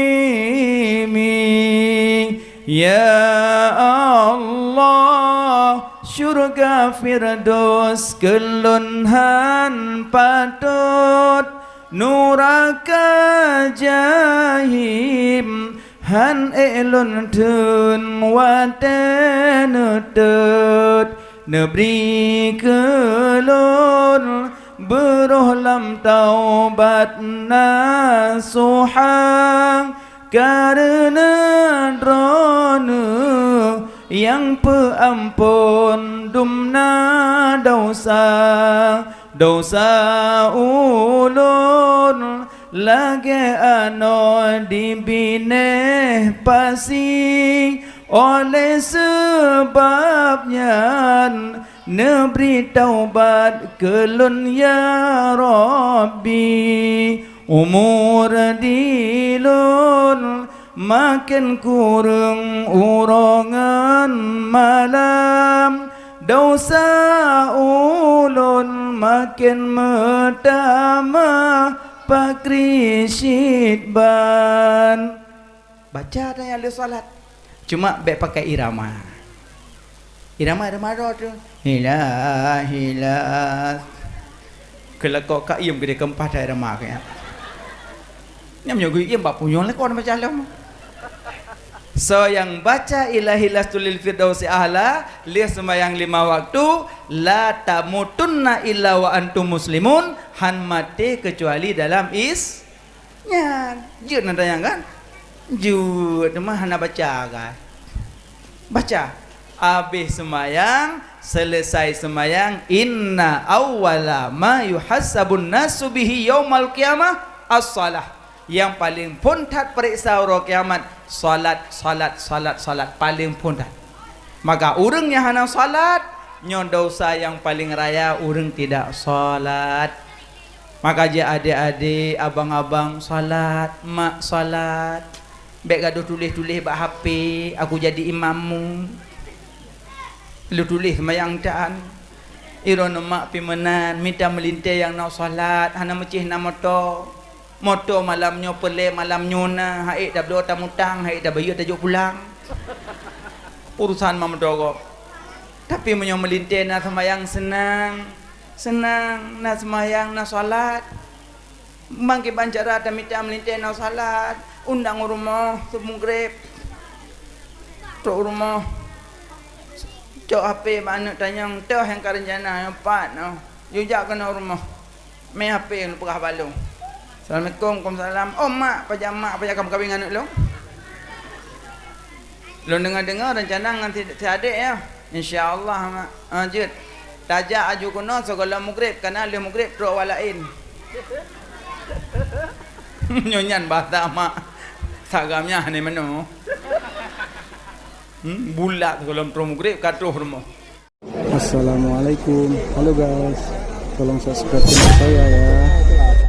ya Allah syurga firdaus kelunhan patut nuraka jahim han elun tun watenutut nebri kelun beruh lam taubat nasuhang karena drone yang peampun dumna dosa ulun lagi ano dibineh pasi oleh sebabnya neberi taubat kelun ya Rabbi umur dilun makin kurang urongan malam dosa ulun makin metama pakri syidban. Baca ada yang ada salat cuma baik pakai irama Irama tu. Hilah hilah. Kalau kau kak iam gede kempah dah irama kaya. Nyam nyogu iam bak punyong le kau baca alam. So yang baca ilahi lastulil firdausi ahla lihat sembahyang 5 waktu la tamutunna illa wa antum muslimun han mati kecuali dalam isnya. Jut nanti yang kan? Jut mah hana baca kan? Baca. Habis sembahyang, selesai sembahyang, inna awwala ma yuhassabun nasu bihi yaumal qiyamah as-salah. Yang paling puntat periksa orang kiamat salat paling puntat. Maka urang yang hana salat nyon dosa yang paling raya urang tidak salat. Maka je adik-adik, abang-abang salat, mak salat. Bek gaduh tulis-tulis bak HP, aku jadi imammu. Lu tulis sembahyang taan. Irono mak pimenan minta melintai yang nak salat, hana mecih na motor malamnya pelai malam nyona haik dah berdoa tamutang haik dah bayar tajuk pulang urusan mamdoro tapi menyo melintai nak sembahyang senang nak sembahyang nak salat mangke bancara tak minta melintai nak salat undang rumah semughrib tok rumah cok HP mana tanya teh yang karencana yang pat no jujak kena rumah main HP yang pegah balung. Assalamualaikum, Waalaikumsalam. Oh mak, pajak kamu kahwin anak lo. Lo dengar rencana nanti si adik ya. InsyaAllah mak. Jut. Tajak aju kuno segala mugrib karena dia mugrib teruk walain. Nyonyan bahasa mak. Sagamnya ni mana? Bulat kalau teruk mugrib katuh rumah. Assalamualaikum. Halo guys. Tolong subscribe channel saya ya.